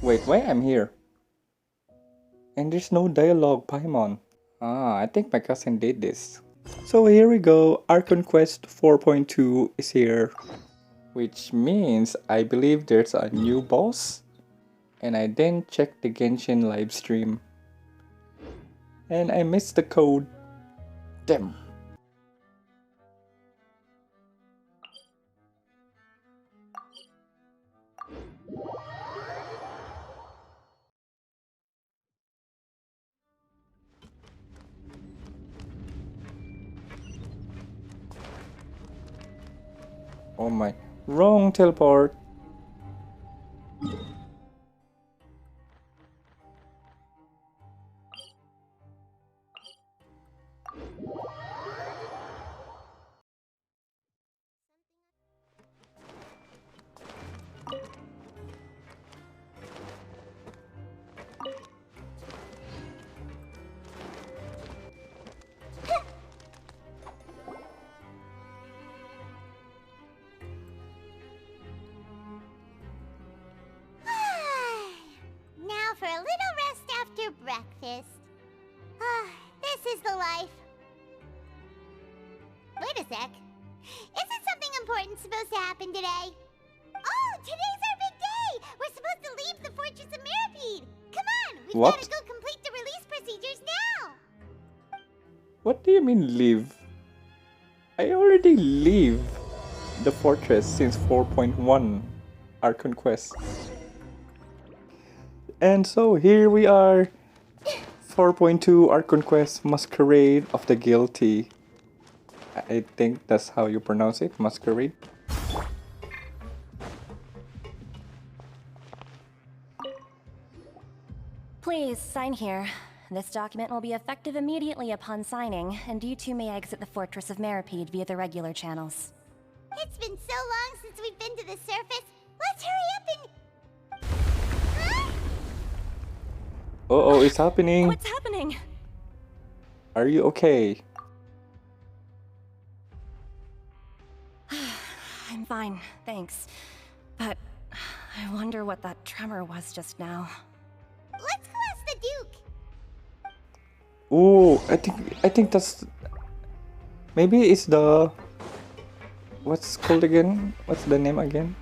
Wait, why I'm here? And there's no dialogue, Paimon. Ah, I think my cousin did this. So here we go, Archon Quest 4.2 is here. Which means I believe there's a new boss. And I didn't check the Genshin livestream. And I missed the code. Damn. Oh my, wrong teleport. Now for a little rest after breakfast. This is the life. Wait a sec. Isn't something important supposed to happen today? Oh, today's our big day! We're supposed to leave the Fortress of Mirapede! Come on, we've What? gotta go complete the release procedures now! What do you mean leave? I already leave the fortress since 4.1 Archon Quest. And so here we are, 4.2 Archon Quest Masquerade of the Guilty. I think that's how you pronounce it, Masquerade. Please, sign here. This document will be effective immediately upon signing, and you two may exit the Fortress of Mirapede via the regular channels. It's been so long since we've been to the surface. Let's hurry up and... Huh? Oh, it's happening. What's happening? Are you okay? I'm fine, thanks. But I wonder what that tremor was just now. Let's go ask the Duke. Oh, I think that's... Maybe it's the... What's it called again? What's the name again?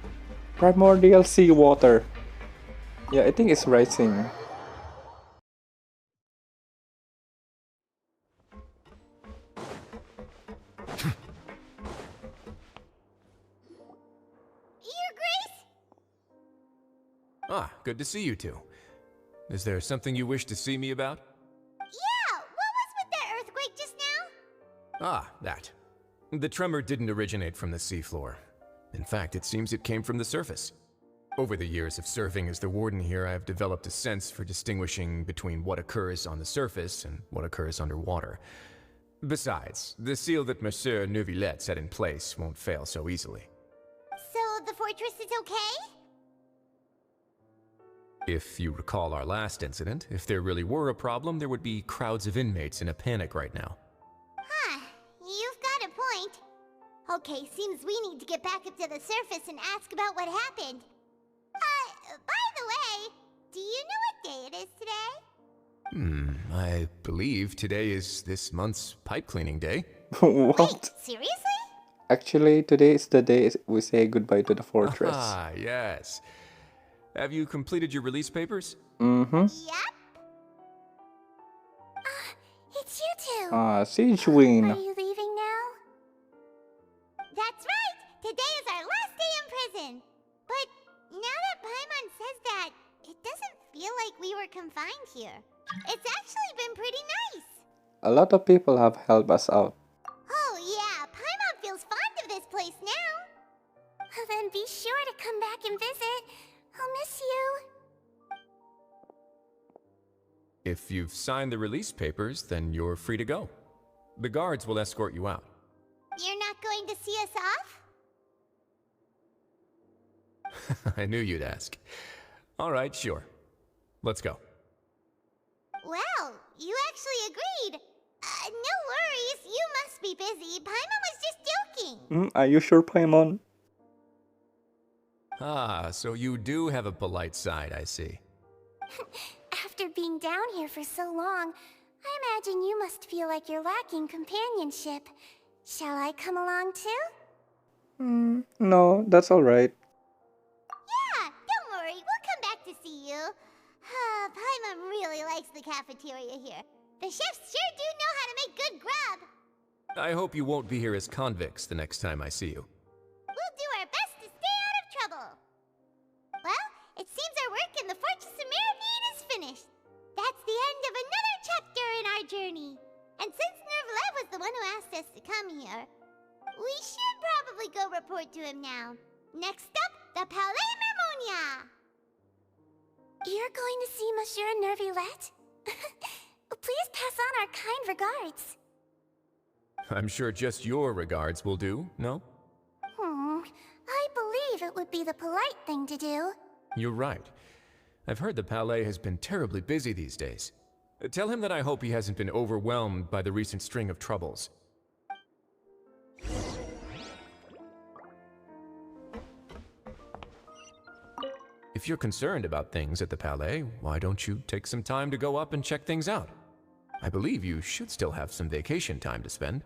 Primordial Sea Water. Yeah, I think it's rising. Your Grace? Ah, good to see you two. Is there something you wish to see me about? Yeah, what was with that earthquake just now? Ah, that. The tremor didn't originate from the seafloor. In fact, it seems it came from the surface. Over the years of serving as the warden here, I have developed a sense for distinguishing between what occurs on the surface and what occurs underwater. Besides, the seal that Monsieur Neuvillette set in place won't fail so easily. So the fortress is okay? If you recall our last incident, if there really were a problem, there would be crowds of inmates in a panic right now. Huh, you've got a point. Okay, seems we need to get back up to the surface and ask about what happened. By the way, do you know what day it is today? I believe today is this month's pipe cleaning day. What? Wait, seriously? Actually, today is the day we say goodbye to the fortress. Ah, yes. Have you completed your release papers? Mm-hmm. Yep. It's you two. Siege Wing. Are you leaving now? That's right! Today is our last day in prison! But now that Paimon says that, it doesn't feel like we were confined here. It's actually been pretty nice! A lot of people have helped us out. Oh yeah, Paimon feels fond of this place now! Then be sure to come back and visit. I'll miss you. If you've signed the release papers, then you're free to go. The guards will escort you out. You're not going to see us off? I knew you'd ask. All right, sure. Let's go. Well, you actually agreed. No worries, you must be busy. Paimon was just joking. Are you sure, Paimon? Ah, so you do have a polite side, I see. After being down here for so long, I imagine you must feel like you're lacking companionship. Shall I come along too? No, that's alright. Yeah, don't worry, we'll come back to see you. Paimon really likes the cafeteria here. The chefs sure do know how to make good grub. I hope you won't be here as convicts the next time I see you. We'll do our best to stay out of trouble. Well, it seems our work in the Fortress of Mermaid is finished. That's the end of another chapter in our journey. And since Nervalev was the one who asked us to come here, we should probably go report to him now. Next up, the Palais Mermonia. You're going to see Monsieur Nervillette? Please pass on our kind regards. I'm sure just your regards will do, no? I believe it would be the polite thing to do. You're right. I've heard the Palais has been terribly busy these days. Tell him that I hope he hasn't been overwhelmed by the recent string of troubles. If you're concerned about things at the Palais, why don't you take some time to go up and check things out? I believe you should still have some vacation time to spend.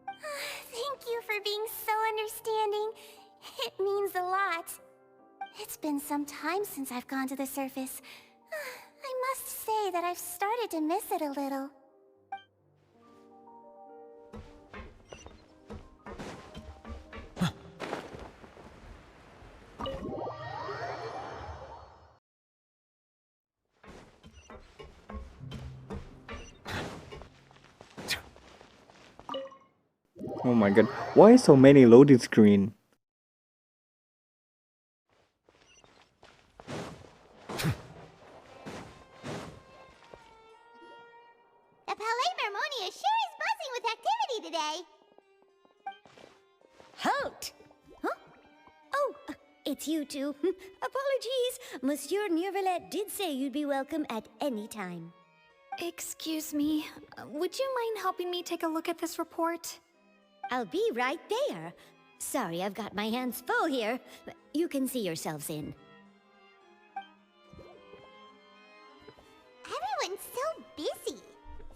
Thank you for being so understanding. It means a lot. It's been some time since I've gone to the surface. I must say that I've started to miss it a little. Oh my god, why so many loading screen? The Palais Mermonia sure is buzzing with activity today. Halt! Huh? Oh, it's you two. Apologies. Monsieur Nervillette did say you'd be welcome at any time. Excuse me, would you mind helping me take a look at this report? I'll be right there. Sorry, I've got my hands full here. You can see yourselves in. Everyone's so busy.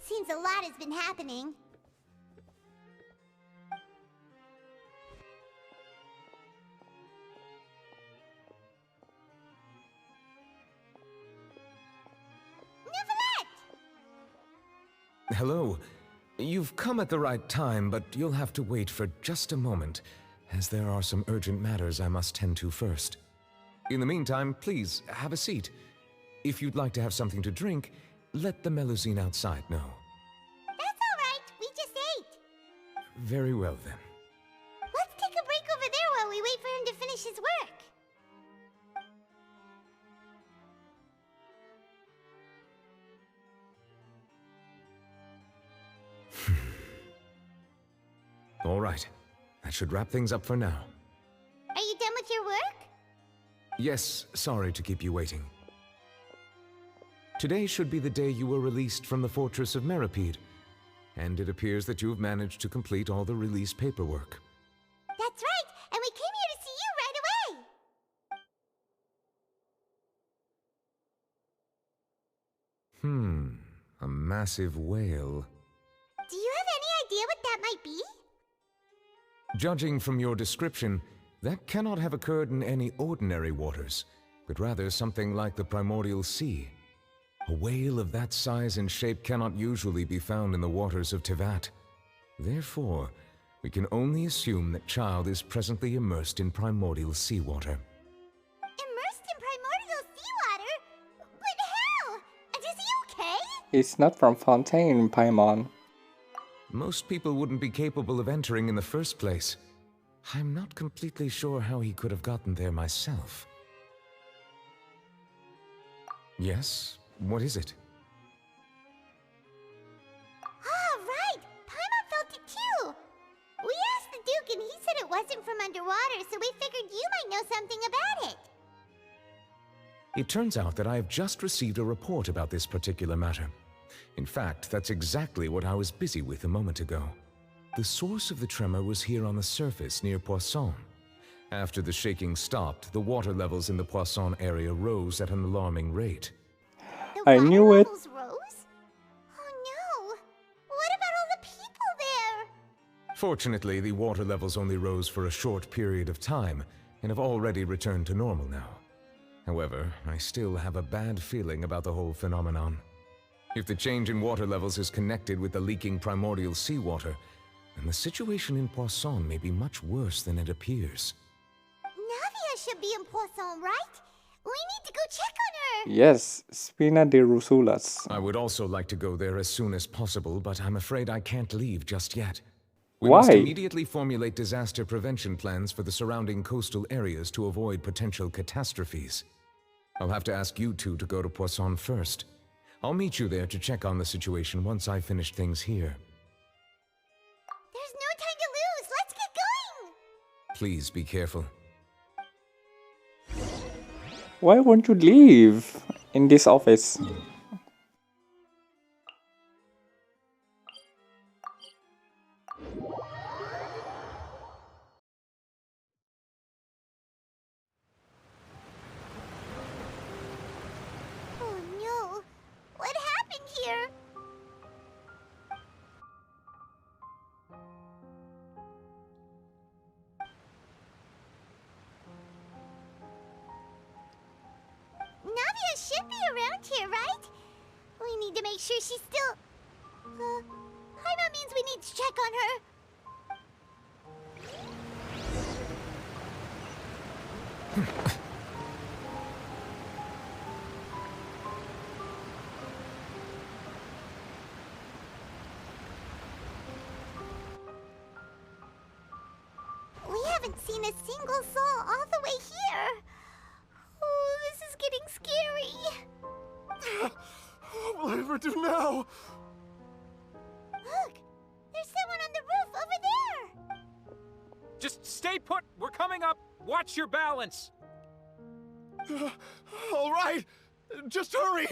Seems a lot has been happening. Hello. You've come at the right time, but you'll have to wait for just a moment, as there are some urgent matters I must tend to first. In the meantime, please, have a seat. If you'd like to have something to drink, let the Melusine outside know. That's all right. We just ate. Very well, then. Let's take a break over there while we wait for him to finish his work. All right. That should wrap things up for now. Are you done with your work? Yes, sorry to keep you waiting. Today should be the day you were released from the Fortress of Mermaid, and it appears that you've managed to complete all the release paperwork. That's right, and we came here to see you right away. A massive whale. Do you have any idea what that might be? Judging from your description, that cannot have occurred in any ordinary waters, but rather something like the primordial sea. A whale of that size and shape cannot usually be found in the waters of Tevat. Therefore, we can only assume that Child is presently immersed in primordial seawater. Immersed in primordial seawater? But how? And is he okay? It's not from Fontaine, Paimon. Most people wouldn't be capable of entering in the first place. I'm not completely sure how he could have gotten there myself. Yes? What is it? Ah, right! Paimon felt it too! We asked the Duke and he said it wasn't from underwater, so we figured you might know something about it. It turns out that I have just received a report about this particular matter. In fact, that's exactly what I was busy with a moment ago. The source of the tremor was here on the surface near Poisson. After the shaking stopped, the water levels in the Poisson area rose at an alarming rate. I water knew it. levels rose? Oh no! What about all the people there? Fortunately, the water levels only rose for a short period of time and have already returned to normal now. However, I still have a bad feeling about the whole phenomenon. If the change in water levels is connected with the leaking primordial seawater, then the situation in Poisson may be much worse than it appears. Navia should be in Poisson, right? We need to go check on her! Yes, Spina de Rusulas. I would also like to go there as soon as possible, but I'm afraid I can't leave just yet. We Why? must immediately formulate disaster prevention plans for the surrounding coastal areas to avoid potential catastrophes. I'll have to ask you two to go to Poisson first. I'll meet you there to check on the situation once I finish things here. There's no time to lose! Let's get going! Please be careful. Why won't you leave in this office? Oh no! What happened here? Navia should be around here, right? We need to make sure she's still... Paimon means we need to check on her. We haven't seen a single soul all the way here. Oh, this is getting scary. What will I ever do now? Look, there's someone on the roof over there. Just stay put. We're coming up. Watch your balance. All right, just hurry.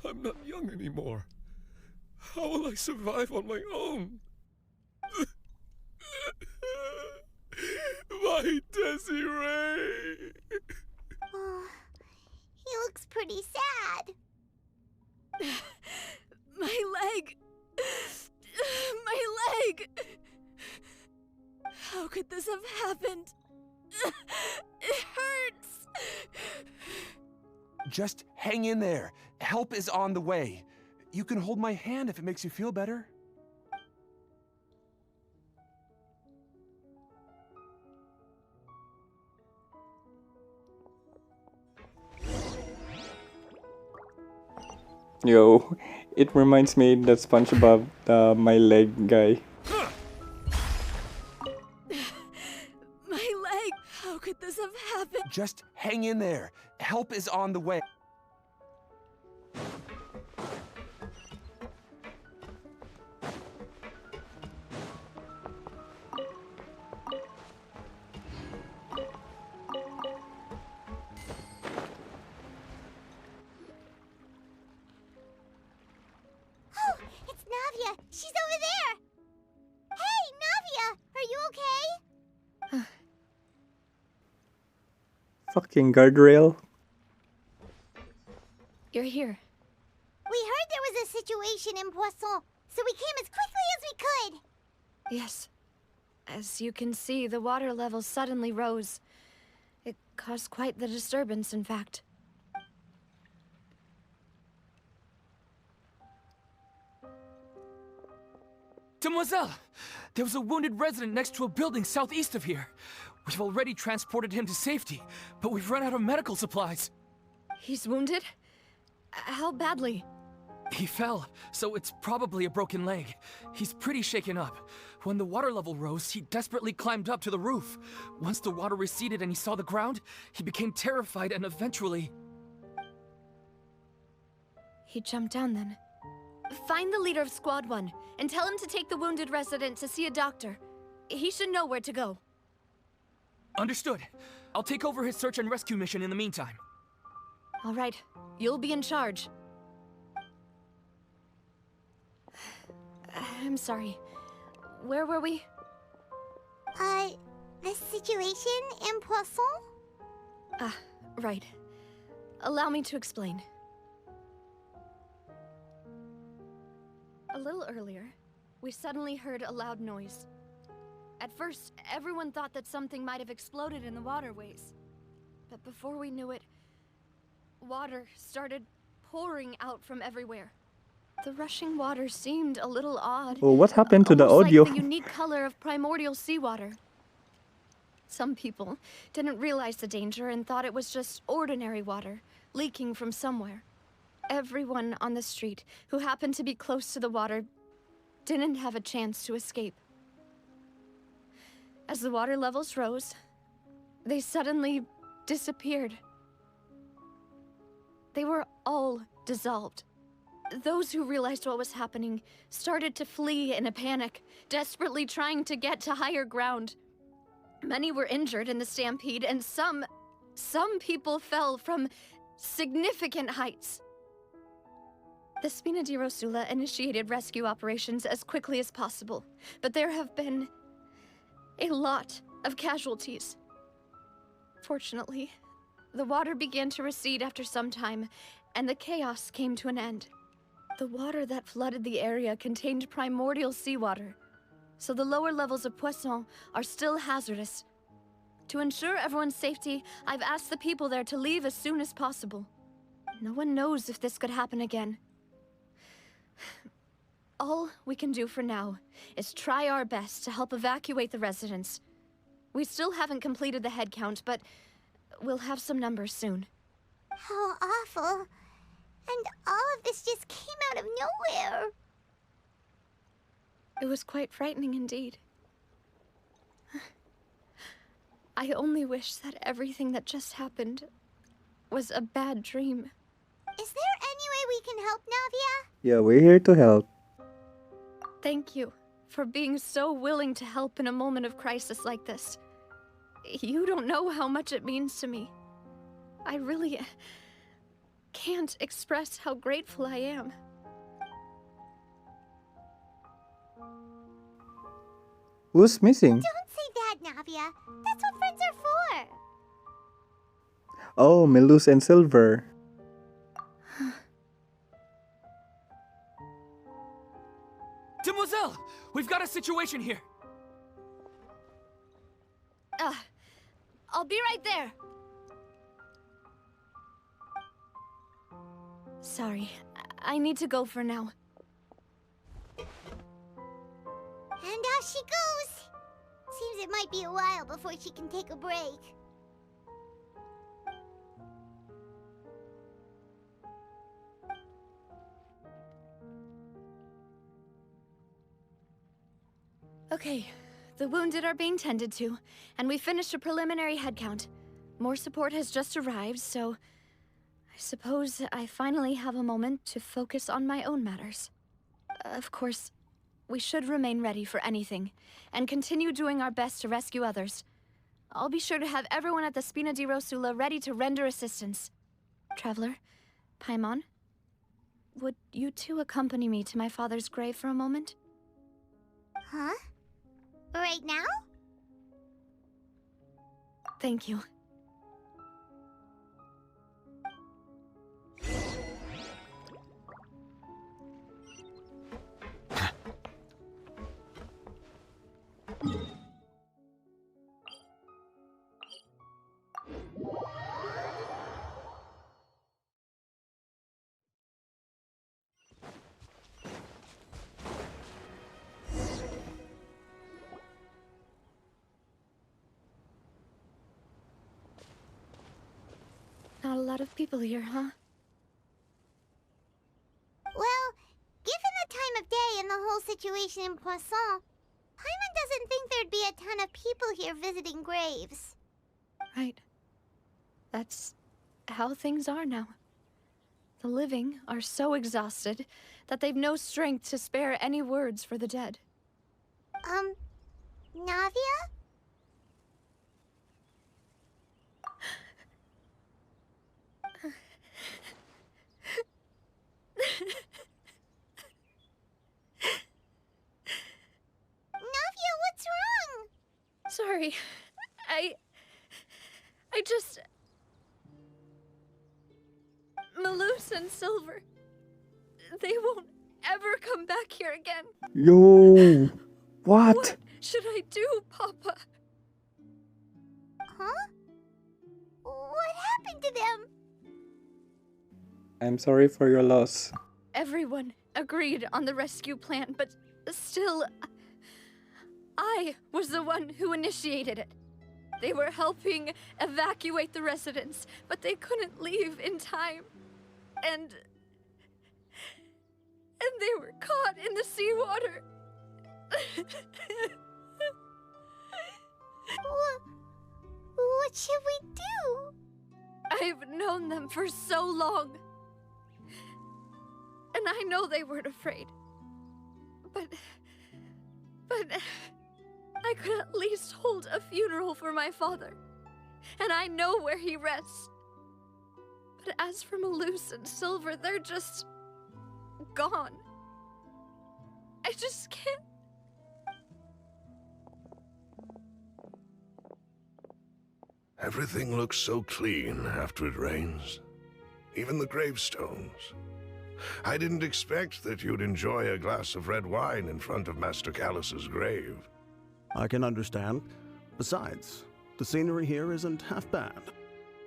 I'm not young anymore. How will I survive on my own? My Desiree! Oh, he looks pretty sad. My leg! My leg! How could this have happened? It hurts! Just hang in there. Help is on the way. You can hold my hand if it makes you feel better. Yo, it reminds me that SpongeBob, the my leg guy. My leg! How could this have happened? Just hang in there. Help is on the way. Oh, it's Navia. She's over there. Hey, Navia, are you okay? Fucking guardrail. You're here. We heard there was a situation in Poisson, so we came as quickly as we could. Yes. As you can see, the water level suddenly rose. It caused quite the disturbance, in fact. Demoiselle! There was a wounded resident next to a building southeast of here. We've already transported him to safety, but we've run out of medical supplies. He's wounded? How badly? He fell, so it's probably a broken leg. He's pretty shaken up. When the water level rose, he desperately climbed up to the roof. Once the water receded and he saw the ground, he became terrified and eventually... He jumped down then. Find the leader of Squad 1 and tell him to take the wounded resident to see a doctor. He should know where to go. Understood. I'll take over his search and rescue mission in the meantime. All right, you'll be in charge. I'm sorry. where were we? The situation in Poisson? Ah, right. Allow me to explain. A little earlier, we suddenly heard a loud noise. At first, everyone thought that something might have exploded in the waterways. But before we knew it, water started pouring out from everywhere. The rushing water seemed a little odd. Oh, what happened to the almost audio? like the unique color of primordial seawater. Some people didn't realize the danger and thought it was just ordinary water leaking from somewhere. Everyone on the street who happened to be close to the water didn't have a chance to escape. As the water levels rose, they suddenly disappeared. They were all dissolved. Those who realized what was happening started to flee in a panic, desperately trying to get to higher ground. Many were injured in the stampede, and some people fell from significant heights. The Spina di Rosula initiated rescue operations as quickly as possible, but there have been a lot of casualties. Fortunately, the water began to recede after some time, and the chaos came to an end. The water that flooded the area contained primordial seawater, so the lower levels of Poisson are still hazardous. To ensure everyone's safety, I've asked the people there to leave as soon as possible. No one knows if this could happen again. All we can do for now is try our best to help evacuate the residents. We still haven't completed the head count, but we'll have some numbers soon. How awful. And all of this just came out of nowhere. It was quite frightening indeed. I only wish that everything that just happened was a bad dream. Is there any way we can help, Navia? Yeah, we're here to help. Thank you for being so willing to help in a moment of crisis like this. You don't know how much it means to me. I really can't express how grateful I am. Who's missing? Don't say that, Navia. That's what friends are for. Oh, Melus and Silver. Demoiselle! We've got a situation here! I'll be right there. Sorry, I need to go for now. And off she goes. Seems it might be a while before she can take a break. Okay, the wounded are being tended to, and we finished a preliminary head count. More support has just arrived, so I suppose I finally have a moment to focus on my own matters. Of course, we should remain ready for anything, and continue doing our best to rescue others. I'll be sure to have everyone at the Spina di Rosula ready to render assistance. Traveler, Paimon, would you two accompany me to my father's grave for a moment? Huh? Right now? Thank you. Not a lot of people here, huh? Well, given the time of day and the whole situation in Poisson, Paimon doesn't think there'd be a ton of people here visiting graves. Right. That's how things are now. The living are so exhausted that they've no strength to spare any words for the dead. Navia? sorry. I just... Malus and Silver, they won't ever come back here again. Yo! What? What should I do, Papa? Huh? What happened to them? I'm sorry for your loss. Everyone agreed on the rescue plan, but still, I was the one who initiated it. They were helping evacuate the residents, but they couldn't leave in time. And they were caught in the seawater. What should we do? I've known them for so long. And I know they weren't afraid. But I could at least hold a funeral for my father. And I know where he rests. But as for Malus and Silver, they're just gone. I just can't. Everything looks so clean after it rains. Even the gravestones. I didn't expect that you'd enjoy a glass of red wine in front of Master Callus's grave. I can understand. Besides, the scenery here isn't half bad.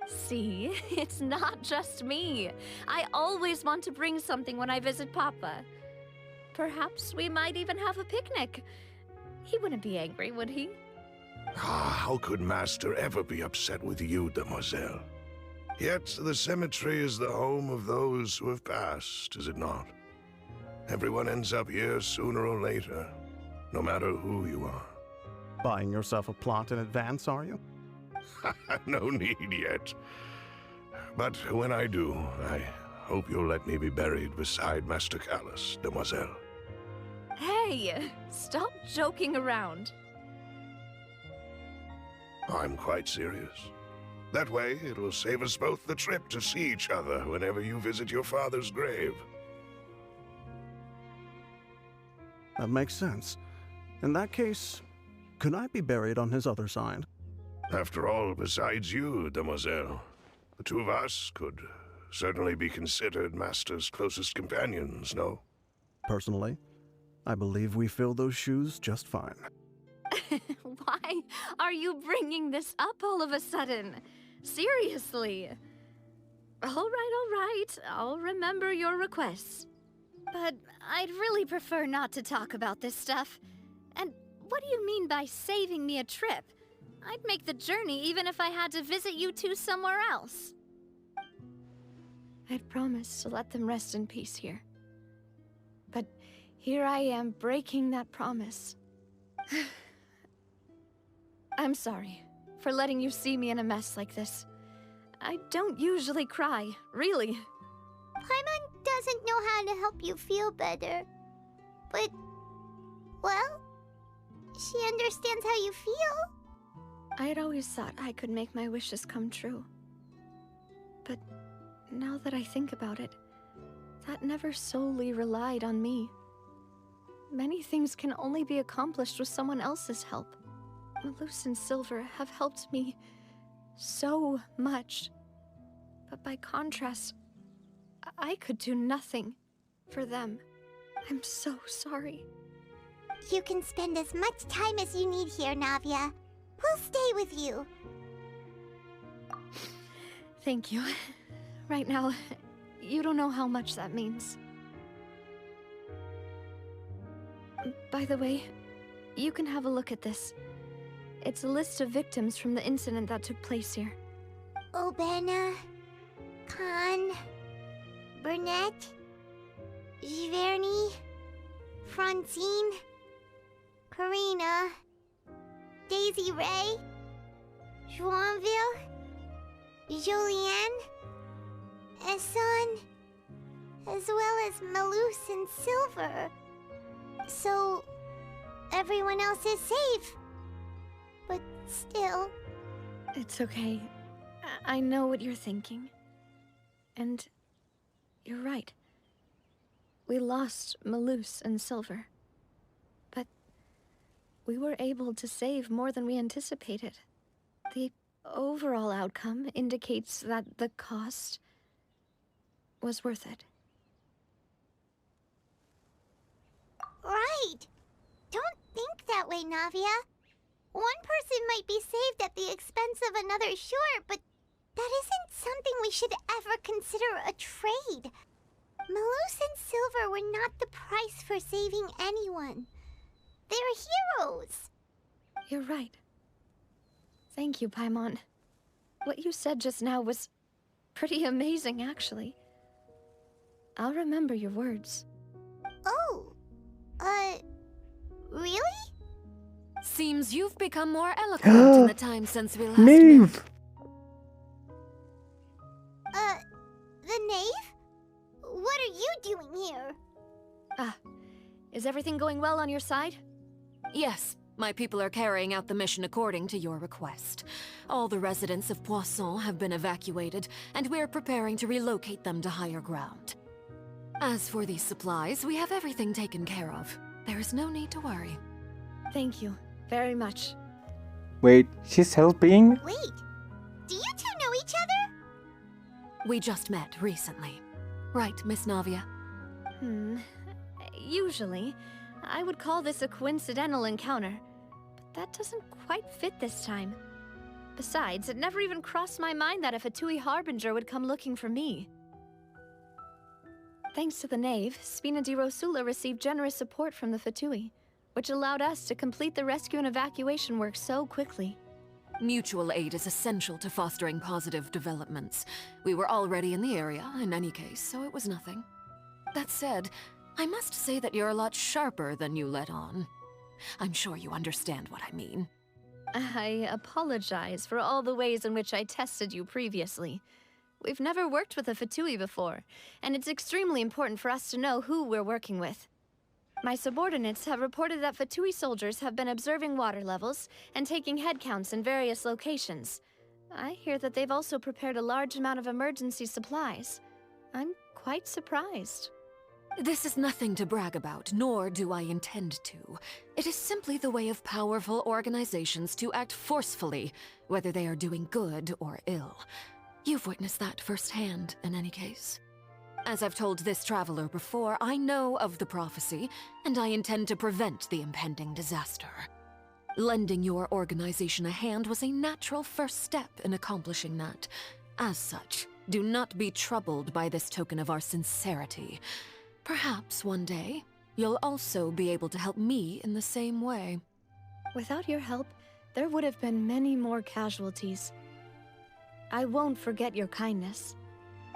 See, it's not just me. I always want to bring something when I visit Papa. Perhaps we might even have a picnic. He wouldn't be angry, would he? How could Master ever be upset with you, Demoiselle? Yet the cemetery is the home of those who have passed, is it not? Everyone ends up here sooner or later, no matter who you are. Buying yourself a plot in advance, are you? No need yet. But when I do, I hope you'll let me be buried beside Master Callus, Demoiselle. Hey, stop joking around. I'm quite serious. That way, it'll save us both the trip to see each other whenever you visit your father's grave. That makes sense. In that case, could I be buried on his other side? After all, besides you, Demoiselle, the two of us could certainly be considered Master's closest companions, no? Personally, I believe we fill those shoes just fine. Why are you bringing this up all of a sudden? Seriously. All right. I'll remember your requests. But I'd really prefer not to talk about this stuff. And what do you mean by saving me a trip? I'd make the journey even if I had to visit you two somewhere else. I'd promised to let them rest in peace here. But here I am breaking that promise. I'm sorry for letting you see me in a mess like this. I don't usually cry, really. Paimon doesn't know how to help you feel better. But, well, she understands how you feel. I had always thought I could make my wishes come true. But now that I think about it, that never solely relied on me. Many things can only be accomplished with someone else's help. Malus and Silver have helped me so much. But by contrast, I could do nothing for them. I'm so sorry. You can spend as much time as you need here, Navia. We'll stay with you. Thank you. Right now, you don't know how much that means. By the way, you can have a look at this. It's a list of victims from the incident that took place here. Obena, Khan, Burnett, Giverny, Francine, Karina, Daisy Ray, Joinville, Julianne, Esson, as well as Malus and Silver. So, everyone else is safe. But still... It's okay. I know what you're thinking. And you're right. We lost Malus and Silver. But we were able to save more than we anticipated. The overall outcome indicates that the cost was worth it. Right. Don't think that way, Navia. One person might be saved at the expense of another, sure, but that isn't something we should ever consider a trade. Malus and Silver were not the price for saving anyone. They're heroes. You're right. Thank you, Paimon. What you said just now was pretty amazing, actually. I'll remember your words. Oh, really? Seems you've become more eloquent in the time since we last Knave! met. The knave? What are you doing here? Is everything going well on your side? Yes, my people are carrying out the mission according to your request. All the residents of Poisson have been evacuated, and we're preparing to relocate them to higher ground. As for these supplies, we have everything taken care of. There is no need to worry. Thank you very much. Wait, she's helping? Wait, do you two know each other? We just met recently. Right, Miss Navia? Usually, I would call this a coincidental encounter, but that doesn't quite fit this time. Besides, it never even crossed my mind that a Fatui Harbinger would come looking for me. Thanks to the Knave, Spina di Rosula received generous support from the Fatui, which allowed us to complete the rescue and evacuation work so quickly. Mutual aid is essential to fostering positive developments. We were already in the area, in any case, so it was nothing. That said, I must say that you're a lot sharper than you let on. I'm sure you understand what I mean. I apologize for all the ways in which I tested you previously. We've never worked with a Fatui before, and it's extremely important for us to know who we're working with. My subordinates have reported that Fatui soldiers have been observing water levels and taking head counts in various locations. I hear that they've also prepared a large amount of emergency supplies. I'm quite surprised. This is nothing to brag about, nor do I intend to. It is simply the way of powerful organizations to act forcefully, whether they are doing good or ill. You've witnessed that firsthand, in any case. As I've told this traveler before, I know of the prophecy, and I intend to prevent the impending disaster. Lending your organization a hand was a natural first step in accomplishing that. As such, do not be troubled by this token of our sincerity. Perhaps one day, you'll also be able to help me in the same way. Without your help, there would have been many more casualties. I won't forget your kindness.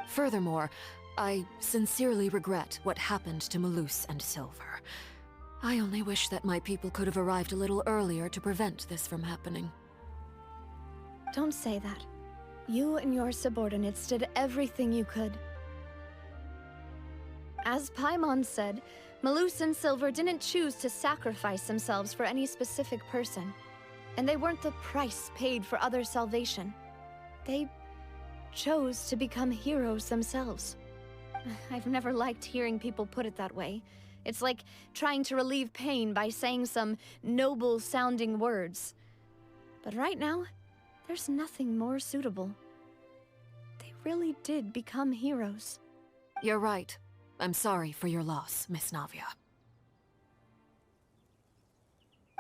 Furthermore, I sincerely regret what happened to Malus and Silver. I only wish that my people could have arrived a little earlier to prevent this from happening. Don't say that. You and your subordinates did everything you could. As Paimon said, Malus and Silver didn't choose to sacrifice themselves for any specific person, and they weren't the price paid for others' salvation. They chose to become heroes themselves. I've never liked hearing people put it that way. It's like trying to relieve pain by saying some noble-sounding words. But right now, there's nothing more suitable. They really did become heroes. You're right. I'm sorry for your loss, Miss Navia.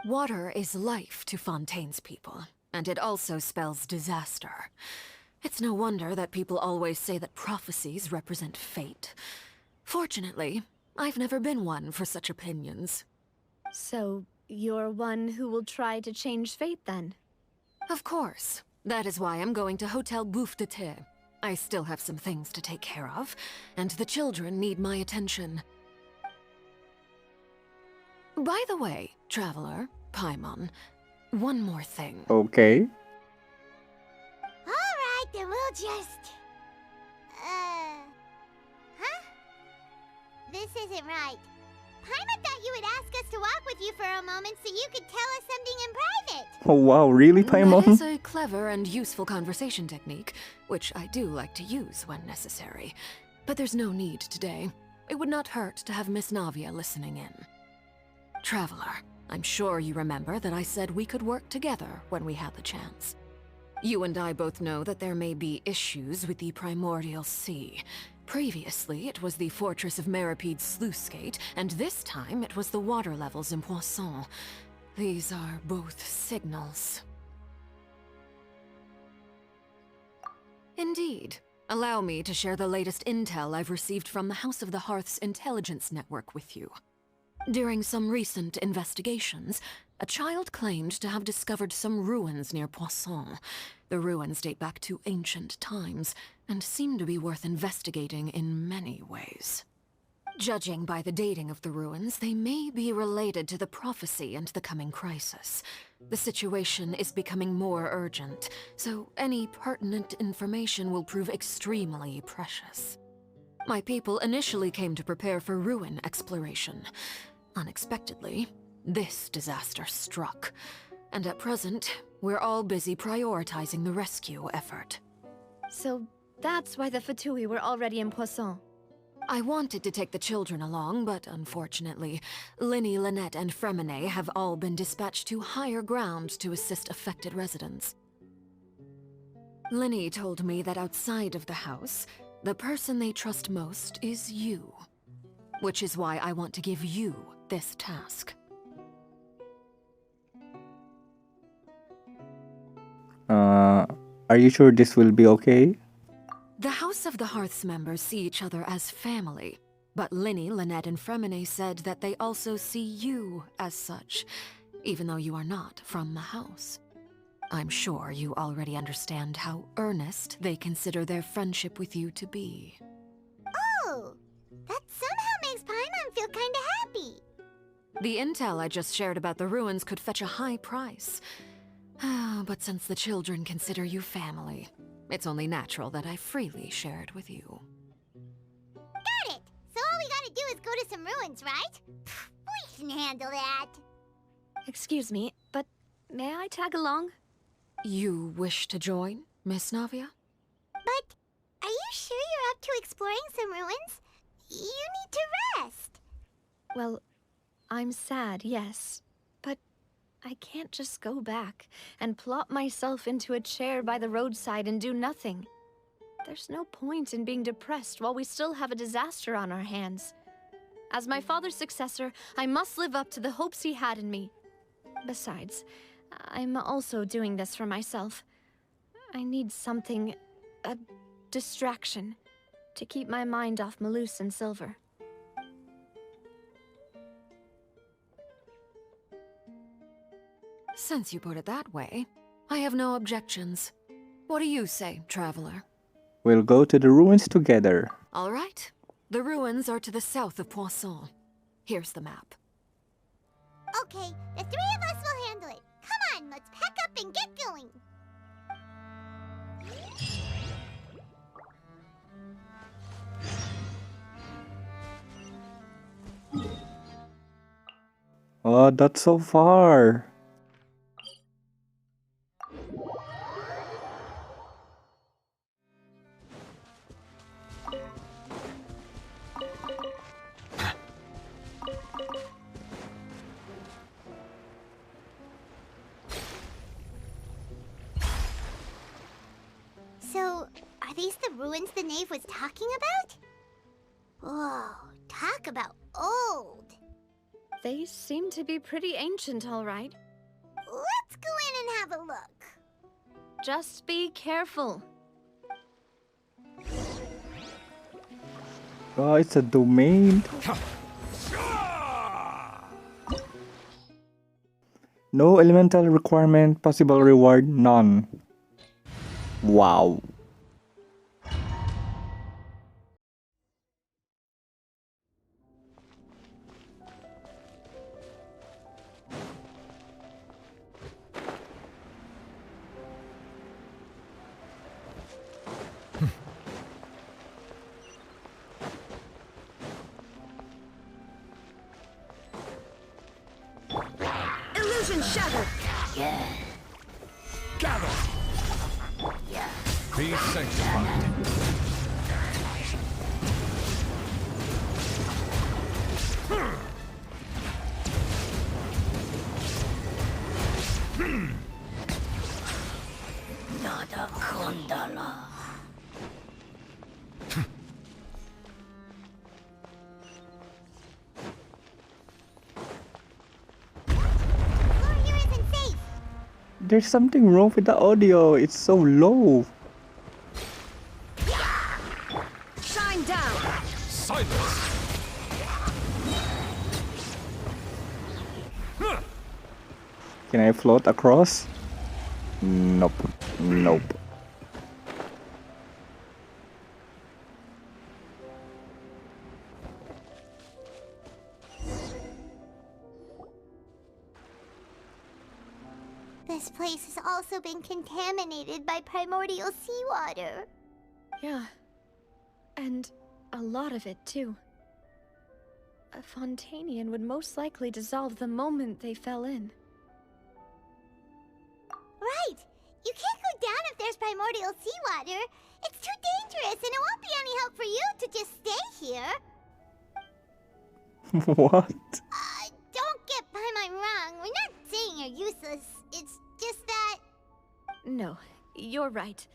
Water is life to Fontaine's people, and it also spells disaster. It's no wonder that people always say that prophecies represent fate. Fortunately, I've never been one for such opinions. So, you're one who will try to change fate, then? Of course. That is why I'm going to Hotel Bouffe de Thé. I still have some things to take care of, and the children need my attention. By the way, Traveler, Paimon, one more thing. Okay. Alright, then we'll just... Huh? This isn't right. Paimon thought you would ask us to walk with you for a moment so you could tell us something in private. Oh wow, really, That Paimon? is a clever and useful conversation technique, which I do like to use when necessary. But there's no need today. It would not hurt to have Miss Navia listening in. Traveler, I'm sure you remember that I said we could work together when we had the chance. You and I both know that there may be issues with the Primordial Sea. Previously, it was the Fortress of Meripede's sluice gate, and this time it was the water levels in Poisson. These are both signals. Indeed. Allow me to share the latest intel I've received from the House of the Hearth's intelligence network with you. During some recent investigations, a child claimed to have discovered some ruins near Poisson. The ruins date back to ancient times, and seem to be worth investigating in many ways. Judging by the dating of the ruins, they may be related to the prophecy and the coming crisis. The situation is becoming more urgent, so any pertinent information will prove extremely precious. My people initially came to prepare for ruin exploration. Unexpectedly, this disaster struck, and at present, we're all busy prioritizing the rescue effort. So that's why the Fatui were already in Poisson. I wanted to take the children along, but unfortunately, Linny, Lynette, and Fremine have all been dispatched to higher ground to assist affected residents. Linny told me that outside of the house, the person they trust most is you. Which is why I want to give you this task. Are you sure this will be okay? The House of the Hearth's members see each other as family, but Linny, Lynette, and Fremine said that they also see you as such, even though you are not from the house. I'm sure you already understand how earnest they consider their friendship with you to be. Oh, that somehow makes Paimon feel kinda happy. The intel I just shared about the ruins could fetch a high price. But since the children consider you family, it's only natural that I freely share it with you. Got it! So all we gotta do is go to some ruins, right? We can handle that. Excuse me, but may I tag along? You wish to join, Miss Navia? But are you sure you're up to exploring some ruins? You need to rest. Well, I'm sad, yes. But I can't just go back and plop myself into a chair by the roadside and do nothing. There's no point in being depressed while we still have a disaster on our hands. As my father's successor, I must live up to the hopes he had in me. Besides, I'm also doing this for myself. I need something, a distraction, to keep my mind off Malus and Silver. Since you put it that way, I have no objections. What do you say, traveler? We'll go to the ruins together. All right. The ruins are to the south of Poisson. Here's the map. Okay, the three of us will handle it. Come on, let's pack up and get going. Oh, that's so far. So, are these the ruins the knave was talking about? Whoa, talk about old. They seem to be pretty ancient, all right. Let's go in and have a look. Just be careful. Oh, it's a domain. No elemental requirement, possible reward, none. Wow. Illusion shattered! Yeah. Gather! Yeah. Be sanctified. Nada Kondala. There's something wrong with the audio. It's so low. Shine down. Silence! Can I float across? Nope. Nope. This place has also been contaminated by primordial seawater. Yeah. And a lot of it, too. A Fontainian would most likely dissolve the moment they fell in. Right! You can't go down if there's primordial seawater. It's too dangerous, and it won't be any help for you to just stay here. What? Don't get Paimon wrong. We're not saying you're useless. It's just that... No, you're right.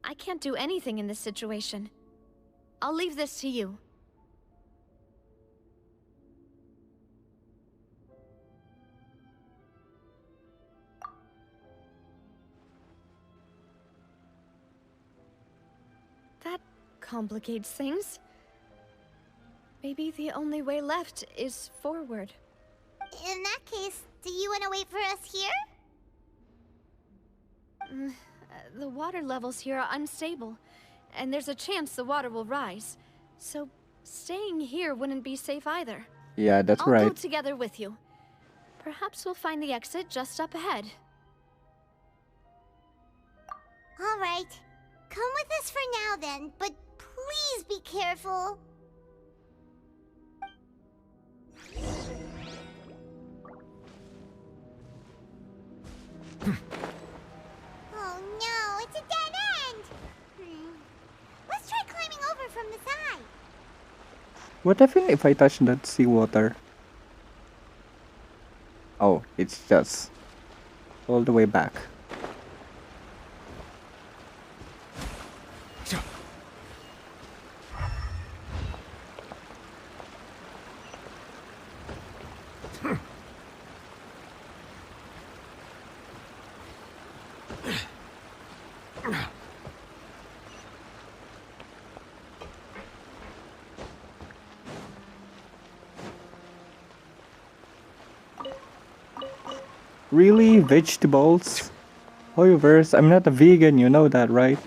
I can't do anything in this situation. I'll leave this to you. That complicates things. Maybe the only way left is forward. In that case, do you want to wait for us here? The water levels here are unstable, and there's a chance the water will rise. So, staying here wouldn't be safe either. Yeah, that's I'll go right. together with you. Perhaps we'll find the exit just up ahead. All right. Come with us for now then, but please be careful. Oh no, it's a dead end! Let's try climbing over from the side. What happened if I touch that seawater? Oh, it's just all the way back. Really? Vegetables? However, I'm not a vegan, you know that, right?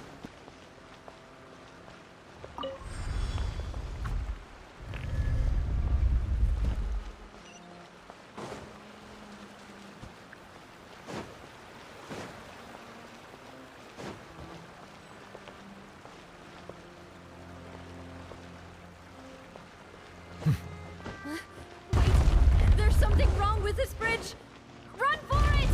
There's something wrong with this bridge! Run for it!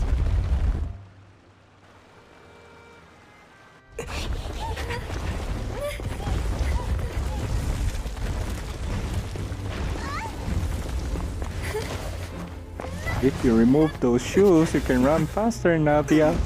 If you remove those shoes, you can run faster, Navia.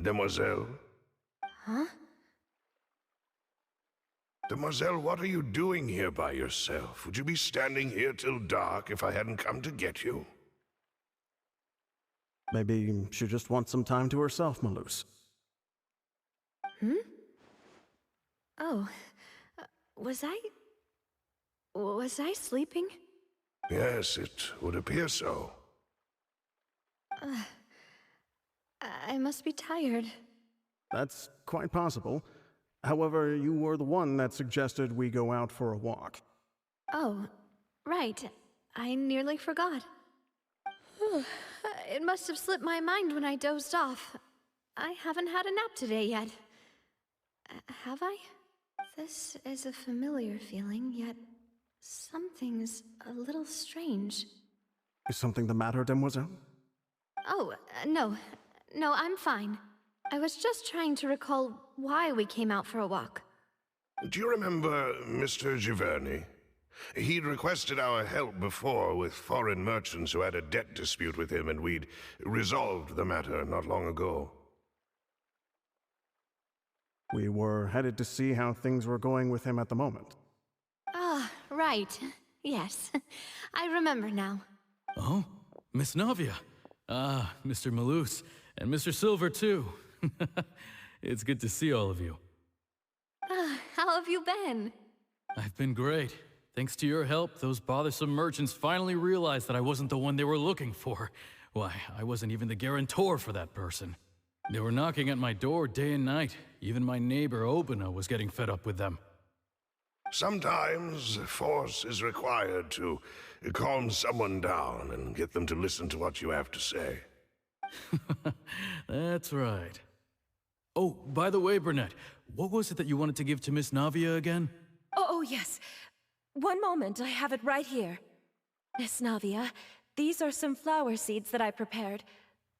Demoiselle? Huh? Demoiselle, what are you doing here by yourself? Would you be standing here till dark if I hadn't come to get you? Maybe she just wants some time to herself, Malus. Oh. Was I sleeping? Yes, it would appear so. I must be tired. That's quite possible. However, you were the one that suggested we go out for a walk. Oh, right. I nearly forgot. It must have slipped my mind when I dozed off. I haven't had a nap today yet. Have I? This is a familiar feeling, yet Something's a little strange. Is something the matter, Demoiselle? Oh, no. No, I'm fine. I was just trying to recall why we came out for a walk. Do you remember Mr. Giverny? He'd requested our help before with foreign merchants who had a debt dispute with him, and we'd resolved the matter not long ago. We were headed to see how things were going with him at the moment. Ah, right. Yes. I remember now. Oh, Miss Navia. Ah, Mr. Malus. And Mr. Silver, too. It's good to see all of you. How have you been? I've been great. Thanks to your help, those bothersome merchants finally realized that I wasn't the one they were looking for. Why, I wasn't even the guarantor for that person. They were knocking at my door day and night. Even my neighbor Obina was getting fed up with them. Sometimes force is required to calm someone down and get them to listen to what you have to say. That's right. Oh, by the way, Burnett, what was it that you wanted to give to Miss Navia again? Oh, yes. One moment, I have it right here. Miss Navia, these are some flower seeds that I prepared.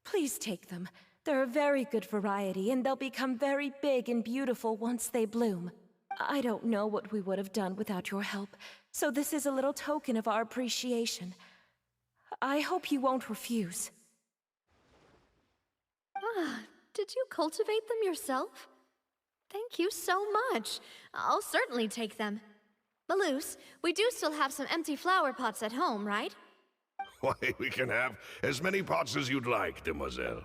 Please take them. They're a very good variety, and they'll become very big and beautiful once they bloom. I don't know what we would have done without your help, so this is a little token of our appreciation. I hope you won't refuse. Ah, did you cultivate them yourself? Thank you so much. I'll certainly take them. Malus, we do still have some empty flower pots at home, right? Why, we can have as many pots as you'd like, demoiselle.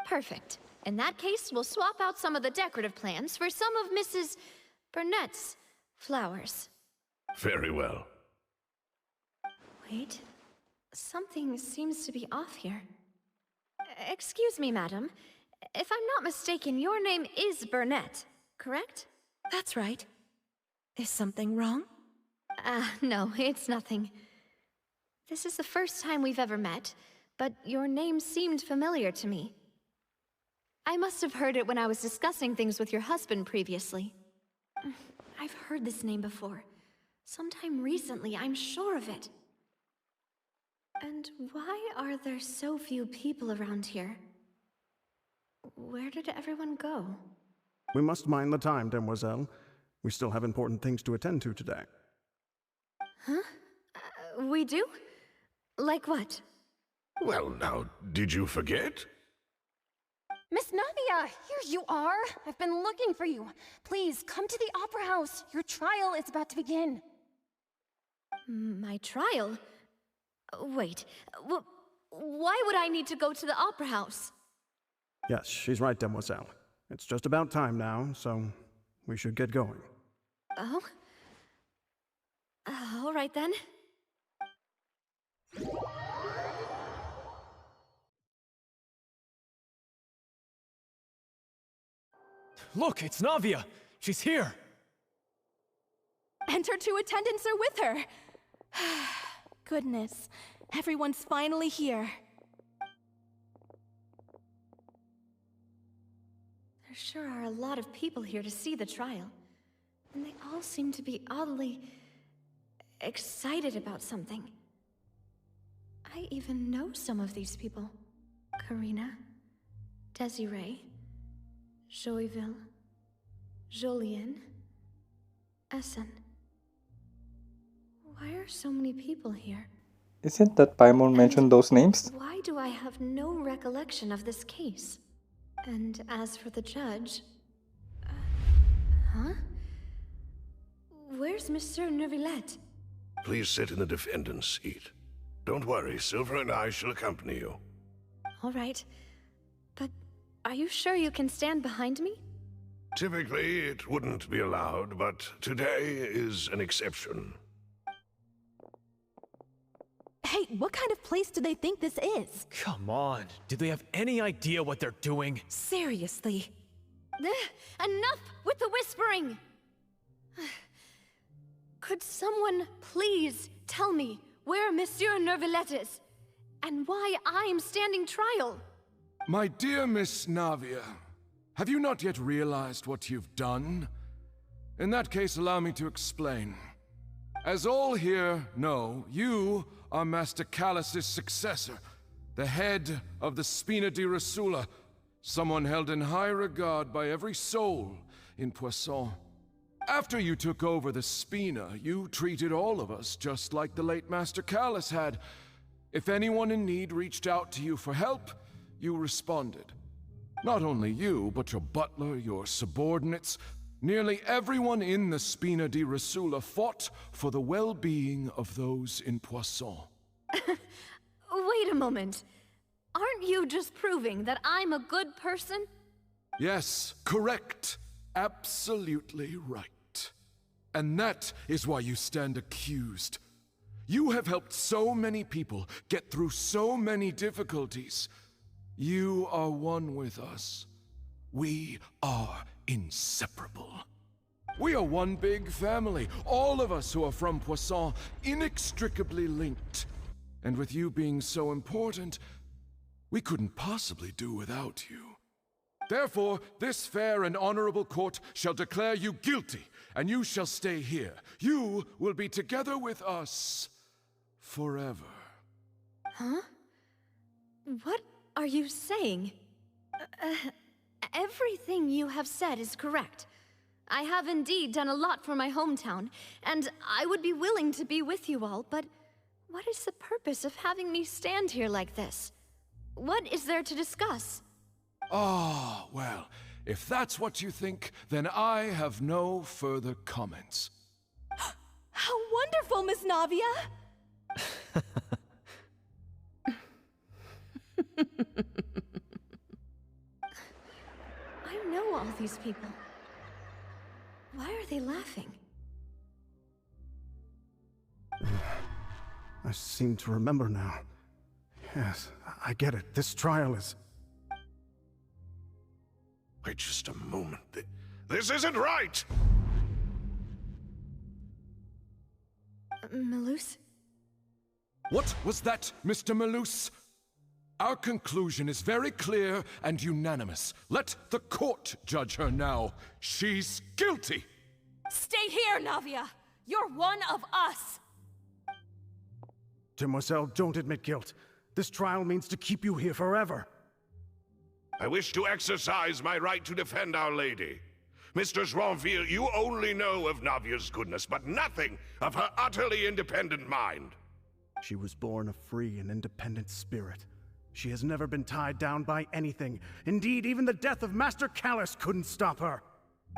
Perfect. In that case, we'll swap out some of the decorative plants for some of Mrs. Burnett's flowers. Very well. Wait. Something seems to be off here. Excuse me, madam. If I'm not mistaken, your name is Burnett, correct? That's right. Is something wrong? No, it's nothing. This is the first time we've ever met, but your name seemed familiar to me. I must have heard it when I was discussing things with your husband previously. I've heard this name before. Sometime recently, I'm sure of it. And why are there so few people around here? Where did everyone go? We must mind the time, demoiselle. We still have important things to attend to today. Huh? We do? Like what? Well, now, did you forget? Miss Navia, here you are. I've been looking for you. Please, come to the Opera House. Your trial is about to begin. My trial? Wait, why would I need to go to the Opera House? Yes, she's right, demoiselle. It's just about time now, so we should get going. Oh? All right then. Look, it's Navia! She's here! And her two attendants are with her! Goodness, everyone's finally here. There sure are a lot of people here to see the trial. And they all seem to be oddly excited about something. I even know some of these people. Karina, Desiree, Joyville, Jolien, Essen. Why are so many people here? Isn't that Paimon mentioned those names? Why do I have no recollection of this case? And as for the judge... huh? Where's Monsieur Neuvillette? Please sit in the defendant's seat. Don't worry, Silver and I shall accompany you. All right. But are you sure you can stand behind me? Typically, it wouldn't be allowed, but today is an exception. Hey, what kind of place do they think this is? Come on, do they have any idea what they're doing? Seriously. Enough with the whispering! Could someone please tell me where Monsieur Neuvillette is? And why I'm standing trial? My dear Miss Navia, have you not yet realized what you've done? In that case, allow me to explain. As all here know, you are Master Callus's successor, the head of the Spina di Rosula, someone held in high regard by every soul in Poisson. After you took over the Spina, you treated all of us just like the late Master Callus had. If anyone in need reached out to you for help, you responded. Not only you, but your butler, your subordinates, nearly everyone in the Spina di Rosula fought for the well-being of those in Poisson. Wait a moment. Aren't you just proving that I'm a good person? Yes, correct. Absolutely right. And that is why you stand accused. You have helped so many people get through so many difficulties. You are one with us. We are inseparable. We are one big family, all of us who are from Poisson, inextricably linked. And with you being so important, we couldn't possibly do without you. Therefore, this fair and honorable court shall declare you guilty, and you shall stay here. You will be together with us forever. Huh? What are you saying? Everything you have said is correct. I have indeed done a lot for my hometown, and I would be willing to be with you all, but what is the purpose of having me stand here like this? What is there to discuss? Ah, well, if that's what you think, then I have no further comments. How wonderful, Miss Navia! I know all these people. Why are they laughing? I seem to remember now. Yes, I get it. This trial is... Wait just a moment. This isn't right! Malus? What was that, Mr. Malus? Our conclusion is very clear and unanimous. Let the court judge her now. She's guilty! Stay here, Navia! You're one of us! Demoiselle, don't admit guilt. This trial means to keep you here forever. I wish to exercise my right to defend Our Lady. Mr. Joinville, you only know of Navia's goodness, but nothing of her utterly independent mind. She was born a free and independent spirit. She has never been tied down by anything. Indeed, even the death of Master Callus couldn't stop her.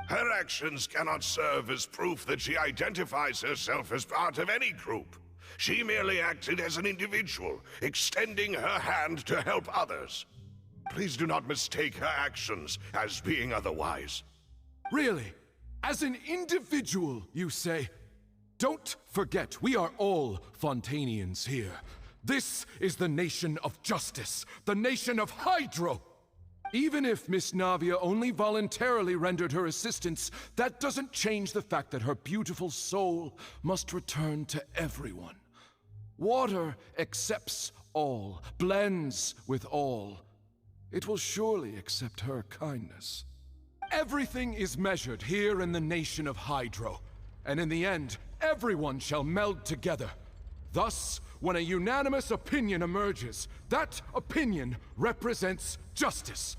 Her actions cannot serve as proof that she identifies herself as part of any group. She merely acted as an individual, extending her hand to help others. Please do not mistake her actions as being otherwise. Really? As an individual, you say? Don't forget, we are all Fontainians here. This is the nation of justice, the nation of Hydro. Even if Miss Navia only voluntarily rendered her assistance, that doesn't change the fact that her beautiful soul must return to everyone. Water accepts all, blends with all. It will surely accept her kindness. Everything is measured here in the nation of Hydro, and in the end, everyone shall meld together. Thus, when a unanimous opinion emerges, that opinion represents justice.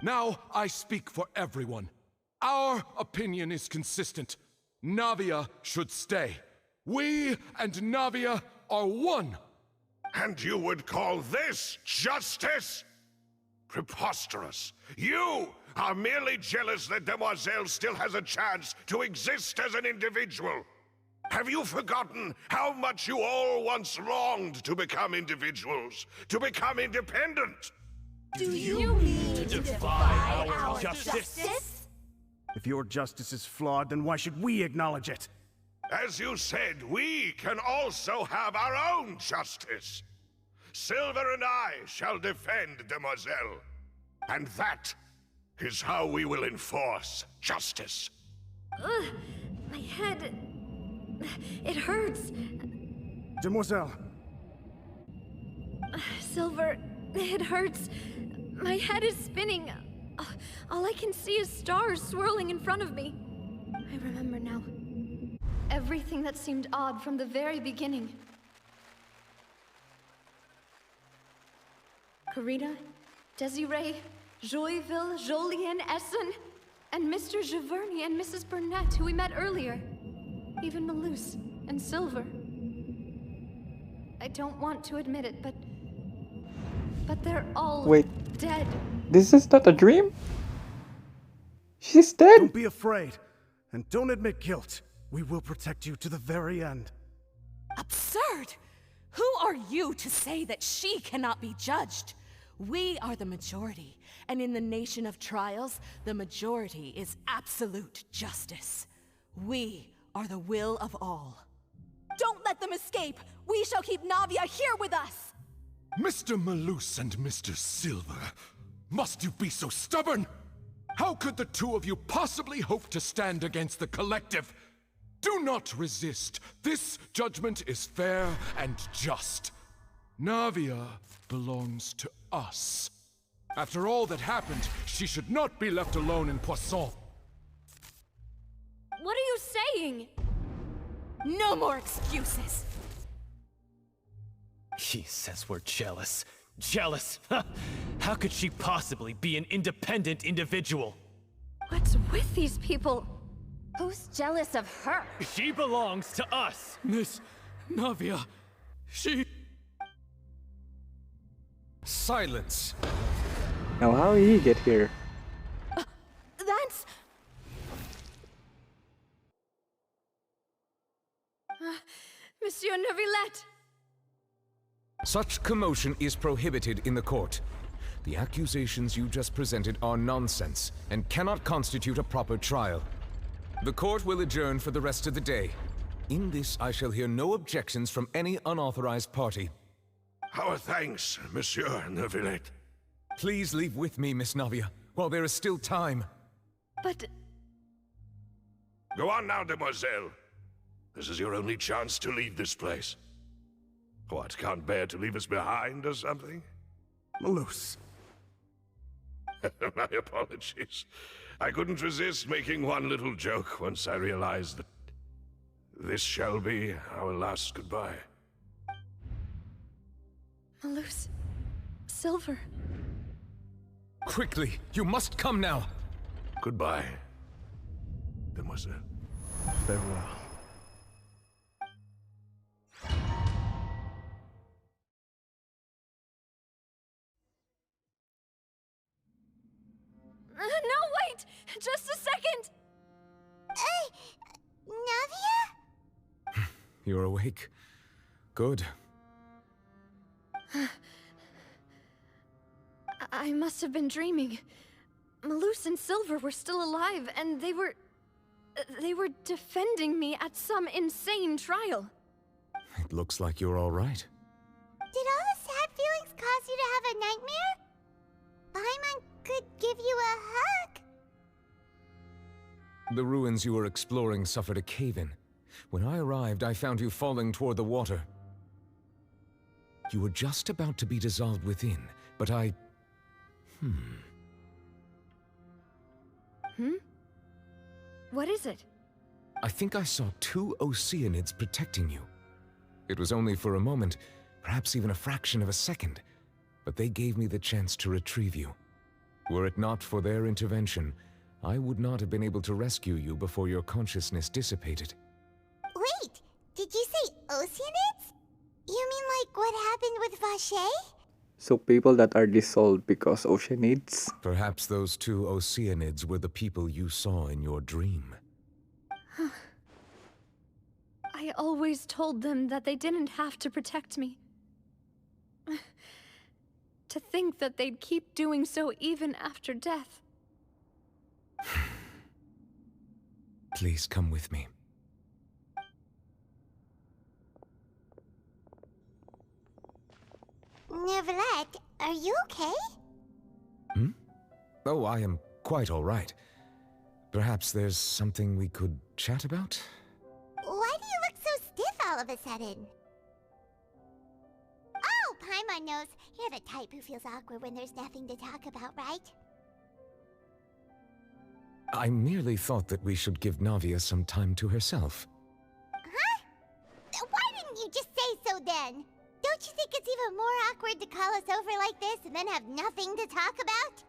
Now I speak for everyone. Our opinion is consistent. Navia should stay. We and Navia are one. And you would call this justice? Preposterous. You are merely jealous that Demoiselle still has a chance to exist as an individual. Have you forgotten how much you all once longed to become individuals, to become independent? Do you mean to defy our justice? If your justice is flawed, then why should we acknowledge it? As you said, we can also have our own justice. Silver and I shall defend Demoiselle. And that is how we will enforce justice. Ugh, my head... it hurts. Demoiselle! Silver, it hurts. My head is spinning. All I can see is stars swirling in front of me. I remember now. everything that seemed odd from the very beginning. Karina, Desiree, Joyville, Jolien, Essen, and Mr. Giverny and Mrs. Burnett, who we met earlier. Even Malus and Silver. I don't want to admit it, but they're all dead. This is not a dream? She's dead! Don't be afraid, and don't admit guilt. We will protect you to the very end. Absurd! Who are you to say that she cannot be judged? We are the majority, and in the nation of trials, the majority is absolute justice. We are the will of all. Don't let them escape! We shall keep Navia here with us! Mr. Malus and Mr. Silver, must you be so stubborn? How could the two of you possibly hope to stand against the collective? Do not resist. This judgment is fair and just. Navia belongs to us. After all that happened, she should not be left alone in Poisson. What are you saying? No more excuses! He says we're jealous. Jealous? How could she possibly be an independent individual? What's with these people? Who's jealous of her? She belongs to us! Miss Navia, she... Silence! Now how did he get here? That's... Monsieur Neuvillette! Such commotion is prohibited in the court. The accusations you just presented are nonsense and cannot constitute a proper trial. The court will adjourn for the rest of the day. In this, I shall hear no objections from any unauthorized party. Our thanks, Monsieur Neuvillette. Please leave with me, Miss Navia, while there is still time. But... Go on now, demoiselle. This is your only chance to leave this place. What, can't bear to leave us behind or something? Malus. My apologies. I couldn't resist making one little joke once I realized that this shall be our last goodbye. Malus... Silver... Quickly, you must come now! Goodbye, demoiselle. Farewell. No, wait! Just a second! Navia? You're awake. Good. I must have been dreaming. Malus and Silver were still alive, and they were defending me at some insane trial. It looks like you're all right. Did all the sad feelings cause you to have a nightmare? Paimon could give you a hug. The ruins you were exploring suffered a cave-in. When I arrived, I found you falling toward the water. You were just about to be dissolved within, but I... What is it? I think I saw 2 Oceanids protecting you. It was only for a moment, perhaps even a fraction of a second, but they gave me the chance to retrieve you. Were it not for their intervention, I would not have been able to rescue you before your consciousness dissipated. Wait, did you say Oceanids? You mean like what happened with Vache? So people that are dissolved because Oceanids? Perhaps those 2 Oceanids were the people you saw in your dream. I always told them that they didn't have to protect me. To think that they'd keep doing so even after death. Please come with me. Neuvillette, are you okay? Oh, I am quite all right. Perhaps there's something we could chat about? Why do you look so stiff all of a sudden? Oh, Paimon knows. You're the type who feels awkward when there's nothing to talk about, right? I merely thought that we should give Navia some time to herself. then. Don't you think it's even more awkward to call us over like this and then have nothing to talk about?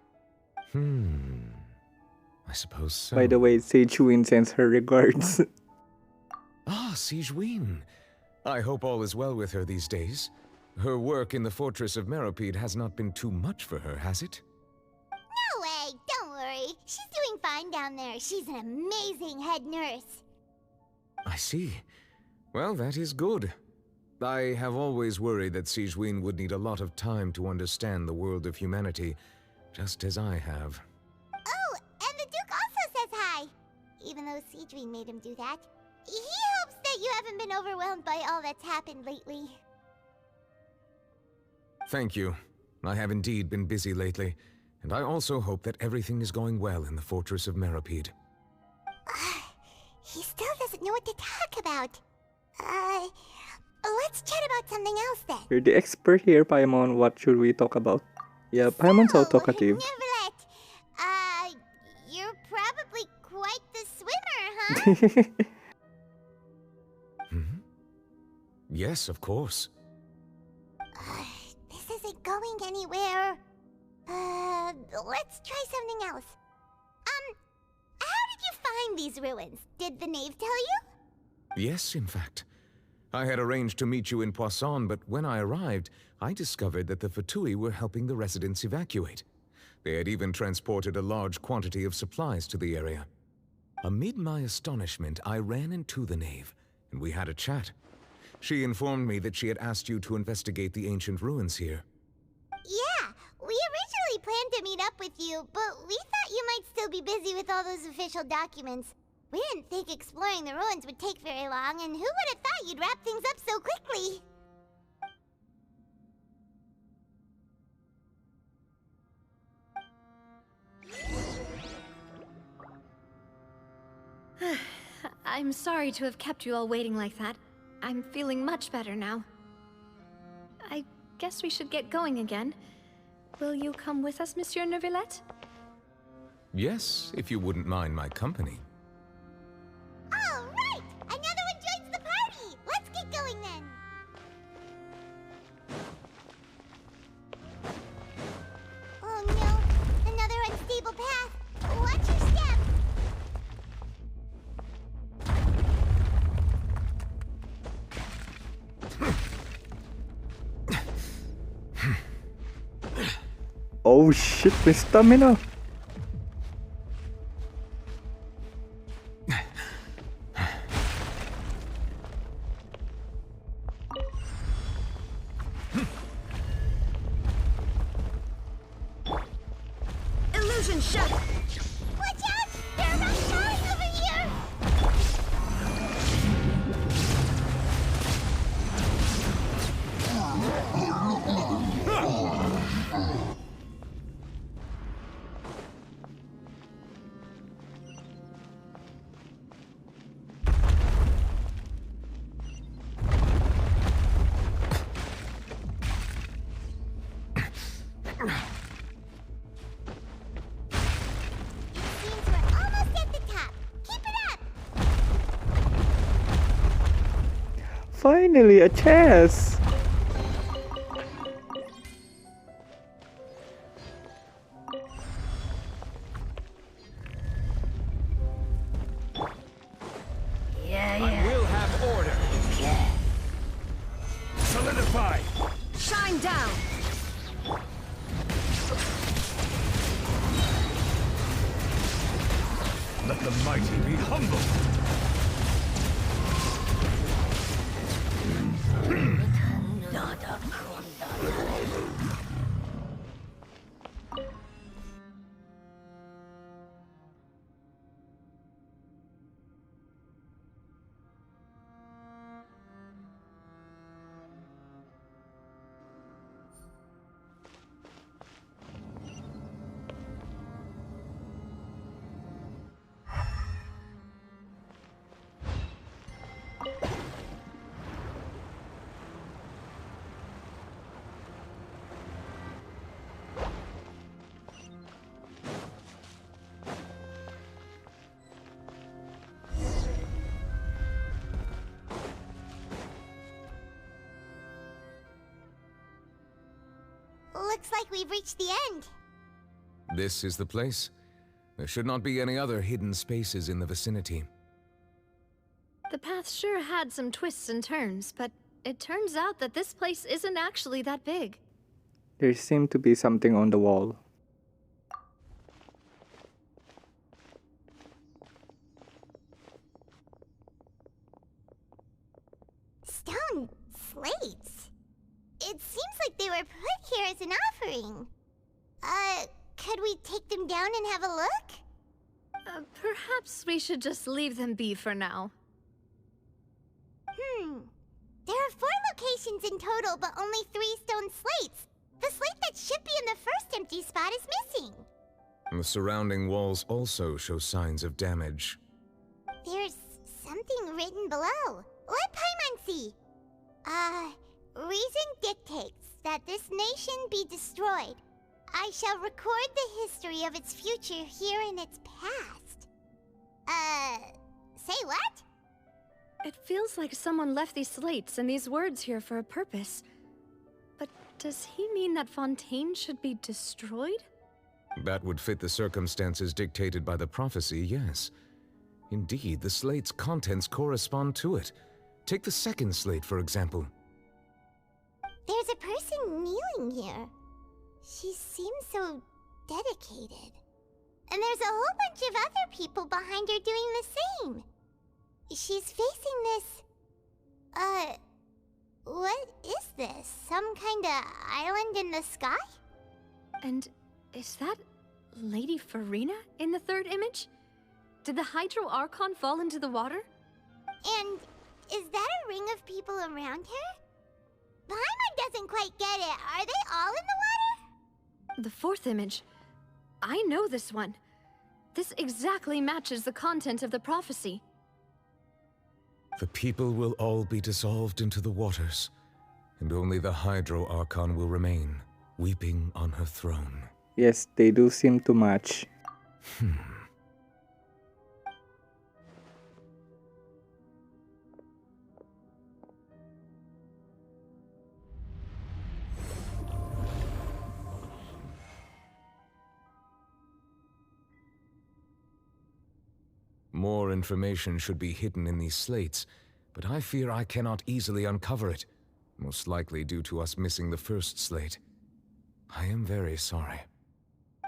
I suppose so. By the way, Seijuin sends her regards. Ah, Seijuin. I hope all is well with her these days. Her work in the Fortress of Meropide has not been too much for her, has it? No way, don't worry. She's doing fine down there. She's an amazing head nurse. I see. Well, that is good. I have always worried that Seijuin would need a lot of time to understand the world of humanity, just as I have. Oh, and the Duke also says hi. Even though Seijuin made him do that. He hopes that you haven't been overwhelmed by all that's happened lately. Thank you. I have indeed been busy lately, and I also hope that everything is going well in the Fortress of Meropide. He still doesn't know what to talk about. Let's chat about something else then. You're the expert here, Paimon. What should we talk about? Yeah, Paimon's so talkative. Neverlet, you're probably quite the swimmer, huh? Yes, of course. This isn't going anywhere. Let's try something else. How did you find these ruins? Did the knave tell you? Yes, in fact. I had arranged to meet you in Poisson, but when I arrived, I discovered that the Fatui were helping the residents evacuate. They had even transported a large quantity of supplies to the area. Amid my astonishment, I ran into the knave, and we had a chat. She informed me that she had asked you to investigate the ancient ruins here. Yeah, we originally planned to meet up with you, but we thought you might still be busy with all those official documents. We didn't think exploring the ruins would take very long, and who would have thought you'd wrap things up so quickly? I'm sorry to have kept you all waiting like that. I'm feeling much better now. I guess we should get going again. Will you come with us, Monsieur Neuvillette? Yes, if you wouldn't mind my company. All right! Another one joins the party! Let's get going then! Oh no! Another unstable path! Watch your step! Oh shit, my stamina! Illusion shot! Watch out! There are Rashalis over here! Finally, a chest! I will have order. Solidify. Shine down! Let the mighty be humble. Looks like we've reached the end. This is the place. There should not be any other hidden spaces in the vicinity. The path sure had some twists and turns, but it turns out that this place isn't actually that big. There seemed to be something on the wall. Stone slates? It seems like they were put here as an offering. Could we take them down and have a look? Perhaps we should just leave them be for now. There are 4 locations in total, but only 3 stone slates. The slate that should be in the first empty spot is missing. The surrounding walls also show signs of damage. There's something written below. Let Paimon see. Reason dictates that this nation be destroyed. I shall record the history of its future here in its past. Say what? It feels like someone left these slates and these words here for a purpose. But does he mean that Fontaine should be destroyed? That would fit the circumstances dictated by the prophecy, yes. Indeed, the slate's contents correspond to it. Take the second slate, for example. There's a person kneeling here. She seems so dedicated. And there's a whole bunch of other people behind her doing the same. She's facing this... what is this? Some kind of island in the sky? And is that Lady Farina in the third image? Did the Hydro Archon fall into the water? And is that a ring of people around her? Paimon doesn't quite get it. Are they all in the water? The fourth image. I know this one. This exactly matches the content of the prophecy. The people will all be dissolved into the waters, and only the Hydro Archon will remain, weeping on her throne. Yes, they do seem to match. More information should be hidden in these slates, but I fear I cannot easily uncover it, most likely due to us missing the first slate. I am very sorry.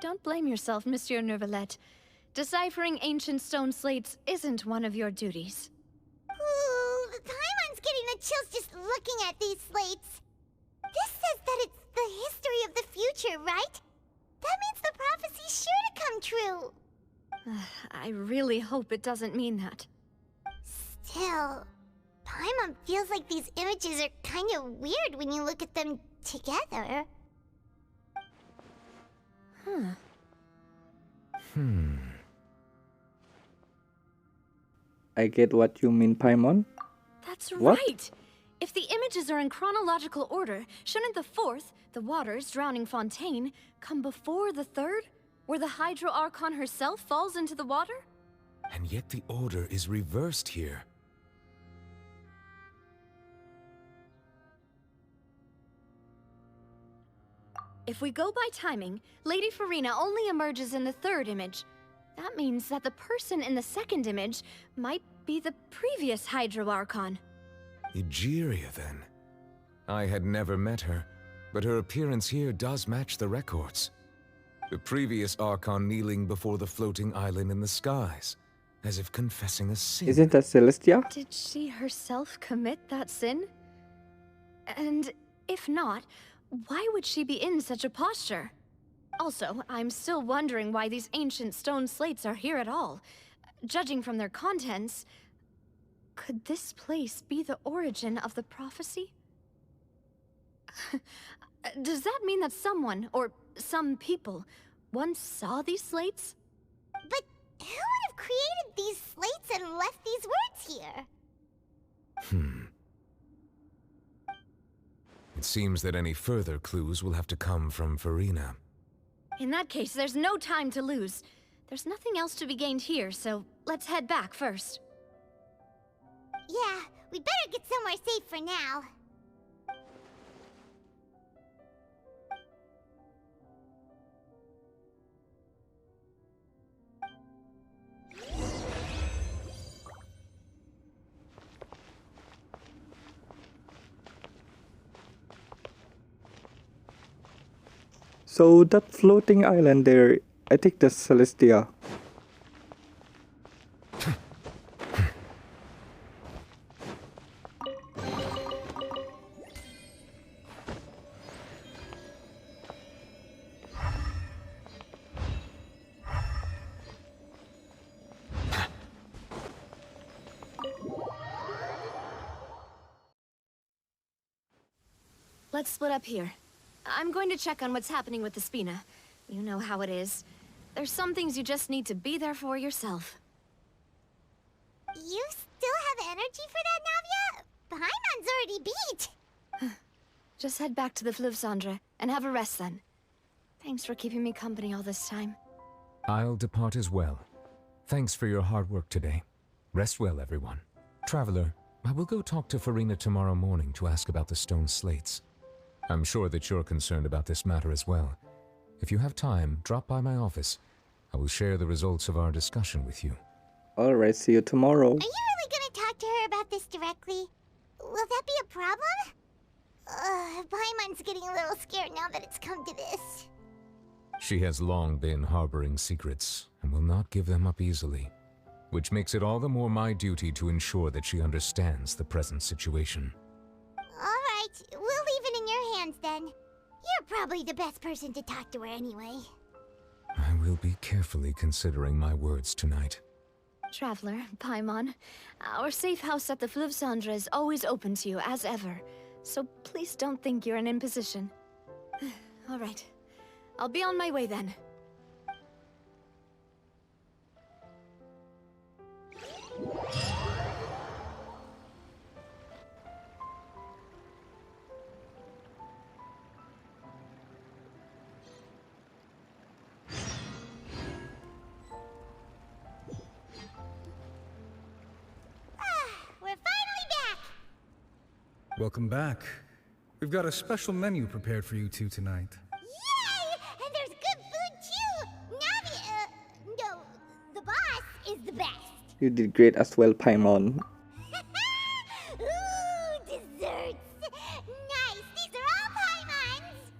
Don't blame yourself, Monsieur Neuvillette. Deciphering ancient stone slates isn't one of your duties. Ooh, Paimon's getting the chills just looking at these slates. This says that it's the history of the future, right? That means the prophecy's sure to come true. I really hope it doesn't mean that. Still, Paimon feels like these images are kind of weird when you look at them together. I get what you mean, Paimon. That's What? right! If the images are in chronological order, shouldn't the fourth, the waters drowning Fontaine, come before the third, where the Hydro Archon herself falls into the water? And yet the order is reversed here. If we go by timing, Lady Farina only emerges in the third image. That means that the person in the second image might be the previous Hydro Archon. Egeria, then. I had never met her, but her appearance here does match the records. The previous Archon kneeling before the floating island in the skies, as if confessing a sin. Isn't that Celestia? Did she herself commit that sin? And if not, why would she be in such a posture? Also, I'm still wondering why these ancient stone slates are here at all. Judging from their contents, could this place be the origin of the prophecy? Does that mean that someone, or some people, once saw these slates? But who would have created these slates and left these words here? It seems that any further clues will have to come from Farina. In that case, there's no time to lose. There's nothing else to be gained here, so let's head back first. Yeah, we better get somewhere safe for now. So that floating island there, I think that's Celestia. Let's split up here. I'm going to check on what's happening with the Spina. You know how it is. There's some things you just need to be there for yourself. You still have energy for that, Navia? Paimon's already beat! Just head back to the Fluvsandre and have a rest then. Thanks for keeping me company all this time. I'll depart as well. Thanks for your hard work today. Rest well, everyone. Traveler, I will go talk to Farina tomorrow morning to ask about the stone slates. I'm sure that you're concerned about this matter as well. If you have time, drop by my office. I will share the results of our discussion with you. Alright, see you tomorrow. Are you really gonna talk to her about this directly? Will that be a problem? Paimon's getting a little scared now that it's come to this. She has long been harboring secrets and will not give them up easily, which makes it all the more my duty to ensure that she understands the present situation. Alright, we'll leave it in your hands then. You're probably the best person to talk to her anyway. I will be carefully considering my words tonight. Traveler, Paimon, our safe house at the Fluvsandre is always open to you as ever, so please don't think you're an imposition. All right, I'll be on my way then. We're finally back! Welcome back. We've got a special menu prepared for you two tonight. Yay! And there's good food too! Navi, no, the boss is the best. You did great as well, Paimon. Ooh, desserts! Nice, these are all Paimon's!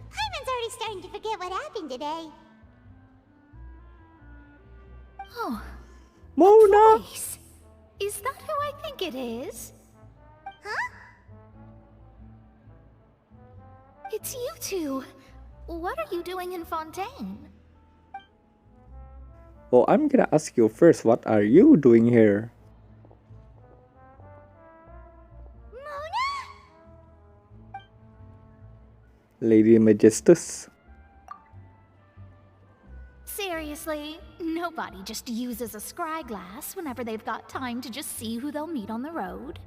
Paimon's already starting to forget what happened today. Oh, Mona! voice. Is that who I think it is? Huh? It's you two. What are you doing in Fontaine? Well, I'm gonna ask you first, what are you doing here? Mona? Lady Majestus. Seriously, nobody just uses a scry glass whenever they've got time to just see who they'll meet on the road.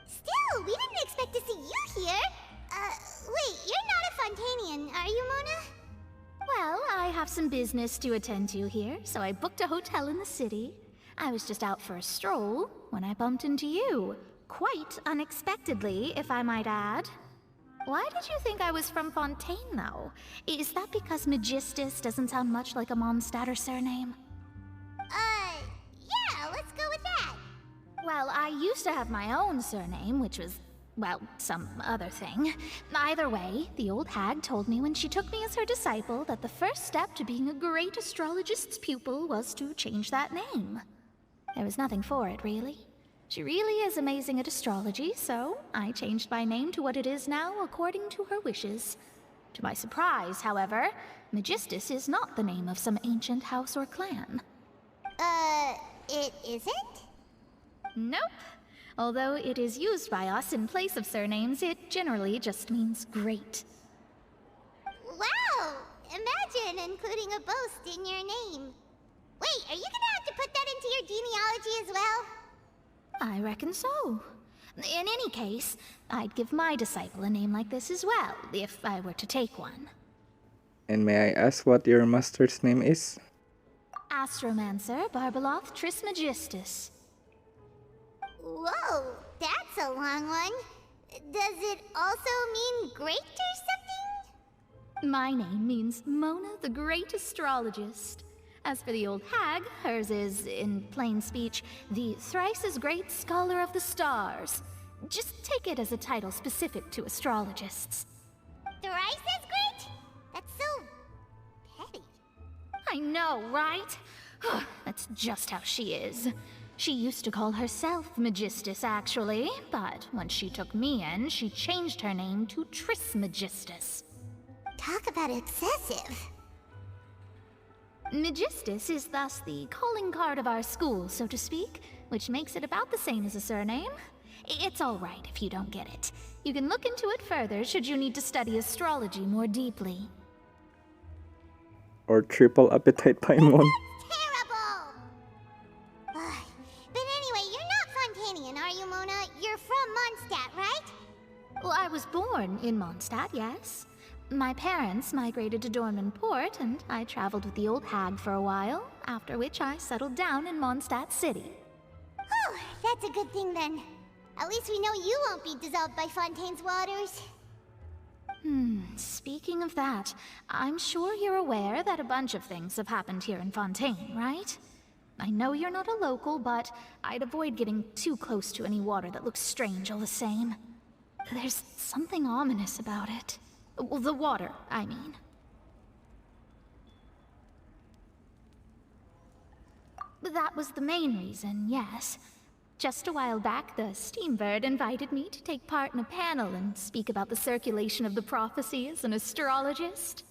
Still, we didn't expect to see you here. Wait, you're not a Fontanian, are you, Mona? Well, I have some business to attend to here, so I booked a hotel in the city. I was just out for a stroll when I bumped into you. Quite unexpectedly, if I might add. Why did you think I was from Fontaine, though? Is that because Magistus doesn't sound much like a Mondstadt surname? Yeah, let's go with that. Well, I used to have my own surname, which was, well, some other thing. Either way, the old hag told me when she took me as her disciple that the first step to being a great astrologist's pupil was to change that name. There was nothing for it, really. She really is amazing at astrology, so I changed my name to what it is now according to her wishes. To my surprise, however, Magistus is not the name of some ancient house or clan. It isn't? Nope. Although it is used by us in place of surnames, it generally just means great. Wow! Imagine including a boast in your name. Wait, are you gonna have to put that into your genealogy as well? I reckon so. In any case, I'd give my disciple a name like this as well, if I were to take one. And may I ask what your master's name is? Astromancer Barbeloth Trismegistus. Whoa, that's a long one. Does it also mean great or something? My name means Mona the Great Astrologist. As for the old hag, hers is, in plain speech, the thrice-as-great Scholar of the Stars. Just take it as a title specific to astrologists. Thrice as great? I know, right? That's just how she is. She used to call herself Magistus, actually, but when she took me in, she changed her name to Trismegistus. Talk about excessive. Magistus is thus the calling card of our school, so to speak, which makes it about the same as a surname. It's all right if you don't get it. You can look into it further should you need to study astrology more deeply. Or triple appetite Paimon. Terrible! But anyway, you're not Fontanian, are you, Mona? You're from Mondstadt, right? Well, I was born in Mondstadt, yes. My parents migrated to Dorman Port, and I traveled with the old hag for a while, after which I settled down in Mondstadt City. Oh, that's a good thing then. At least we know you won't be dissolved by Fontaine's waters. Speaking of that, I'm sure you're aware that a bunch of things have happened here in Fontaine, right? I know you're not a local, but I'd avoid getting too close to any water that looks strange all the same. There's something ominous about it. Well, the water, I mean. That was the main reason, yes. Just a while back, the Steambird invited me to take part in a panel and speak about the circulation of the prophecy as an astrologist.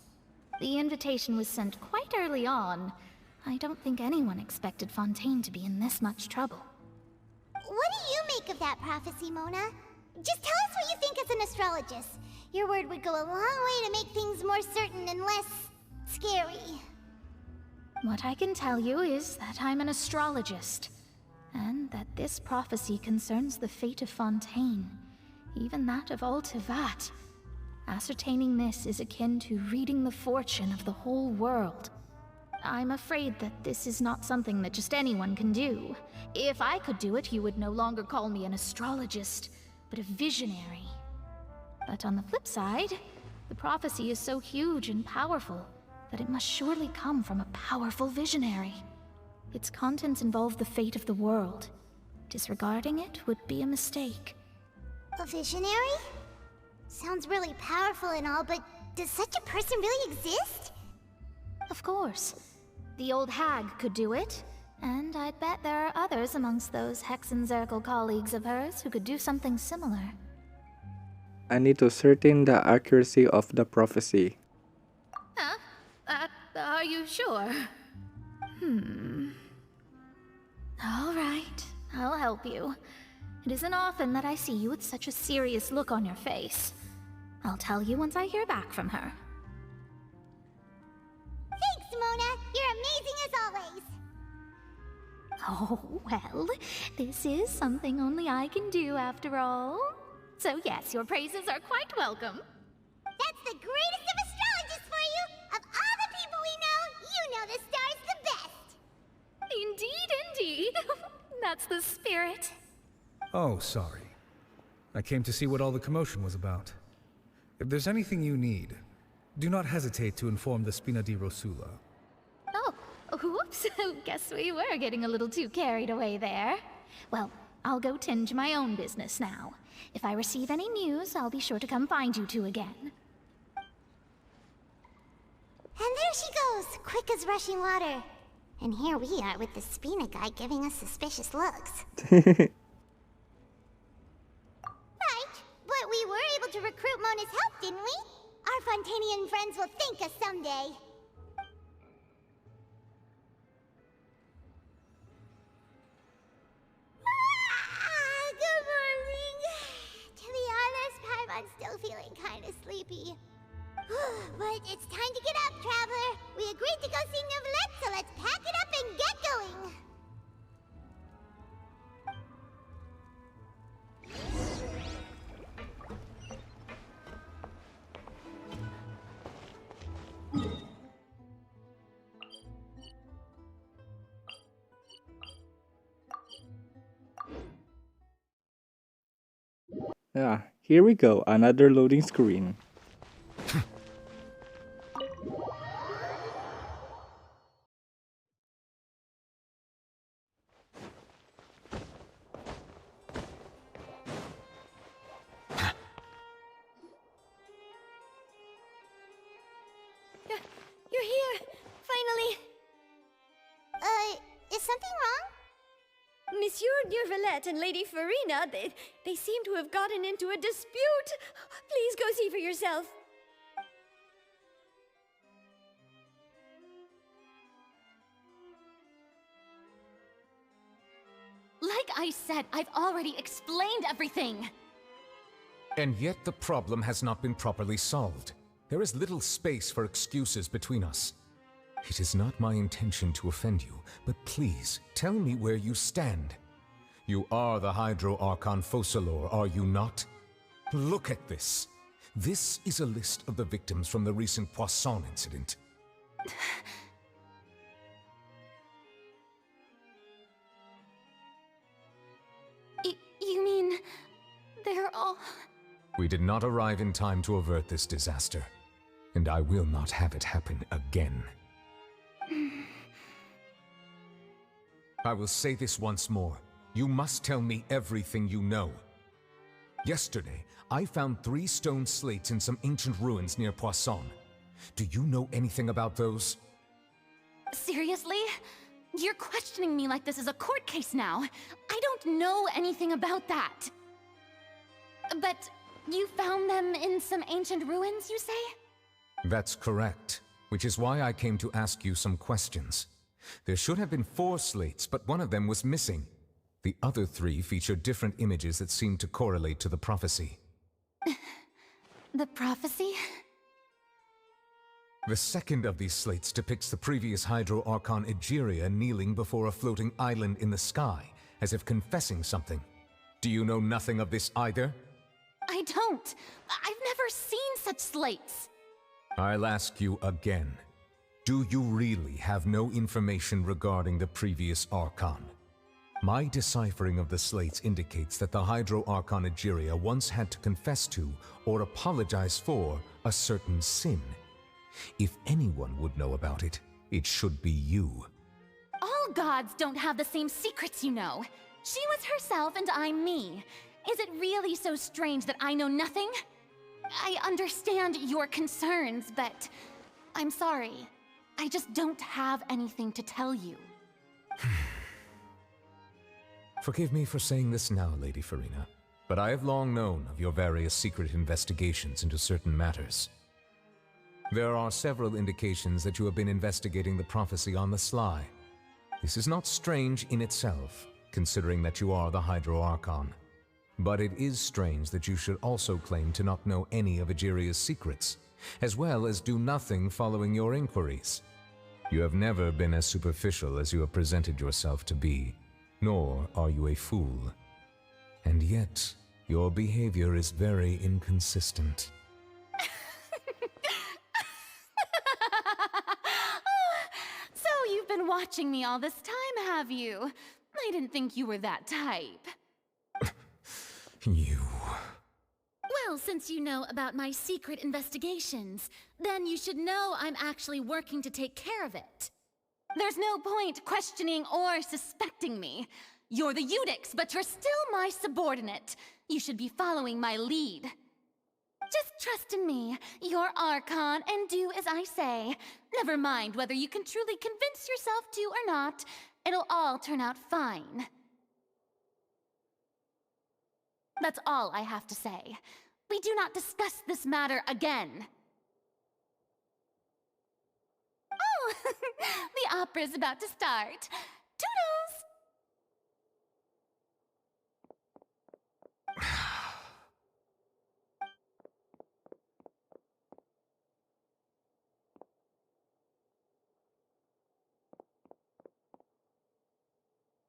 The invitation was sent quite early on. I don't think anyone expected Fontaine to be in this much trouble. What do you make of that prophecy, Mona? Just tell us what you think as an astrologist. Your word would go a long way to make things more certain and less scary. What I can tell you is that I'm an astrologist, and that this prophecy concerns the fate of Fontaine, even that of all Tevat. Ascertaining this is akin to reading the fortune of the whole world. I'm afraid that this is not something that just anyone can do. If I could do it, you would no longer call me an astrologist, but a visionary. But on the flip side, the prophecy is so huge and powerful that it must surely come from a powerful visionary. Its contents involve the fate of the world. Disregarding it would be a mistake. A visionary? Sounds really powerful and all, but does such a person really exist? Of course. The old hag could do it, and I'd bet there are others amongst those Hexenzirkel colleagues of hers who could do something similar. I need to certain the accuracy of the prophecy. Huh? Are you sure? All right, I'll help you. It isn't often that I see you with such a serious look on your face. I'll tell you once I hear back from her. Thanks, Mona! You're amazing as always! Oh, well, this is something only I can do after all. So yes, your praises are quite welcome. That's the greatest of astrologists for you! Of all the people we know, you know the stars the best! Indeed. That's the spirit. Oh, sorry. I came to see what all the commotion was about. If there's anything you need, do not hesitate to inform the Spina di Rosula. Oh, whoops. Guess we were getting a little too carried away there. Well, I'll go tend to my own business now. If I receive any news, I'll be sure to come find you two again. And there she goes, quick as rushing water. And here we are with the Spina guy giving us suspicious looks. Right, but we were able to recruit Mona's help, didn't we? Our Fontanian friends will thank us someday. Good morning. To be honest, Paimon's still feeling kind of sleepy. But it's time to get up, Traveler. We agreed to go see Neuvillette, so let's pack it up and get going. Yeah, here we go, another loading screen. You're here! Finally! Villette and Lady Farina, they seem to have gotten into a dispute. Please go see for yourself. Like I said, I've already explained everything. And yet the problem has not been properly solved. There is little space for excuses between us. It is not my intention to offend you, but please, tell me where you stand. You are the Hydro Archon Focalor, are you not? Look at this. This is a list of the victims from the recent Poisson incident. You mean... they're all... We did not arrive in time to avert this disaster, and I will not have it happen again. I will say this once more. You must tell me everything you know. Yesterday, I found 3 stone slates in some ancient ruins near Poisson. Do you know anything about those? Seriously? You're questioning me like this is a court case now. I don't know anything about that. But you found them in some ancient ruins, you say? That's correct, which is why I came to ask you some questions. There should have been 4 slates, but one of them was missing. The other 3 feature different images that seem to correlate to the prophecy. The prophecy? The second of these slates depicts the previous Hydro Archon Egeria kneeling before a floating island in the sky, as if confessing something. Do you know nothing of this either? I don't. I've never seen such slates. I'll ask you again. Do you really have no information regarding the previous Archon? My deciphering of the slates indicates that the Hydro Archon Egeria once had to confess to, or apologize for, a certain sin. If anyone would know about it, it should be you. All gods don't have the same secrets, you know. She was herself and I'm me. Is it really so strange that I know nothing? I understand your concerns, but I'm sorry. I just don't have anything to tell you. Forgive me for saying this now, Lady Farina, but I have long known of your various secret investigations into certain matters. There are several indications that you have been investigating the prophecy on the sly. This is not strange in itself, considering that you are the Hydro Archon. But it is strange that you should also claim to not know any of Egeria's secrets, as well as do nothing following your inquiries. You have never been as superficial as you have presented yourself to be, nor are you a fool. And yet, your behavior is very inconsistent. So you've been watching me all this time, have you? I didn't think you were that type. You... Well, since you know about my secret investigations, then you should know I'm actually working to take care of it. There's no point questioning or suspecting me. You're the Eudix, but you're still my subordinate. You should be following my lead. Just trust in me. You're Archon, and do as I say. Never mind whether you can truly convince yourself to or not. It'll all turn out fine. That's all I have to say. We do not discuss this matter again. Oh, the opera's about to start. Toodles!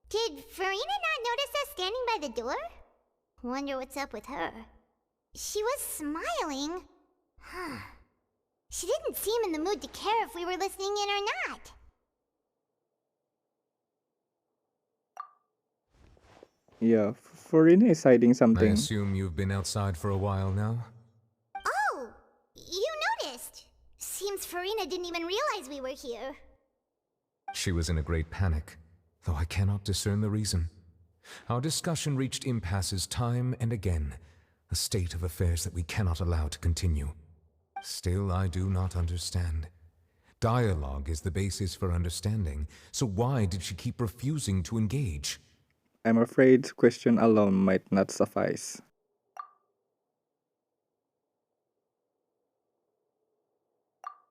Did Farina not notice us standing by the door? Wonder what's up with her. She was smiling. Huh. She didn't seem in the mood to care if we were listening in or not. Yeah, Farina is hiding I something. assume you've been outside for a while now? Oh, you noticed. Seems Farina didn't even realize we were here. She was in a great panic, though I cannot discern the reason. Our discussion reached impasses time and again, a state of affairs that we cannot allow to continue. Still, I do not understand. Dialogue is the basis for understanding, so why did she keep refusing to engage? I'm afraid question alone might not suffice.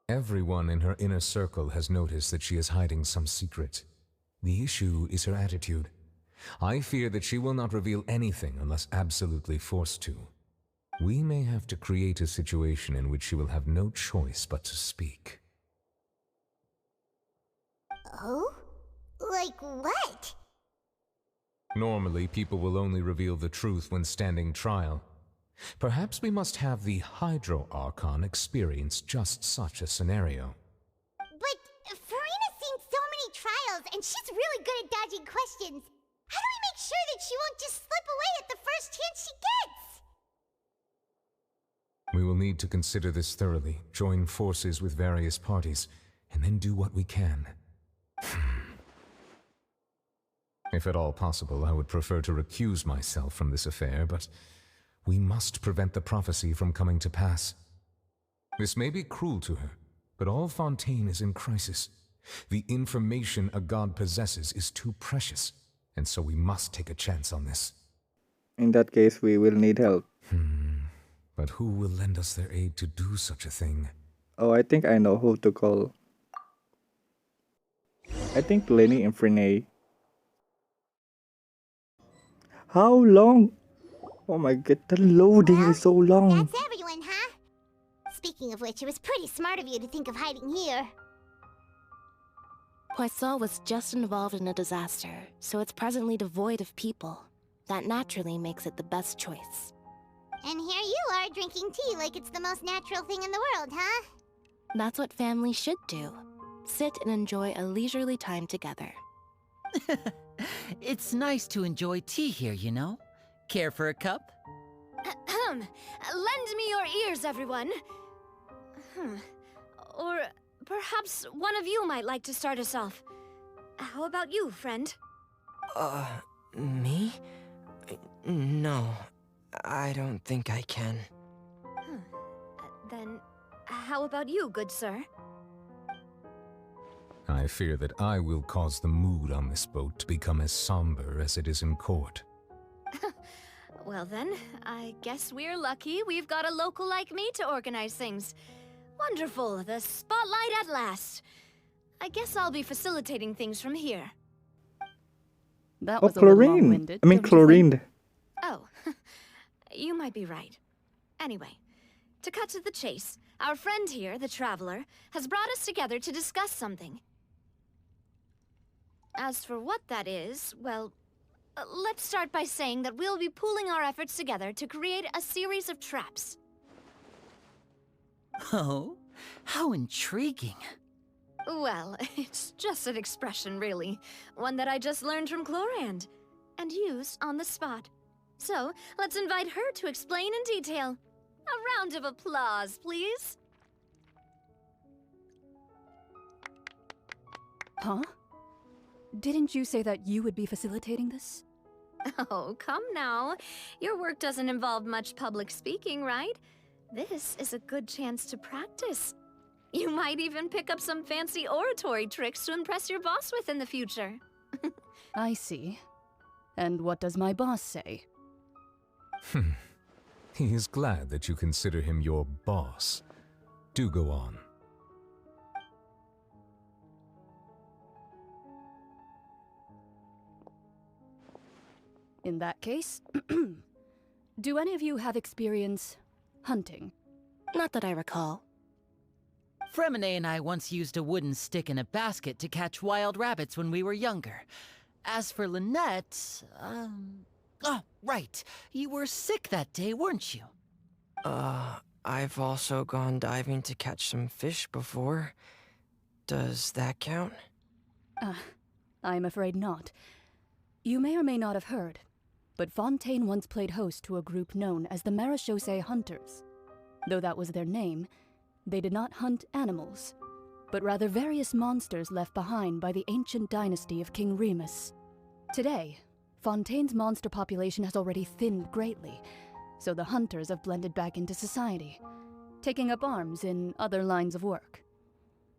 Everyone in her inner circle has noticed that she is hiding some secret. The issue is her attitude. I fear that she will not reveal anything unless absolutely forced to. We may have to create a situation in which she will have no choice but to speak. Oh? Like what? Normally, people will only reveal the truth when standing trial. Perhaps we must have the Hydro Archon experience just such a scenario. But Farina's seen so many trials, and she's really good at dodging questions. How do we make sure that she won't just slip away at the first chance she gets? We will need to consider this thoroughly, join forces with various parties, and then do what we can. If at all possible, I would prefer to recuse myself from this affair, but we must prevent the prophecy from coming to pass. This may be cruel to her, but all Fontaine is in crisis. The information a god possesses is too precious, and so we must take a chance on this. In that case, we will need help. But who will lend us their aid to do such a thing? Oh, I think I know who to call. I think Lenny and Frene. How long? Oh my god, the loading is so long. That's everyone, huh? Speaking of which, it was pretty smart of you to think of hiding here. Poisson was just involved in a disaster, so it's presently devoid of people. That naturally makes it the best choice. And here you are drinking tea like it's the most natural thing in the world, huh? That's what families should do. Sit and enjoy a leisurely time together. It's nice to enjoy tea here, you know? Care for a cup? Lend me your ears, everyone. Or perhaps one of you might like to start us off. How about you, friend? Me? No, I don't think I can. Then, how about you, good sir? I fear that I will cause the mood on this boat to become as somber as it is in court. Well then, I guess we're lucky we've got a local like me to organize things. Wonderful, the spotlight at last. I guess I'll be facilitating things from here. Oh, chlorine. I mean, chlorine. Oh, you might be right. Anyway, to cut to the chase, our friend here, the Traveler, has brought us together to discuss something. As for what that is, well, let's start by saying that we'll be pooling our efforts together to create a series of traps. Oh, how intriguing. Well, it's just an expression, really. One that I just learned from Chlorand, and used on the spot. So, let's invite her to explain in detail. A round of applause, please. Huh? Didn't you say that you would be facilitating this? Oh, come now. Your work doesn't involve much public speaking, right? This is a good chance to practice. You might even pick up some fancy oratory tricks to impress your boss with in the future. I see. And what does my boss say? He is glad that you consider him your boss. Do go on. In that case, do any of you have experience hunting? Not that I recall. Fremine and I once used a wooden stick in a basket to catch wild rabbits when we were younger. As for Lynette, oh, right. You were sick that day, weren't you? I've also gone diving to catch some fish before. Does that count? I'm afraid not. You may or may not have heard, but Fontaine once played host to a group known as the Marechaussee Hunters. Though that was their name, they did not hunt animals, but rather various monsters left behind by the ancient dynasty of King Remus. Today, Fontaine's monster population has already thinned greatly, so the hunters have blended back into society, taking up arms in other lines of work.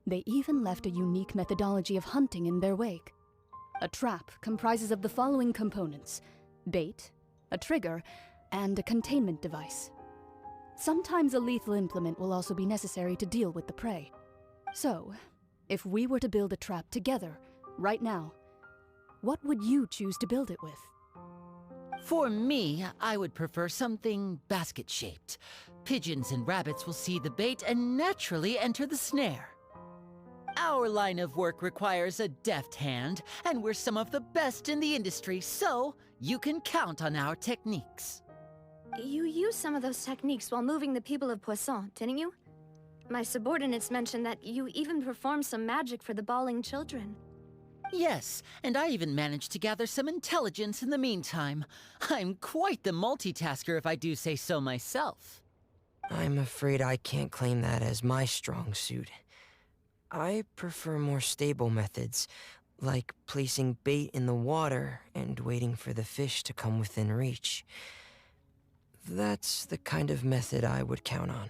They even left a unique methodology of hunting in their wake. A trap comprises of the following components: bait, a trigger, and a containment device. Sometimes a lethal implement will also be necessary to deal with the prey. So, if we were to build a trap together, right now, what would you choose to build it with? For me, I would prefer something basket-shaped. Pigeons and rabbits will see the bait and naturally enter the snare. Our line of work requires a deft hand, and we're some of the best in the industry, so you can count on our techniques. You used some of those techniques while moving the people of Poisson, didn't you? My subordinates mentioned that you even performed some magic for the bawling children. Yes, and I even managed to gather some intelligence in the meantime. I'm quite the multitasker if I do say so myself. I'm afraid I can't claim that as my strong suit. I prefer more stable methods, like placing bait in the water and waiting for the fish to come within reach. That's the kind of method I would count on.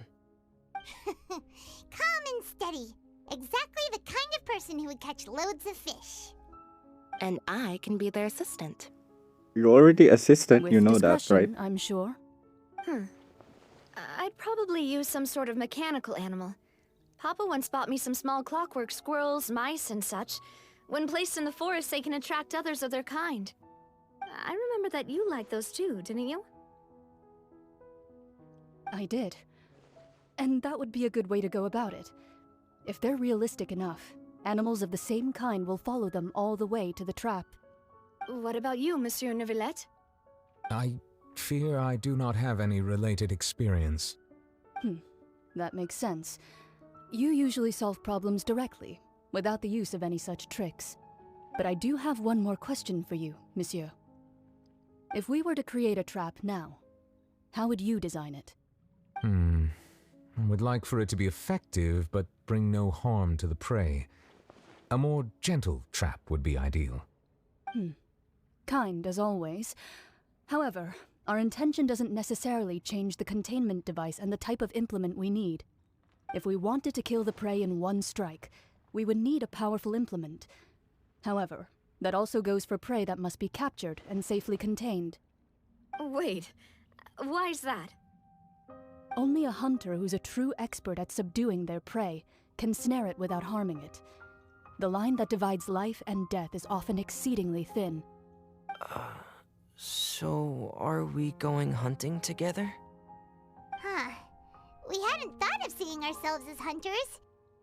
Calm and steady. Exactly the kind of person who would catch loads of fish. And I can be their assistant. You're already assistant, With you know that, right? discretion, I'm sure. I'd probably use some sort of mechanical animal. Papa once bought me some small clockwork squirrels, mice, and such. When placed in the forest, they can attract others of their kind. I remember that you liked those too, didn't you? I did. And that would be a good way to go about it. If they're realistic enough, animals of the same kind will follow them all the way to the trap. What about you, Monsieur Neuvillette? I fear I do not have any related experience. That makes sense. You usually solve problems directly, without the use of any such tricks. But I do have one more question for you, Monsieur. If we were to create a trap now, how would you design it? I would like for it to be effective, but bring no harm to the prey. A more gentle trap would be ideal. Kind, as always. However, our intention doesn't necessarily change the containment device and the type of implement we need. If we wanted to kill the prey in one strike, we would need a powerful implement. However, that also goes for prey that must be captured and safely contained. Wait, why's that? Only a hunter who's a true expert at subduing their prey can snare it without harming it. The line that divides life and death is often exceedingly thin. So are we going hunting together? Huh. We hadn't thought of seeing ourselves as hunters.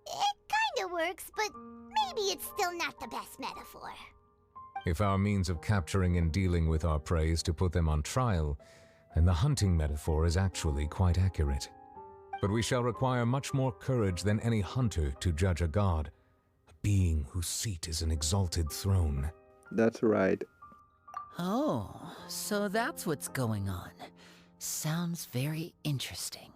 It kinda works, but maybe it's still not the best metaphor. If our means of capturing and dealing with our prey is to put them on trial, then the hunting metaphor is actually quite accurate. But we shall require much more courage than any hunter to judge a god, a being whose seat is an exalted throne. That's right. Oh, so that's what's going on. Sounds very interesting.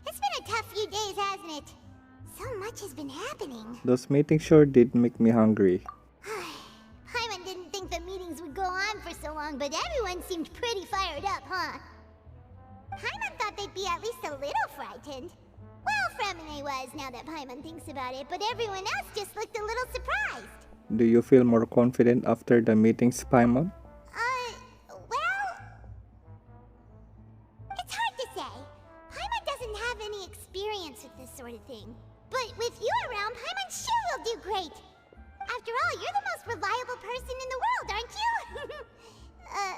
It's been a tough few days, hasn't it? So much has been happening. Those meetings sure did make me hungry. Paimon didn't think the meetings would go on for so long, but everyone seemed pretty fired up, huh? Paimon thought they'd be at least a little frightened. Well, Fremine was, now that Paimon thinks about it, but everyone else just looked a little surprised. Do you feel more confident after the meetings, Paimon? Well... It's hard to say. Paimon doesn't have any experience with this sort of thing. But with you around, Paimon sure will do great. After all, you're the most reliable person in the world, aren't you? Huh?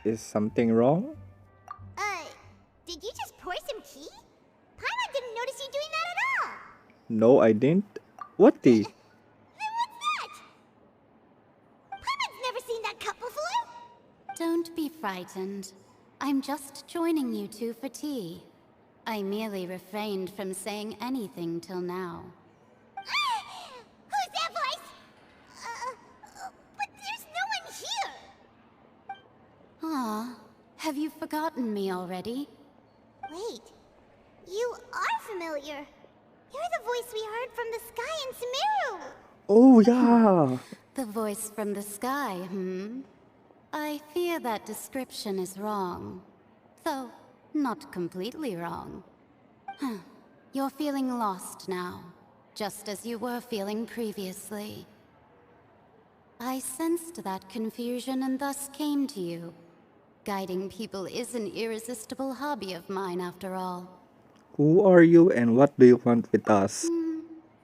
Is something wrong? Did you just pour some tea? Paimon didn't notice you doing that at all. No, I didn't. What tea? Then what's that? Paimon's never seen that cup before. frightened. I'm just joining you two for tea. I merely refrained from saying anything till now. Who's that voice? But there's no one here! Ah, have you forgotten me already? Wait, you are familiar. You're the voice we heard from the sky in Sumeru. Oh, yeah. The voice from the sky, I fear that description is wrong. Though, not completely wrong. You're feeling lost now, just as you were feeling previously. I sensed that confusion and thus came to you. Guiding people is an irresistible hobby of mine, after all. Who are you and what do you want with us?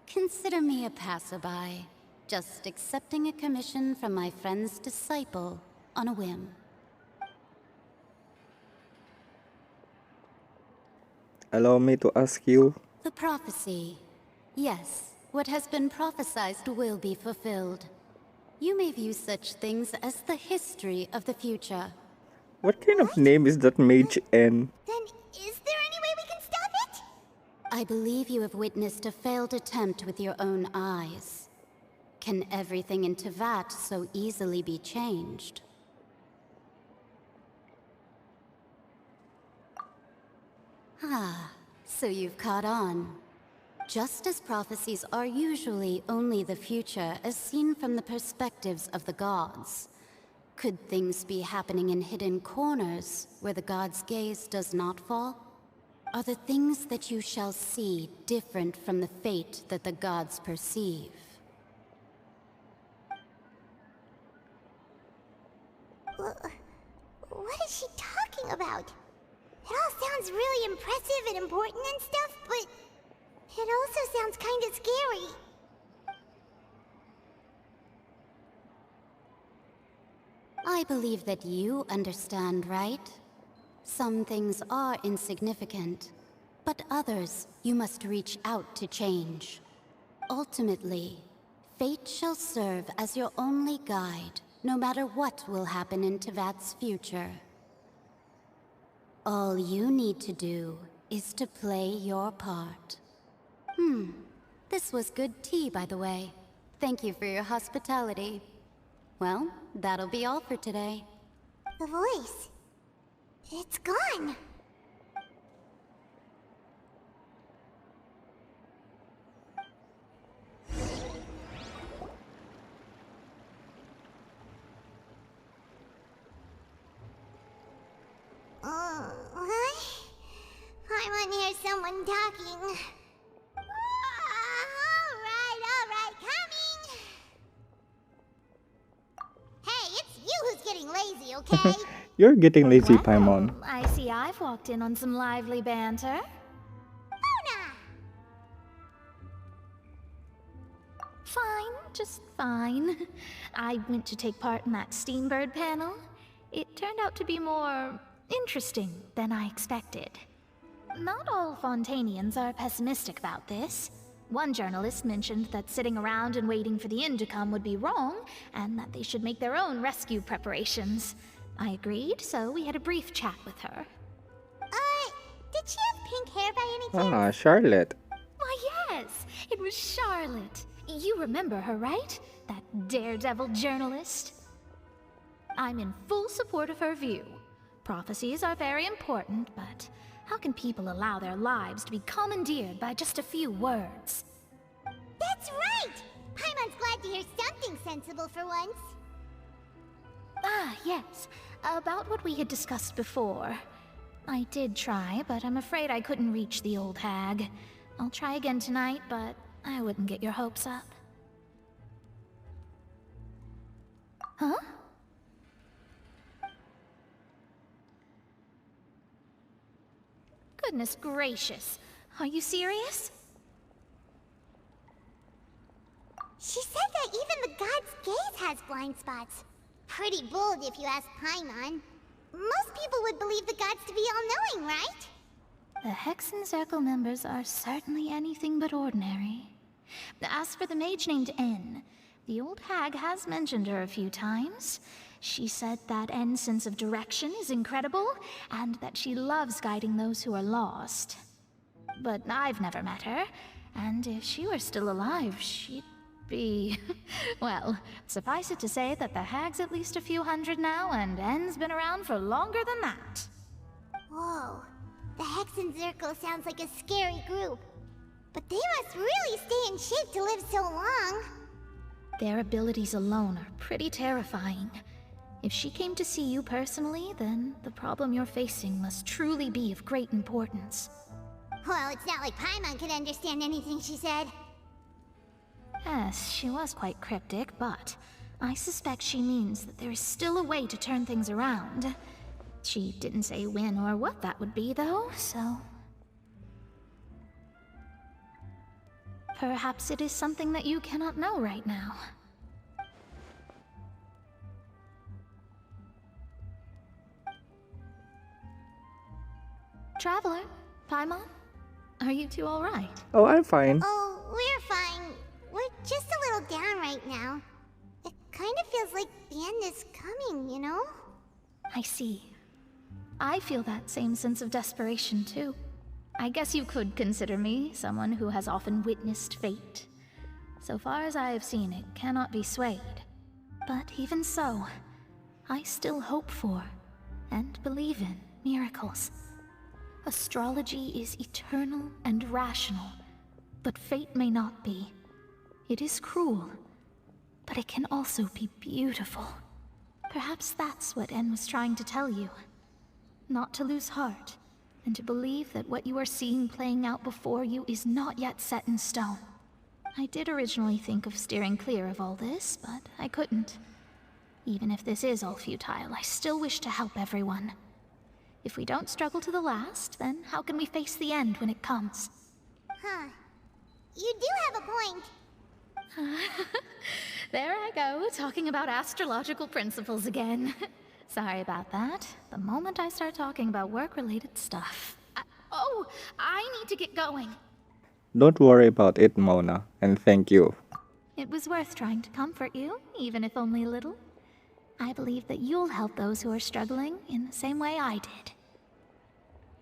Consider me a passerby, just accepting a commission from my friend's disciple on a whim. Allow me to ask you. The prophecy. Yes, what has been prophesized will be fulfilled. You may view such things as the history of the future. What kind of name is that Mage N? Then is there any way we can stop it? I believe you have witnessed a failed attempt with your own eyes. Can everything in Tevat so easily be changed? Ah, so you've caught on. Just as prophecies are usually only the future as seen from the perspectives of the gods, could things be happening in hidden corners where the gods' gaze does not fall? Are the things that you shall see different from the fate that the gods perceive? What is she talking about? It all sounds really impressive and important and stuff, but it also sounds kind of scary. I believe that you understand, right? Some things are insignificant, but others you must reach out to change. Ultimately, fate shall serve as your only guide, no matter what will happen in Tevat's future. All you need to do is to play your part. This was good tea, by the way. Thank you for your hospitality. Well, that'll be all for today. The voice. It's gone. I want to hear someone talking. All right, coming. Hey, it's you who's getting lazy, okay? You're getting lazy, Paimon. I see I've walked in on some lively banter. Fine, just fine. I went to take part in that Steambird panel. It turned out to be more interesting than I expected. Not all Fontainians are pessimistic about this. One journalist mentioned that sitting around and waiting for the end to come would be wrong, and that they should make their own rescue preparations. I agreed, so we had a brief chat with her. Did she have pink hair by any chance? Ah, Charlotte. Why, yes! It was Charlotte. You remember her, right? That daredevil journalist? I'm in full support of her view. Prophecies are very important, but how can people allow their lives to be commandeered by just a few words? That's right! Paimon's glad to hear something sensible for once. Ah, yes. About what we had discussed before. I did try, but I'm afraid I couldn't reach the old hag. I'll try again tonight, but I wouldn't get your hopes up. Huh? Goodness gracious. Are you serious? She said that even the god's gaze has blind spots. Pretty bold if you ask Paimon. Most people would believe the gods to be all-knowing, right? The Hexen Circle members are certainly anything but ordinary. As for the mage named N, the old hag has mentioned her a few times. She said that N's sense of direction is incredible, and that she loves guiding those who are lost. But I've never met her, and if she were still alive, she'd be... well, suffice it to say that the hag's at least a few hundred now, and N's been around for longer than that. Whoa. The Hexen Circle sounds like a scary group. But they must really stay in shape to live so long. Their abilities alone are pretty terrifying. If she came to see you personally, then the problem you're facing must truly be of great importance. Well, it's not like Paimon could understand anything she said. Yes, she was quite cryptic, but I suspect she means that there is still a way to turn things around. She didn't say when or what that would be, though, so... perhaps it is something that you cannot know right now. Traveler, Paimon, are you two all right? Oh, I'm fine. Oh, we're fine. We're just a little down right now. It kind of feels like the end is coming, you know? I see. I feel that same sense of desperation, too. I guess you could consider me someone who has often witnessed fate. So far as I have seen, it cannot be swayed. But even so, I still hope for, and believe in, miracles. Astrology is eternal and rational, but fate may not be. It is cruel, but it can also be beautiful. Perhaps that's what En was trying to tell you. Not to lose heart, and to believe that what you are seeing playing out before you is not yet set in stone. I did originally think of steering clear of all this, but I couldn't. Even if this is all futile, I still wish to help everyone. If we don't struggle to the last, then how can we face the end when it comes? Huh. You do have a point. There I go, talking about astrological principles again. Sorry about that. The moment I start talking about work-related stuff... oh, I need to get going. Don't worry about it, Mona, and thank you. It was worth trying to comfort you, even if only a little. I believe that you'll help those who are struggling in the same way I did.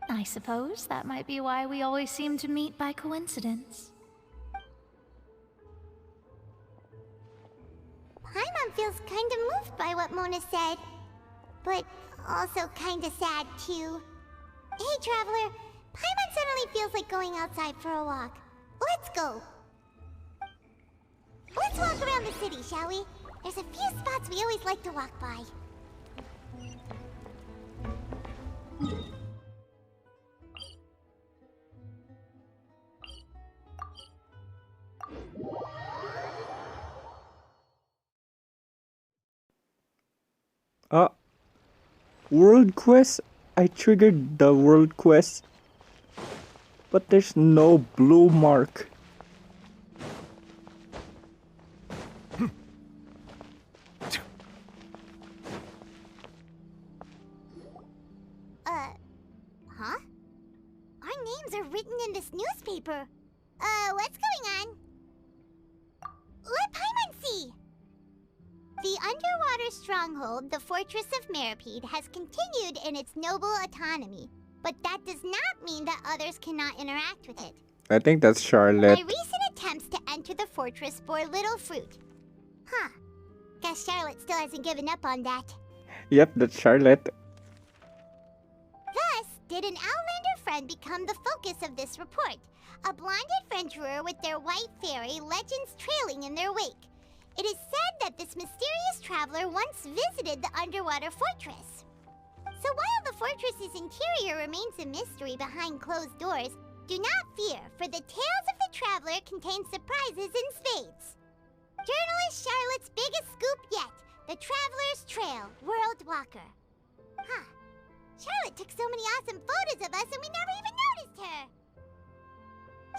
I suppose that might be why we always seem to meet by coincidence. Paimon feels kind of moved by what Mona said. But also kind of sad, too. Hey, Traveler. Paimon suddenly feels like going outside for a walk. Let's go. Let's walk around the city, shall we? There's a few spots we always like to walk by. World quest? I triggered the world quest, but there's no blue mark. Huh? Our names are written in this newspaper. What's going on? Let Paimon see! The underwater stronghold, the Fortress of Meripede, has continued in its noble autonomy, but that does not mean that others cannot interact with it. I think that's Charlotte. My recent attempts to enter the fortress bore little fruit. Huh. Guess Charlotte still hasn't given up on that. Yep, that's Charlotte. Thus, did an Outlander friend become the focus of this report? A blonde adventurer with their white fairy, legends trailing in their wake. It is said that this mysterious traveler once visited the underwater fortress. So while the fortress's interior remains a mystery behind closed doors, do not fear, for the tales of the traveler contain surprises in spades. Journalist Charlotte's biggest scoop yet, the Traveler's Trail, World Walker. Huh. Charlotte took so many awesome photos of us and we never even noticed her.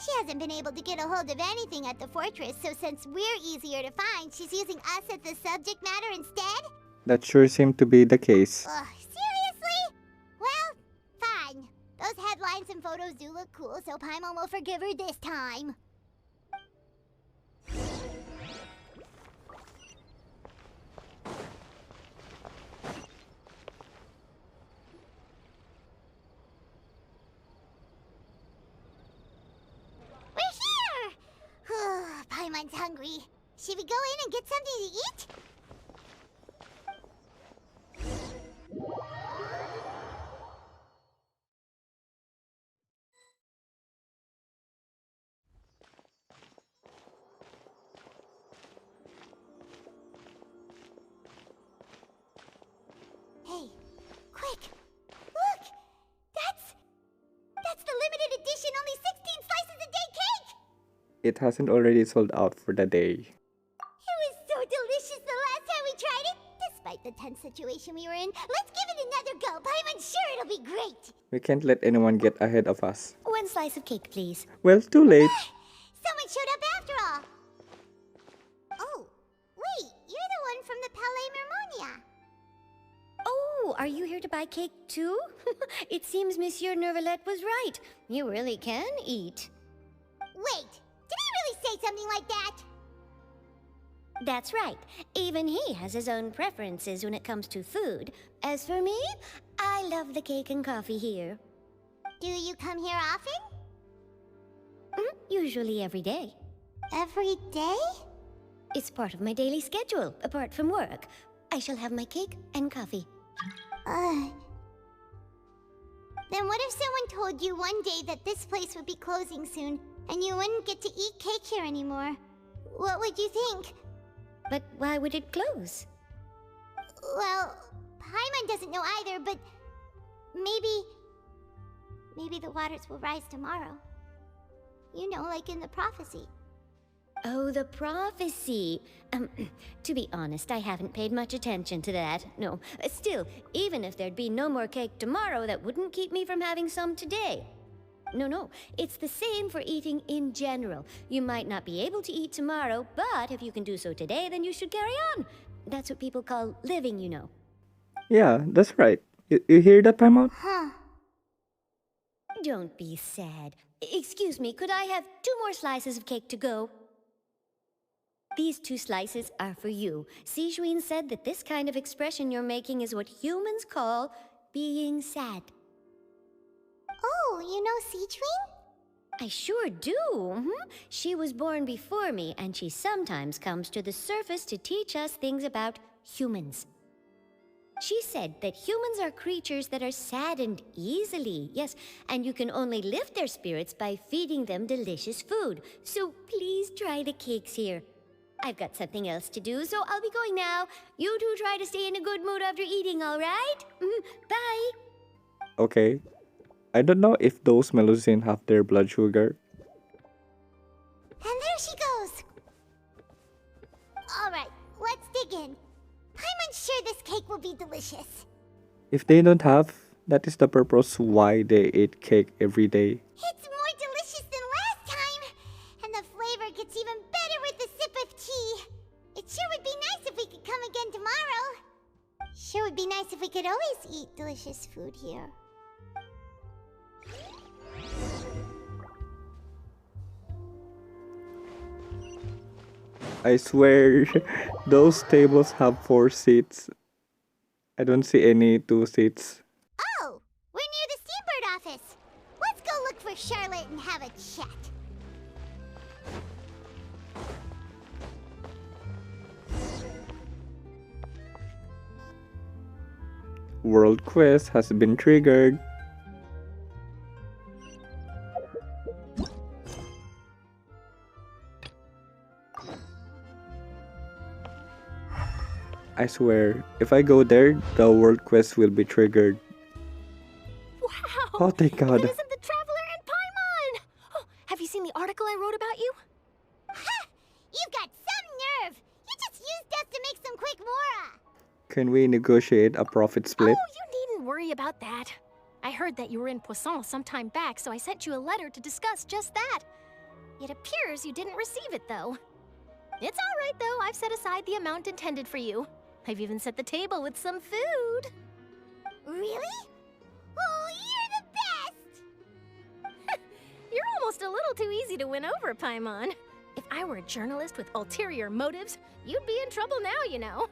She hasn't been able to get a hold of anything at the fortress, so since we're easier to find, she's using us as the subject matter instead? That sure seemed to be the case. Ugh, seriously? Well, fine. Those headlines and photos do look cool, so Paimon will forgive her this time. Should we go in and get something to eat? Hey, quick! Look! That's the limited edition only 16 slices a day cake! It hasn't already sold out for the day. It was so delicious the last time we tried it! Despite the tense situation we were in, let's give it another go. I'm sure it'll be great! We can't let anyone get ahead of us. One slice of cake, please. Well, too late. Someone showed up after all! Oh, wait, you're the one from the Palais Mermonia. Oh, are you here to buy cake too? It seems Monsieur Nervalette was right. You really can eat. Wait, did he really say something like that? That's right. Even he has his own preferences when it comes to food. As for me, I love the cake and coffee here. Do you come here often? Usually every day. Every day? It's part of my daily schedule, apart from work. I shall have my cake and coffee. Then what if someone told you one day that this place would be closing soon, and you wouldn't get to eat cake here anymore? What would you think? But why would it close? Well, Paimon doesn't know either, but maybe the waters will rise tomorrow. You know, like in the prophecy. Oh, the prophecy. To be honest, I haven't paid much attention to that. No, still, even if there'd be no more cake tomorrow, that wouldn't keep me from having some today. No, it's the same for eating in general. You might not be able to eat tomorrow, but if you can do so today, then you should carry on. That's what people call living, you know. Yeah, that's right. You hear that, Paimon? Huh. Don't be sad. Excuse me, could I have 2 more slices of cake to go? These 2 slices are for you. Sijuin said that this kind of expression you're making is what humans call being sad. Oh, you know Sijuin? I sure do. She was born before me, and she sometimes comes to the surface to teach us things about humans. She said that humans are creatures that are saddened easily, yes, and you can only lift their spirits by feeding them delicious food. So please try the cakes here. I've got something else to do, so I'll be going now. You two try to stay in a good mood after eating, all right? Bye. Okay. I don't know if those Melusine have their blood sugar. And there she goes. All right, let's dig in. I'm sure this cake will be delicious. If they don't have, that is the purpose why they eat cake every day. It's more delicious than last time, and the flavor gets even better with a sip of tea. It sure would be nice if we could come again tomorrow. Sure would be nice if we could always eat delicious food here. I swear, those tables have 4 seats. I don't see any 2 seats. Oh, we're near the Steambird office. Let's go look for Charlotte and have a chat. World quest has been triggered. I swear, if I go there, the world quest will be triggered. Wow! Oh, thank God. That isn't the Traveler and Paimon! Oh, have you seen the article I wrote about you? Ha! You've got some nerve! You just used us to make some quick mora! Can we negotiate a profit split? Oh, you needn't worry about that. I heard that you were in Poisson some time back, so I sent you a letter to discuss just that. It appears you didn't receive it, though. It's all right, though. I've set aside the amount intended for you. I've even set the table with some food. Really? Oh, you're the best! You're almost a little too easy to win over, Paimon. If I were a journalist with ulterior motives, you'd be in trouble now, you know.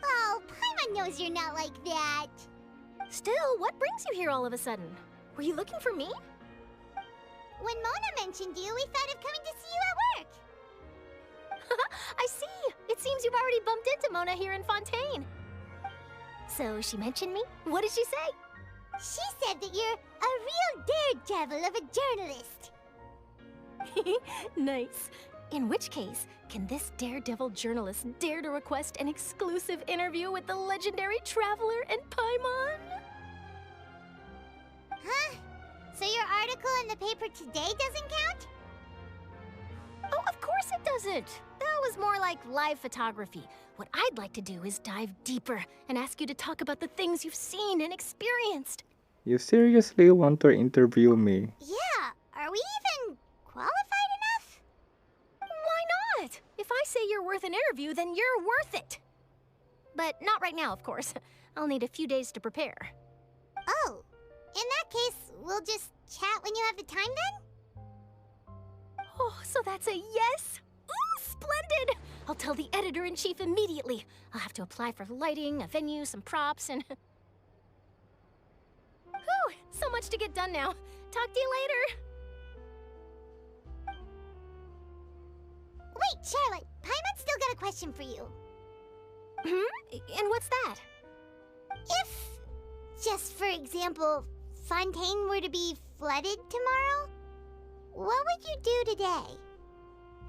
Oh, Paimon knows you're not like that. Still, what brings you here all of a sudden? Were you looking for me? When Mona mentioned you, we thought of coming to see you at work. I see. It seems you've already bumped into Mona here in Fontaine. So she mentioned me? What did she say? She said that you're a real daredevil of a journalist. Nice. In which case, can this daredevil journalist dare to request an exclusive interview with the legendary traveler and Paimon? Huh? So your article in the paper today doesn't count? Oh, of course it doesn't. That was more like live photography. What I'd like to do is dive deeper and ask you to talk about the things you've seen and experienced. You seriously want to interview me? Yeah, are we even qualified enough? Why not? If I say you're worth an interview, then you're worth it. But not right now, of course. I'll need a few days to prepare. Oh, in that case, we'll just chat when you have the time then? Oh, so that's a yes? Ooh, splendid! I'll tell the editor-in-chief immediately. I'll have to apply for lighting, a venue, some props, and... Whew, so much to get done now. Talk to you later. Wait, Charlotte, Paimon's still got a question for you. And what's that? If, just for example, Fontaine were to be flooded tomorrow, what would you do today?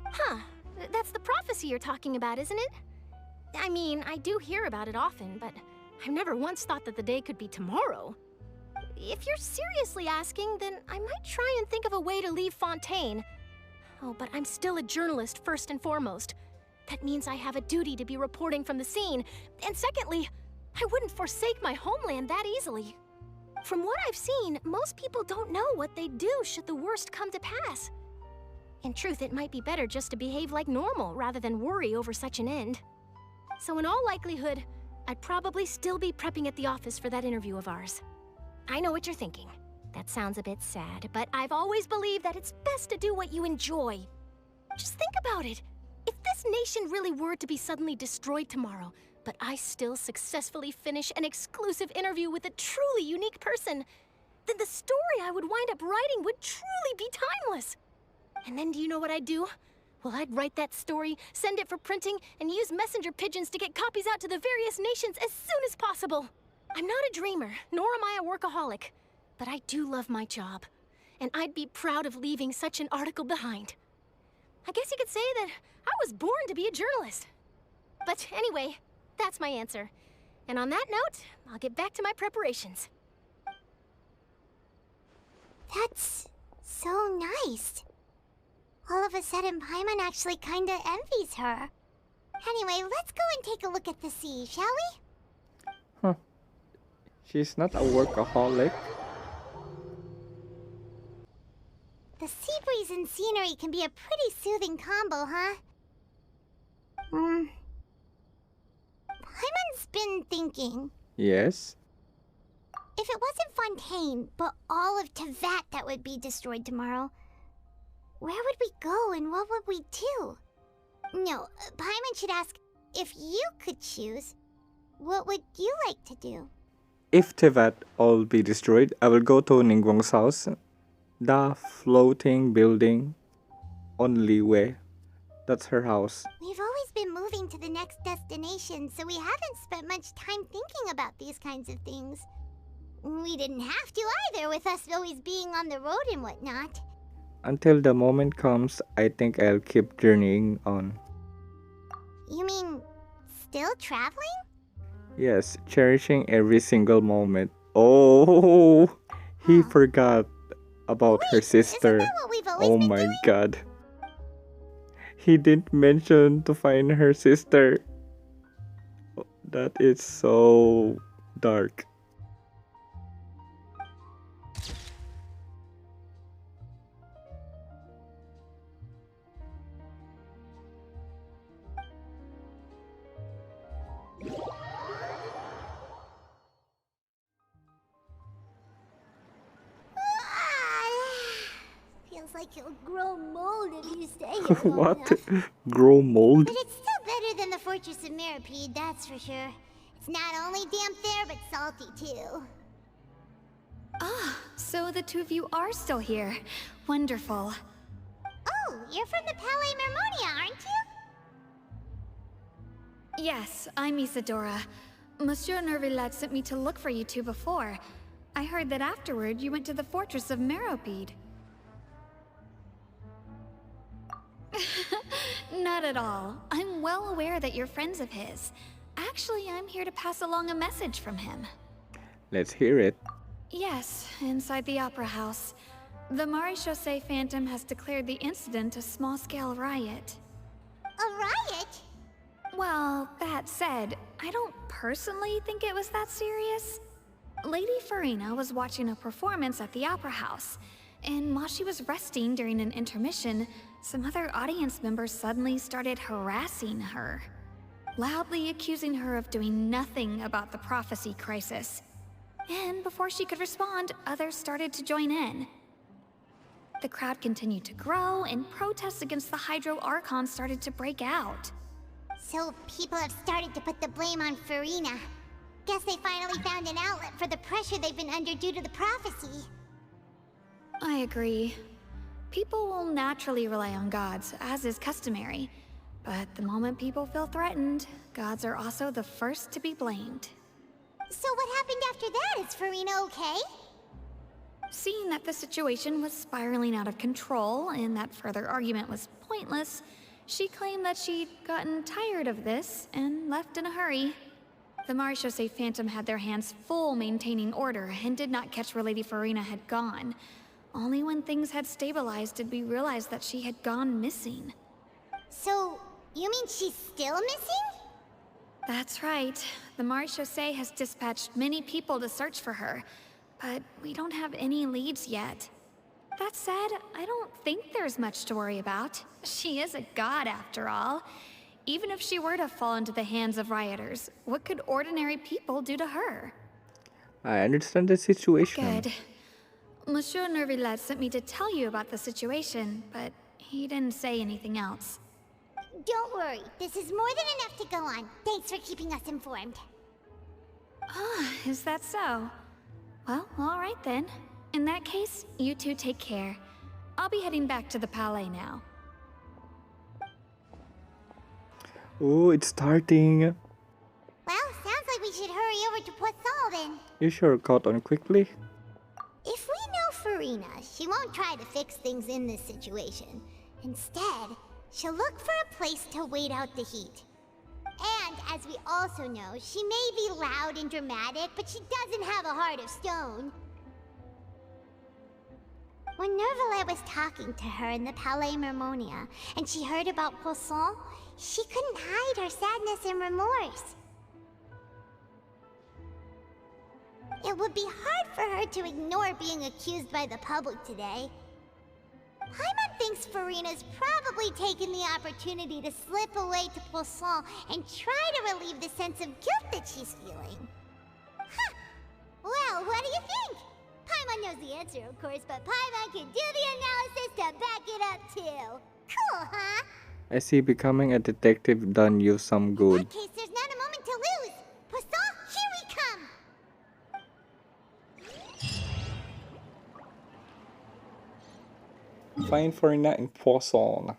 Huh, that's the prophecy you're talking about, isn't it? I mean, I do hear about it often, but I've never once thought that the day could be tomorrow. If you're seriously asking, then I might try and think of a way to leave Fontaine. Oh, but I'm still a journalist first and foremost. That means I have a duty to be reporting from the scene. And secondly, I wouldn't forsake my homeland that easily. From what I've seen, most people don't know what they'd do should the worst come to pass. In truth, it might be better just to behave like normal rather than worry over such an end. So in all likelihood, I'd probably still be prepping at the office for that interview of ours. I know what you're thinking. That sounds a bit sad, but I've always believed that it's best to do what you enjoy. Just think about it. If this nation really were to be suddenly destroyed tomorrow, but I still successfully finish an exclusive interview with a truly unique person, then the story I would wind up writing would truly be timeless. And then do you know what I'd do? Well, I'd write that story, send it for printing, and use messenger pigeons to get copies out to the various nations as soon as possible. I'm not a dreamer, nor am I a workaholic, but I do love my job, and I'd be proud of leaving such an article behind. I guess you could say that I was born to be a journalist. But anyway, that's my answer. And on that note, I'll get back to my preparations. That's so nice. All of a sudden, Paimon actually kinda envies her. Anyway, let's go and take a look at the sea, shall we? Huh. She's not a workaholic. The sea breeze and scenery can be a pretty soothing combo, huh? Paimon's been thinking. Yes? If it wasn't Fontaine, but all of Tevat that would be destroyed tomorrow, where would we go and what would we do? No, Paimon should ask, if you could choose, what would you like to do? If Tevat all be destroyed, I will go to Ningguang's house. The floating building. Only way. That's her house. We've always been moving to the next destination, so we haven't spent much time thinking about these kinds of things. We didn't have to either, with us always being on the road and whatnot. Until the moment comes, I think I'll keep journeying on. You mean, still traveling? Yes, cherishing every single moment. Oh, he forgot about her sister. Oh my god. He didn't mention to find her sister. That is so dark. Feels like you'll grow mold if you stay here long What? enough. Grow mold? But it's still better than the Fortress of Meripede, that's for sure. It's not only damp there, but salty too. Ah, so the two of you are still here. Wonderful. Oh, you're from the Palais Mermonia, aren't you? Yes, I'm Isadora. Monsieur Nervillet sent me to look for you two before. I heard that afterward you went to the fortress of Meropide. Not at all. I'm well aware that you're friends of his. Actually, I'm here to pass along a message from him. Let's hear it. Yes, inside the Opera House. The Maréchaussée Phantom has declared the incident a small-scale riot. A riot? Well, that said, I don't personally think it was that serious. Lady Farina was watching a performance at the Opera House, and while she was resting during an intermission, some other audience members suddenly started harassing her, loudly accusing her of doing nothing about the prophecy crisis. And before she could respond, others started to join in. The crowd continued to grow, and protests against the Hydro Archon started to break out. So people have started to put the blame on Farina. Guess they finally found an outlet for the pressure they've been under due to the prophecy. I agree. People will naturally rely on gods, as is customary. But the moment people feel threatened, gods are also the first to be blamed. So what happened after that? Is Farina okay? Seeing that the situation was spiraling out of control and that further argument was pointless, she claimed that she'd gotten tired of this and left in a hurry. The Maréchaussée Phantom had their hands full maintaining order and did not catch where Lady Farina had gone. Only when things had stabilized did we realize that she had gone missing. So, you mean she's still missing? That's right. The Maréchaussée has dispatched many people to search for her, but we don't have any leads yet. That said, I don't think there's much to worry about. She is a god after all. Even if she were to fall into the hands of rioters, what could ordinary people do to her? I understand the situation. Good. Monsieur Nervillet sent me to tell you about the situation, but he didn't say anything else. Don't worry, this is more than enough to go on. Thanks for keeping us informed. Ah, is that so? Well, alright then. In that case, you two take care. I'll be heading back to the Palais now. Oh, it's starting. Well, sounds like we should hurry over to Poisson then. You sure caught on quickly? If we know Farina, she won't try to fix things in this situation. Instead, she'll look for a place to wait out the heat. And, as we also know, she may be loud and dramatic, but she doesn't have a heart of stone. When Nervillet was talking to her in the Palais Mermonia, and she heard about Poisson, she couldn't hide her sadness and remorse. It would be hard for her to ignore being accused by the public today. Paimon thinks Farina's probably taken the opportunity to slip away to Poisson and try to relieve the sense of guilt that she's feeling. Huh. Well, what do you think? Paimon knows the answer, of course, but Paimon can do the analysis to back it up too. Cool, huh? I see becoming a detective done you some good. In that case, there's not a moment to lose. Poisson, here we come! Find Farina in Poisson.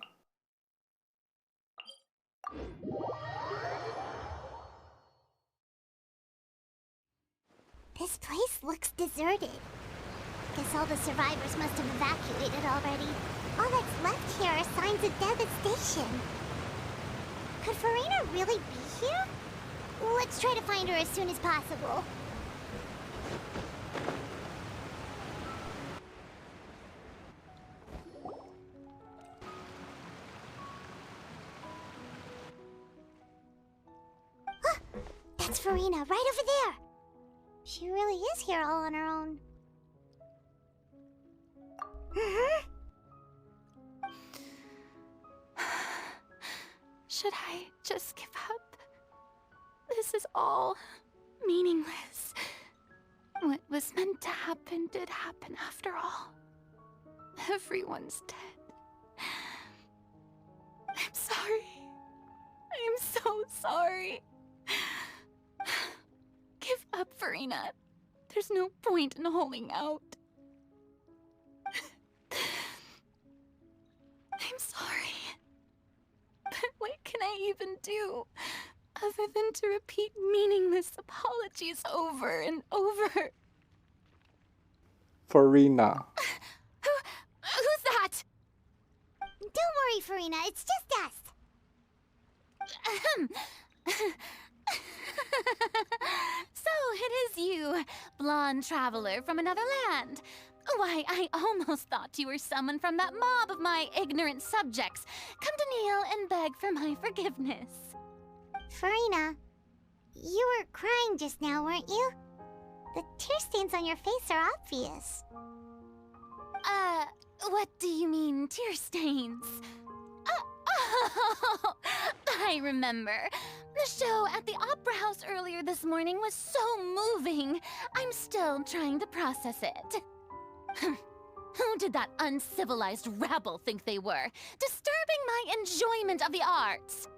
This place looks deserted. Guess all the survivors must have evacuated already. All that's left here are signs of devastation. Could Farina really be here? Let's try to find her as soon as possible. Ah, that's Farina, right over there. She really is here all on her own. Should I just give up? This is all meaningless. What was meant to happen did happen after all. Everyone's dead. I'm sorry. I'm so sorry. Give up, Farina. There's no point in holding out. I'm sorry. But what can I even do? other than to repeat meaningless apologies over and over. Farina. Who's that? Don't worry, Farina, it's just us. So it is you, blonde traveler from another land. Why, I almost thought you were someone from that mob of my ignorant subjects, come to kneel and beg for my forgiveness. Farina, you were crying just now, weren't you? The tear stains on your face are obvious. What do you mean, tear stains? Oh, I remember. The show at the Opera House earlier this morning was so moving. I'm still trying to process it. Who did that uncivilized rabble think they were, disturbing my enjoyment of the arts?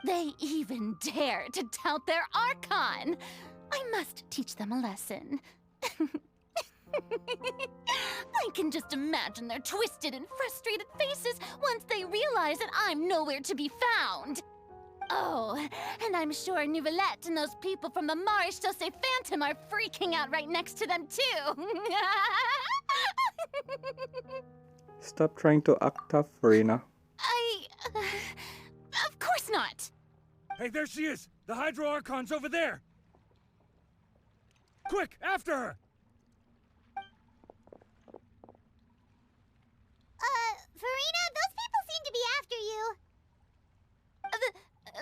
They even dare to tout their Archon. I must teach them a lesson. I can just imagine their twisted and frustrated faces once they realize that I'm nowhere to be found. Oh, and I'm sure Nouvellette and those people from the Maréchaussée Phantom are freaking out right next to them too. Stop trying to act tough, Farina. Of course not. Hey, there she is! The Hydro Archon's over there! Quick, after her! Farina, those people seem to be after you.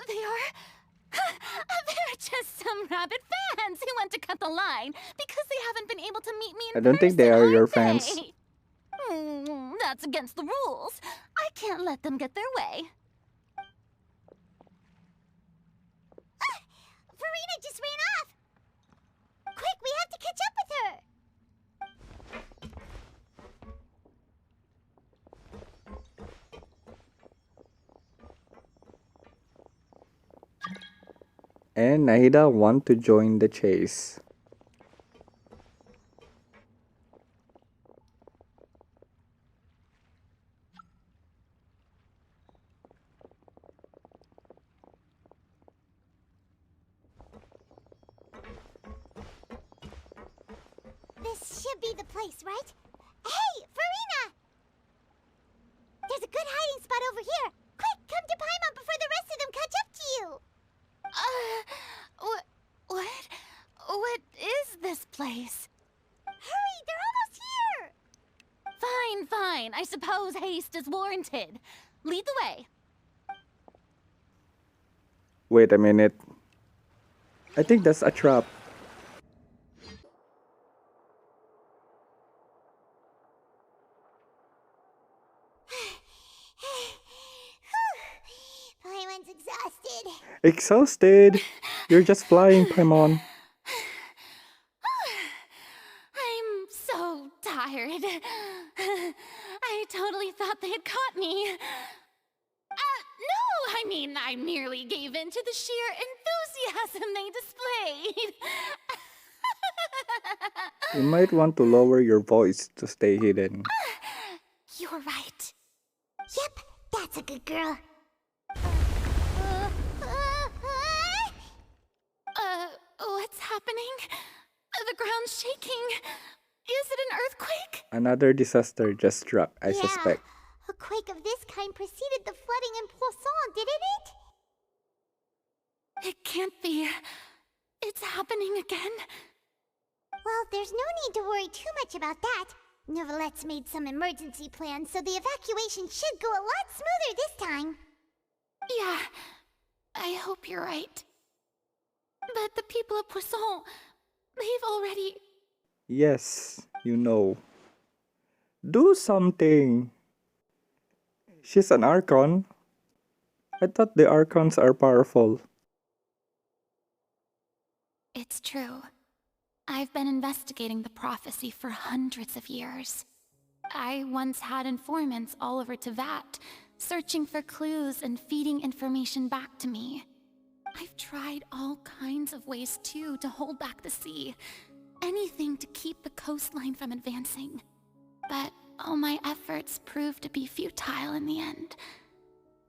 They are? They're just some rabid fans who want to cut the line because they haven't been able to meet me in I don't think they are your person, fans. That's against the rules. I can't let them get their way. Farina just ran off! Quick, we have to catch up with her! And Nahida want to join the chase. This should be the place, right? Hey, Farina! There's a good hiding spot over here. Quick, come to Paimon before the rest of them catch up to you. What is this place? Hurry, they're almost here! Fine. I suppose haste is warranted. Lead the way. Wait a minute. I think that's a trap. Paimon's exhausted. Exhausted? You're just flying, Paimon. I'm so tired. I totally thought they had caught me. No, I mean, I merely gave in to the sheer enthusiasm they displayed. You might want to lower your voice to stay hidden. You're right. Yep, that's a good girl. What's happening? The ground's shaking. Is it an earthquake? Another disaster just struck, I Yeah, suspect. a quake of this kind preceded the flooding in Poisson, didn't it? It can't be. It's happening again. Well, there's no need to worry too much about that. Nouvellette's made some emergency plans, so the evacuation should go a lot smoother this time. Yeah, I hope you're right. But the people of Poisson, they've already... Yes, you know. Do something. She's an Archon. I thought the Archons are powerful. It's true. I've been investigating the prophecy for hundreds of years. I once had informants all over Tevat, searching for clues and feeding information back to me. I've tried all kinds of ways too to hold back the sea. Anything to keep the coastline from advancing. But all my efforts proved to be futile in the end.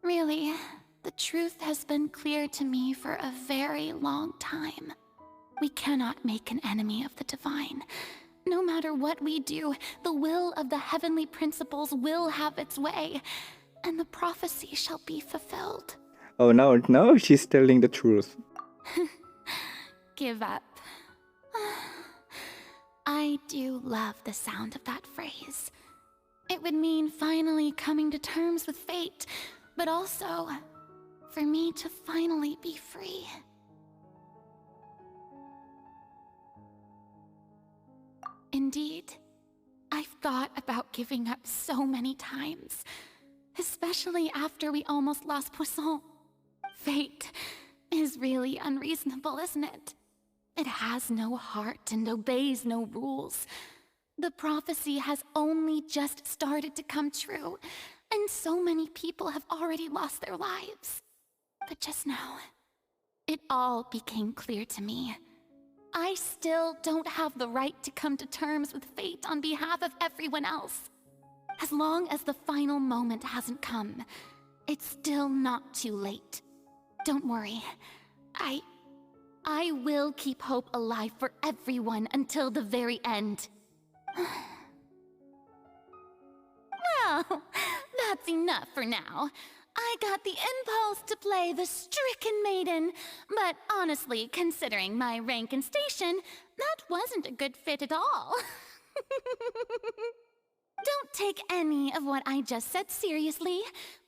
Really, The truth has been clear to me for a very long time. We cannot make an enemy of the divine. No matter what we do, the will of the heavenly principles will have its way, and the prophecy shall be fulfilled. Oh no, no, she's telling the truth. Give up. I do love the sound of that phrase. It would mean finally coming to terms with fate, but also for me to finally be free. Indeed, I've thought about giving up so many times, especially after we almost lost Poisson. Fate is really unreasonable, isn't it? It has no heart and obeys no rules. The prophecy has only just started to come true, and so many people have already lost their lives. But just now, it all became clear to me. I still don't have the right to come to terms with fate on behalf of everyone else. As long as the final moment hasn't come, it's still not too late. Don't worry. I will keep hope alive for everyone until the very end. Well, that's enough for now. I got the impulse to play the stricken maiden, but honestly, considering my rank and station, that wasn't a good fit at all. Don't take any of what I just said seriously.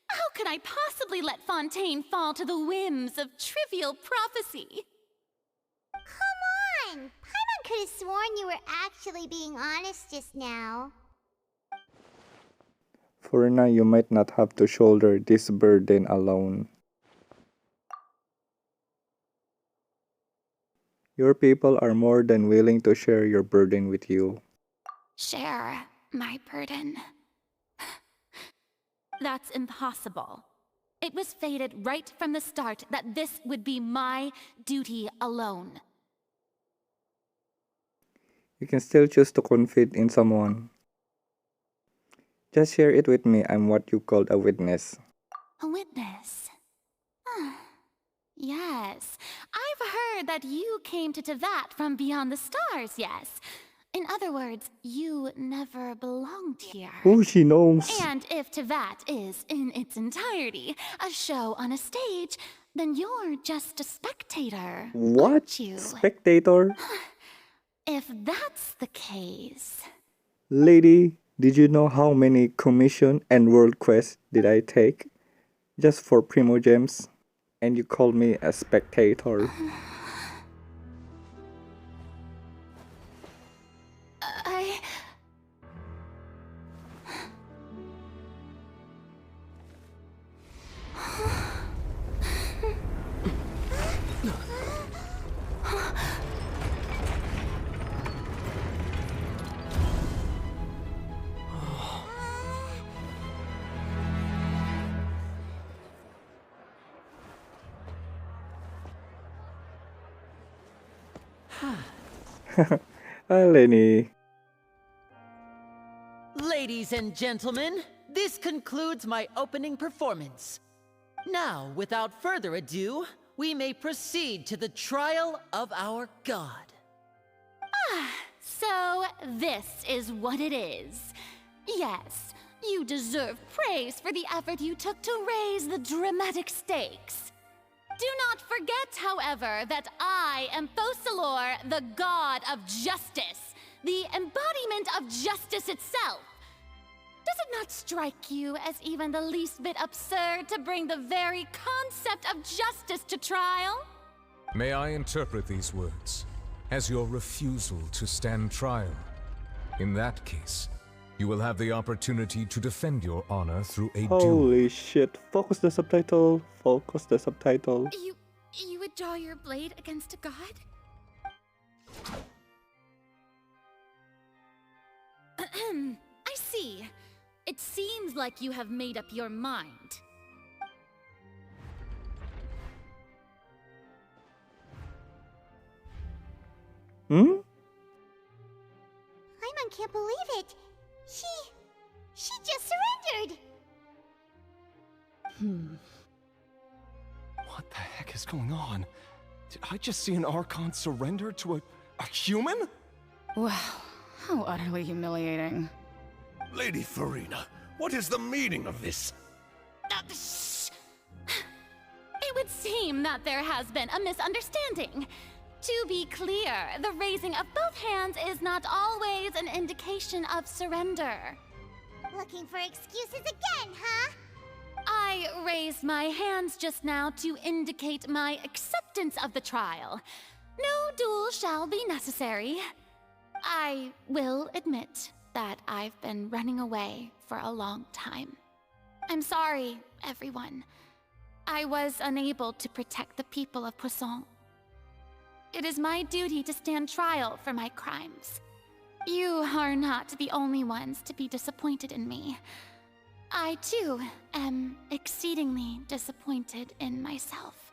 How could I possibly let Fontaine fall to the whims of trivial prophecy? Come on! Paimon could have sworn you were actually being honest just now. For now, you might not have to shoulder this burden alone. Your people are more than willing to share your burden with you. Share my burden. That's impossible. It was fated right from the start that this would be my duty alone. You can still choose to confide in someone. Just share it with me. I'm what you called a witness. A witness? Yes. I've heard that you came to Tevat from beyond the stars, yes. In other words, you never belonged here. Oh, she knows. And if Tevat is, in its entirety, a show on a stage, then you're just a spectator. What? Aren't you? Spectator? If that's the case... Lady, did you know how many commission and world quests did I take? Just for Primo Gems? And you called me a spectator. Hi, Lenny. Ladies and gentlemen, this concludes my opening performance. Now, without further ado, we may proceed to the trial of our god. So this is what it is. Yes, you deserve praise for the effort you took to raise the dramatic stakes. Do not forget, however, that I am Focalor, the god of justice, the embodiment of justice itself. Does it not strike you as even the least bit absurd to bring the very concept of justice to trial? May I interpret these words as your refusal to stand trial? In that case, you will have the opportunity to defend your honor through a duel. Holy shit. Focus the subtitle. Focus the subtitle. You would draw your blade against a god? I see. It seems like you have made up your mind. Hmm? Paimon can't believe it. She just surrendered. What the heck is going on? Did I just see an Archon surrender to a human? Wow, how utterly humiliating. Lady Farina, what is the meaning of this? It would seem that there has been a misunderstanding. To be clear, the raising of both hands is not always an indication of surrender. Looking for excuses again, huh? I raised my hands just now to indicate my acceptance of the trial. No duel shall be necessary. I will admit that I've been running away for a long time. I'm sorry, everyone. I was unable to protect the people of Poisson. It is my duty to stand trial for my crimes. You are not the only ones to be disappointed in me. I, too, am exceedingly disappointed in myself.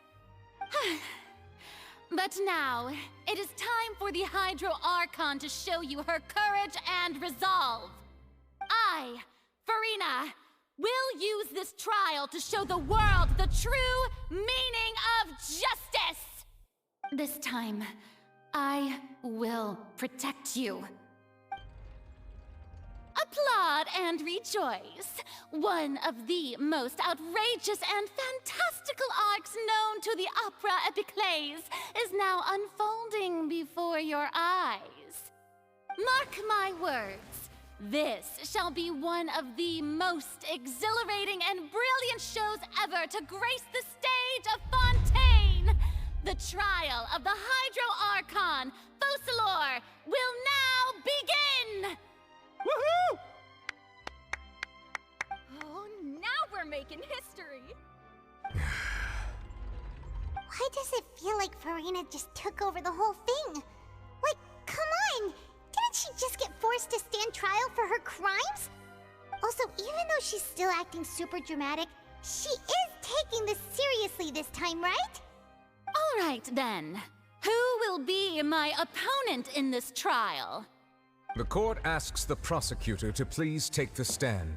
But now, it is time for the Hydro Archon to show you her courage and resolve. I, Farina, will use this trial to show the world the true meaning of justice! This time, I will protect you. Applaud and rejoice! One of the most outrageous and fantastical arcs known to the opera epiclese is now unfolding before your eyes. Mark my words, this shall be one of the most exhilarating and brilliant shows ever to grace the stage of Fontaine! The trial of the Hydro Archon, Focalor, will now begin! Woohoo! Oh, now we're making history! Why does it feel like Farina just took over the whole thing? Like, come on! Didn't she just get forced to stand trial for her crimes? Also, even though she's still acting super dramatic, she is taking this seriously this time, right? All right, then. Who will be my opponent in this trial? The court asks the prosecutor to please take the stand.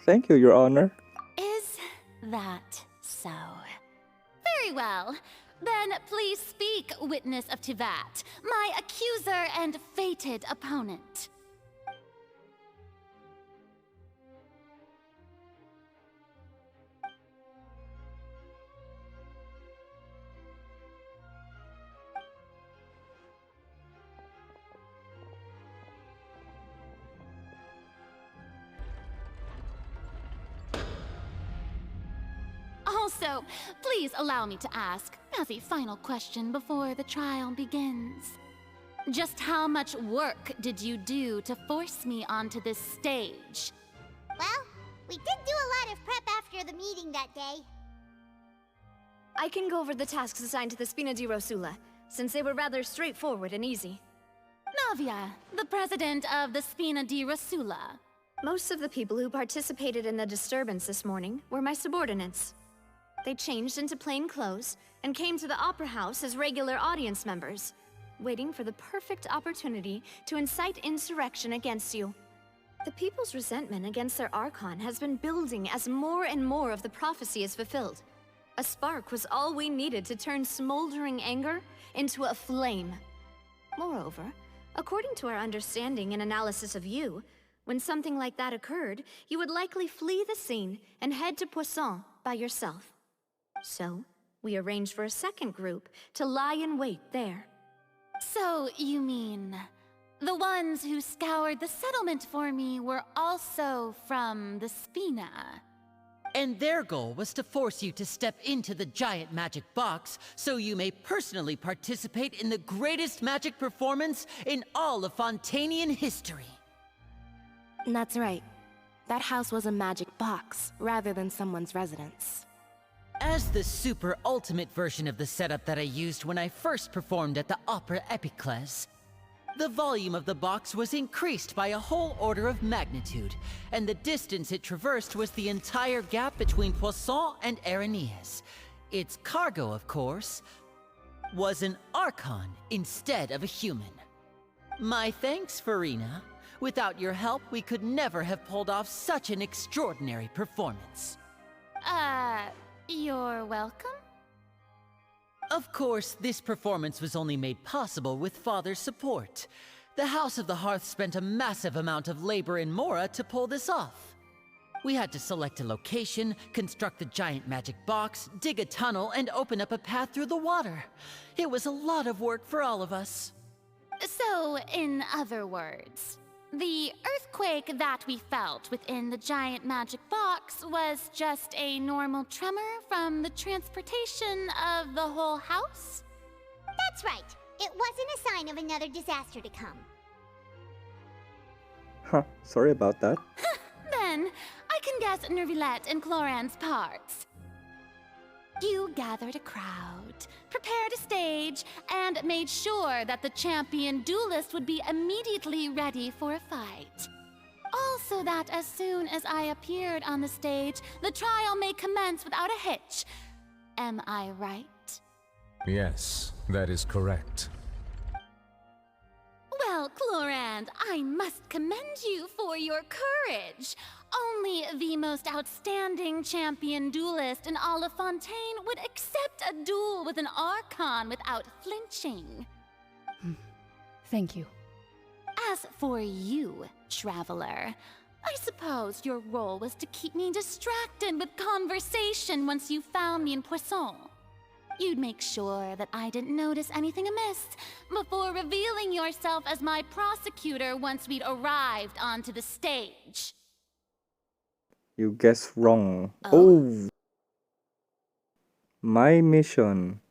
Thank you, Your Honor. Is that so? Very well. Then please speak, witness of Tivat, my accuser and fated opponent. Also, please allow me to ask, as a final question before the trial begins. Just how much work did you do to force me onto this stage? Well, we did do a lot of prep after the meeting that day. I can go over the tasks assigned to the Spina di Rosula, since they were rather straightforward and easy. Navia, the president of the Spina di Rosula. Most of the people who participated in the disturbance this morning were my subordinates. They changed into plain clothes and came to the Opera House as regular audience members, waiting for the perfect opportunity to incite insurrection against you. The people's resentment against their Archon has been building as more and more of the prophecy is fulfilled. A spark was all we needed to turn smoldering anger into a flame. Moreover, according to our understanding and analysis of you, when something like that occurred, you would likely flee the scene and head to Poisson by yourself. So, we arranged for a second group to lie in wait there. So, you mean, the ones who scoured the settlement for me were also from the Spina? And their goal was to force you to step into the giant magic box so you may personally participate in the greatest magic performance in all of Fontainian history. That's right. That house was a magic box, rather than someone's residence. As the super ultimate version of the setup that I used when I first performed at the Opera Epiclese, the volume of the box was increased by a whole order of magnitude, and the distance it traversed was the entire gap between Poisson and Araneas. Its cargo, of course, was an Archon instead of a human. My thanks, Farina. Without your help, we could never have pulled off such an extraordinary performance. You're welcome. Of course, this performance was only made possible with Father's support. The House of the Hearth spent a massive amount of labor in Mora to pull this off. We had to select a location, construct the giant magic box, dig a tunnel, and open up a path through the water. It was a lot of work for all of us. So, in other words, the earthquake that we felt within the giant magic box was just a normal tremor from the transportation of the whole house? That's right. It wasn't a sign of another disaster to come. Huh, sorry about that. Then, I can guess Nervilette and Cloran's parts. You gathered a crowd, prepared a stage, and made sure that the champion duelist would be immediately ready for a fight. Also that as soon as I appeared on the stage, the trial may commence without a hitch. Am I right? Yes, that is correct. Well, Clorand, I must commend you for your courage. Only the most outstanding champion duelist in all of Fontaine would accept a duel with an Archon without flinching. Thank you. As for you, Traveler, I suppose your role was to keep me distracted with conversation once you found me in Poisson. You'd make sure that I didn't notice anything amiss before revealing yourself as my prosecutor once we'd arrived onto the stage. You guessed wrong. Oh. My mission.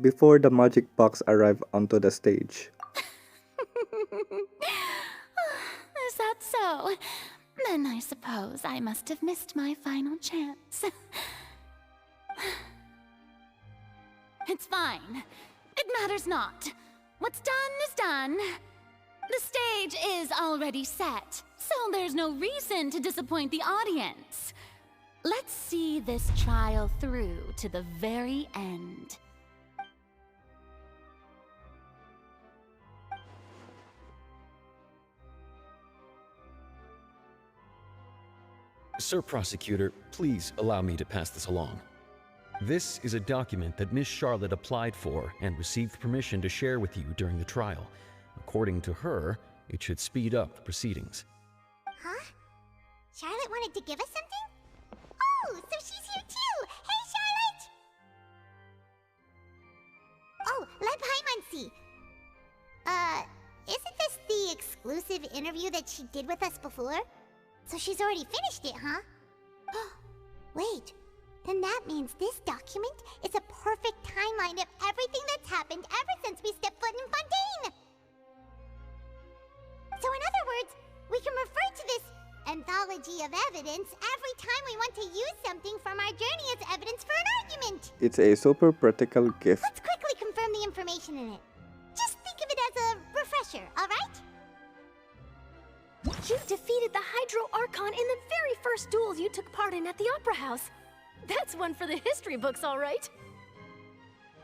Before the magic box arrived onto the stage. Is that so? Then I suppose I must have missed my final chance. It's fine. It matters not. What's done is done. The stage is already set, so there's no reason to disappoint the audience. Let's see this trial through to the very end. Sir Prosecutor, please allow me to pass this along. This is a document that Miss Charlotte applied for and received permission to share with you during the trial. According to her, it should speed up the proceedings. Huh? Charlotte wanted to give us something? Oh, so she's here too! Hey, Charlotte! Oh, let Paimon see. Isn't this the exclusive interview that she did with us before? So she's already finished it, huh? Wait, then that means this document is a perfect timeline of everything that's happened ever since we stepped foot in Fontaine! So in other words, we can refer to this anthology of evidence every time we want to use something from our journey as evidence for an argument! It's a super practical gift. Let's quickly confirm the information in it. Just think of it as a refresher, alright? You defeated the Hydro Archon in the very first duel you took part in at the Opera House. That's one for the history books, all right.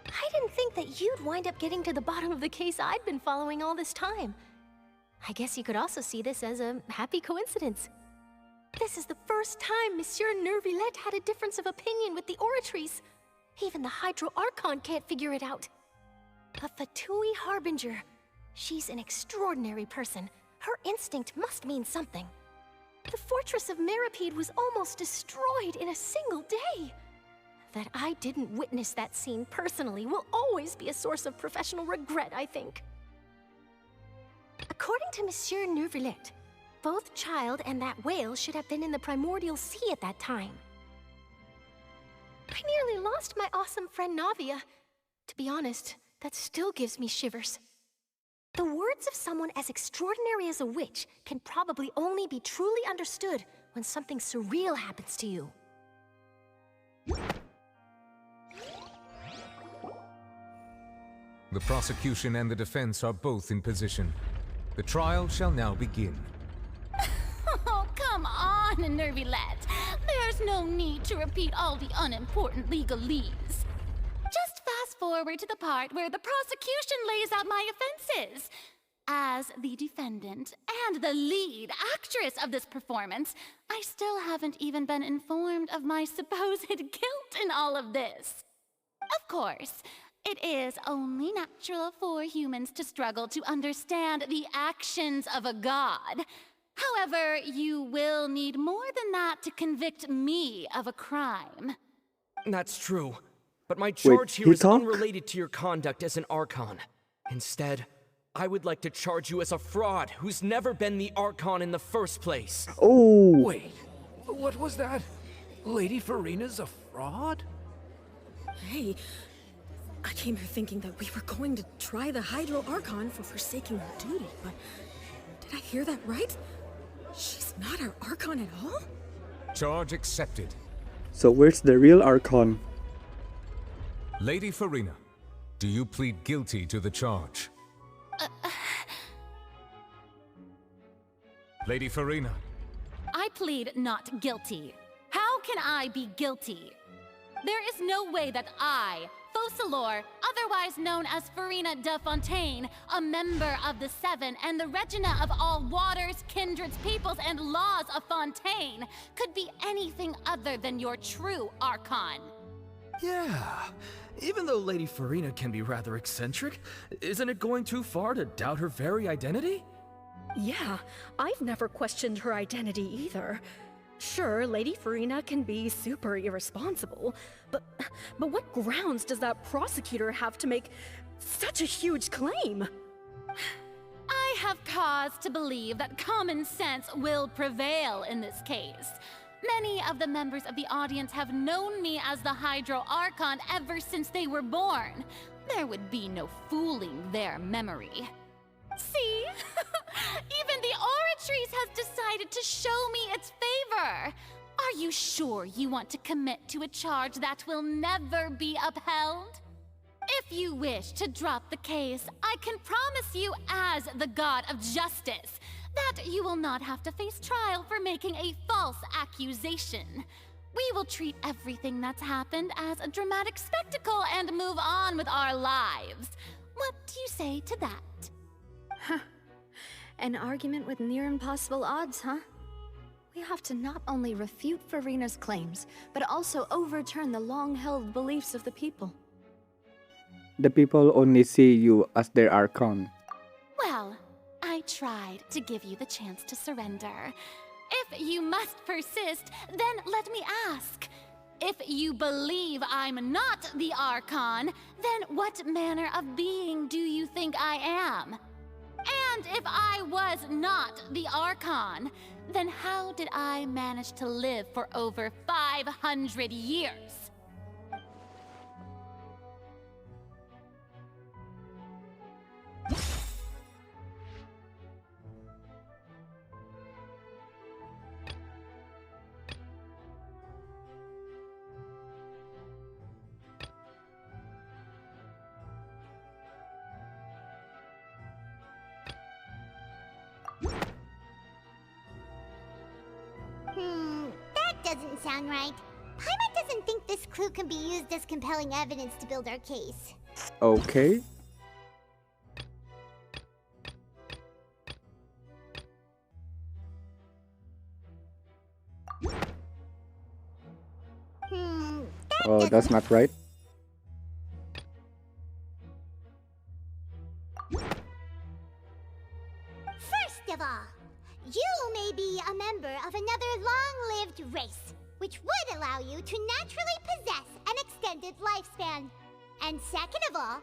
I didn't think that you'd wind up getting to the bottom of the case I'd been following all this time. I guess you could also see this as a happy coincidence. This is the first time Monsieur Nervilette had a difference of opinion with the Oratrice. Even the Hydro Archon can't figure it out. A Fatui Harbinger. She's an extraordinary person. Her instinct must mean something. The fortress of Meripede was almost destroyed in a single day. That I didn't witness that scene personally will always be a source of professional regret, I think. According to Monsieur Nervilette, both Child and that whale should have been in the Primordial Sea at that time. I nearly lost my awesome friend Navia. To be honest, that still gives me shivers. The words of someone as extraordinary as a witch can probably only be truly understood when something surreal happens to you. The prosecution and the defense are both in position. The trial shall now begin. Oh, come on, Nervilette. There's no need to repeat all the unimportant legalese. Just fast forward to the part where the prosecution lays out my offenses. As the defendant and the lead actress of this performance, I still haven't even been informed of my supposed guilt in all of this. Of course, it is only natural for humans to struggle to understand the actions of a god. However, you will need more than that to convict me of a crime. That's true. But my charge Wait, here he is talk? unrelated to your conduct as an Archon. Instead, I would like to charge you as a fraud who's never been the Archon in the first place. Oh! Wait, what was that? Lady Farina's a fraud? Hey, I came here thinking that we were going to try the Hydro Archon for forsaking her duty, but did I hear that right? She's not our Archon at all? Charge accepted. So where's the real Archon? Lady Farina, do you plead guilty to the charge? Lady Farina. I plead not guilty. How can I be guilty? There is no way that I, Focalor, otherwise known as Farina de Fontaine, a member of the Seven and the Regina of all waters, kindreds, peoples, and laws of Fontaine, could be anything other than your true Archon. Yeah. Even though Lady Farina can be rather eccentric, isn't it going too far to doubt her very identity? Yeah, I've never questioned her identity either. Sure, Lady Farina can be super irresponsible, but what grounds does that prosecutor have to make such a huge claim? I have cause to believe that common sense will prevail in this case. Many of the members of the audience have known me as the Hydro Archon ever since they were born. There would be no fooling their memory. See? Even the Oratrice has decided to show me its favor. Are you sure you want to commit to a charge that will never be upheld? If you wish to drop the case, I can promise you as the God of Justice that you will not have to face trial for making a false accusation. We will treat everything that's happened as a dramatic spectacle and move on with our lives. What do you say to that? Huh. An argument with near impossible odds, huh? We have to not only refute Farina's claims, but also overturn the long-held beliefs of the people. The people only see you as their Archon. Well, I tried to give you the chance to surrender. If you must persist, then let me ask. If you believe I'm not the Archon, then what manner of being do you think I am? And if I was not the Archon, then how did I manage to live for over 500 years? That doesn't sound right. Paimon doesn't think this clue can be used as compelling evidence to build our case. Okay. Oh, that's not right. First of all, you may be a member of another long-lived race, which would allow you to naturally possess an extended lifespan. And second of all,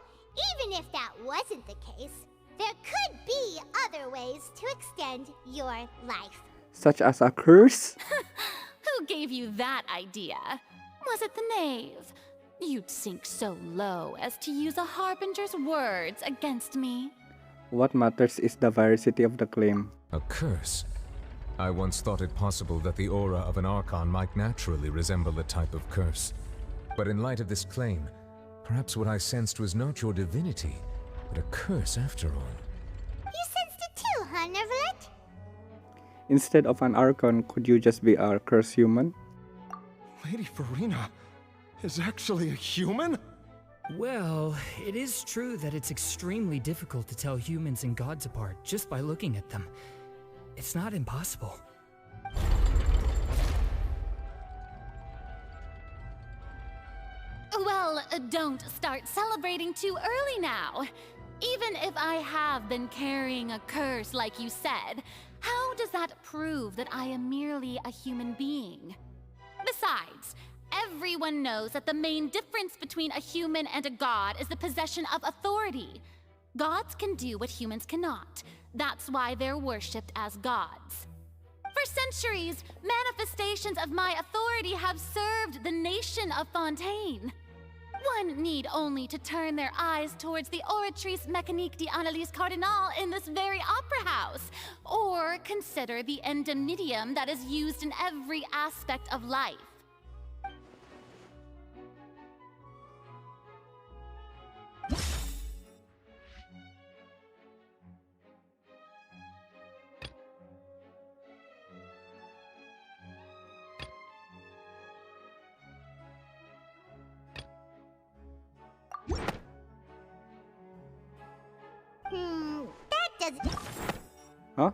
even if that wasn't the case, there could be other ways to extend your life. Such as a curse? Who gave you that idea? Was it the knave? You'd sink so low as to use a harbinger's words against me. What matters is the veracity of the claim. A curse? I once thought it possible that the aura of an Archon might naturally resemble a type of curse. But in light of this claim, perhaps what I sensed was not your divinity, but a curse after all. You sensed it too, huh, Neverlet? Instead of an Archon, could you just be a cursed human? Lady Farina is actually a human? Well, it is true that it's extremely difficult to tell humans and gods apart just by looking at them. It's not impossible. Well, don't start celebrating too early now. Even if I have been carrying a curse like you said, how does that prove that I am merely a human being? Besides, everyone knows that the main difference between a human and a god is the possession of authority. Gods can do what humans cannot. That's why they're worshipped as gods. For centuries, manifestations of my authority have served the nation of Fontaine. One need only to turn their eyes towards the Oratrice Mécanique d'Analyse Cardinal in this very opera house, or consider the indemnitium that is used in every aspect of life. That doesn't... Huh?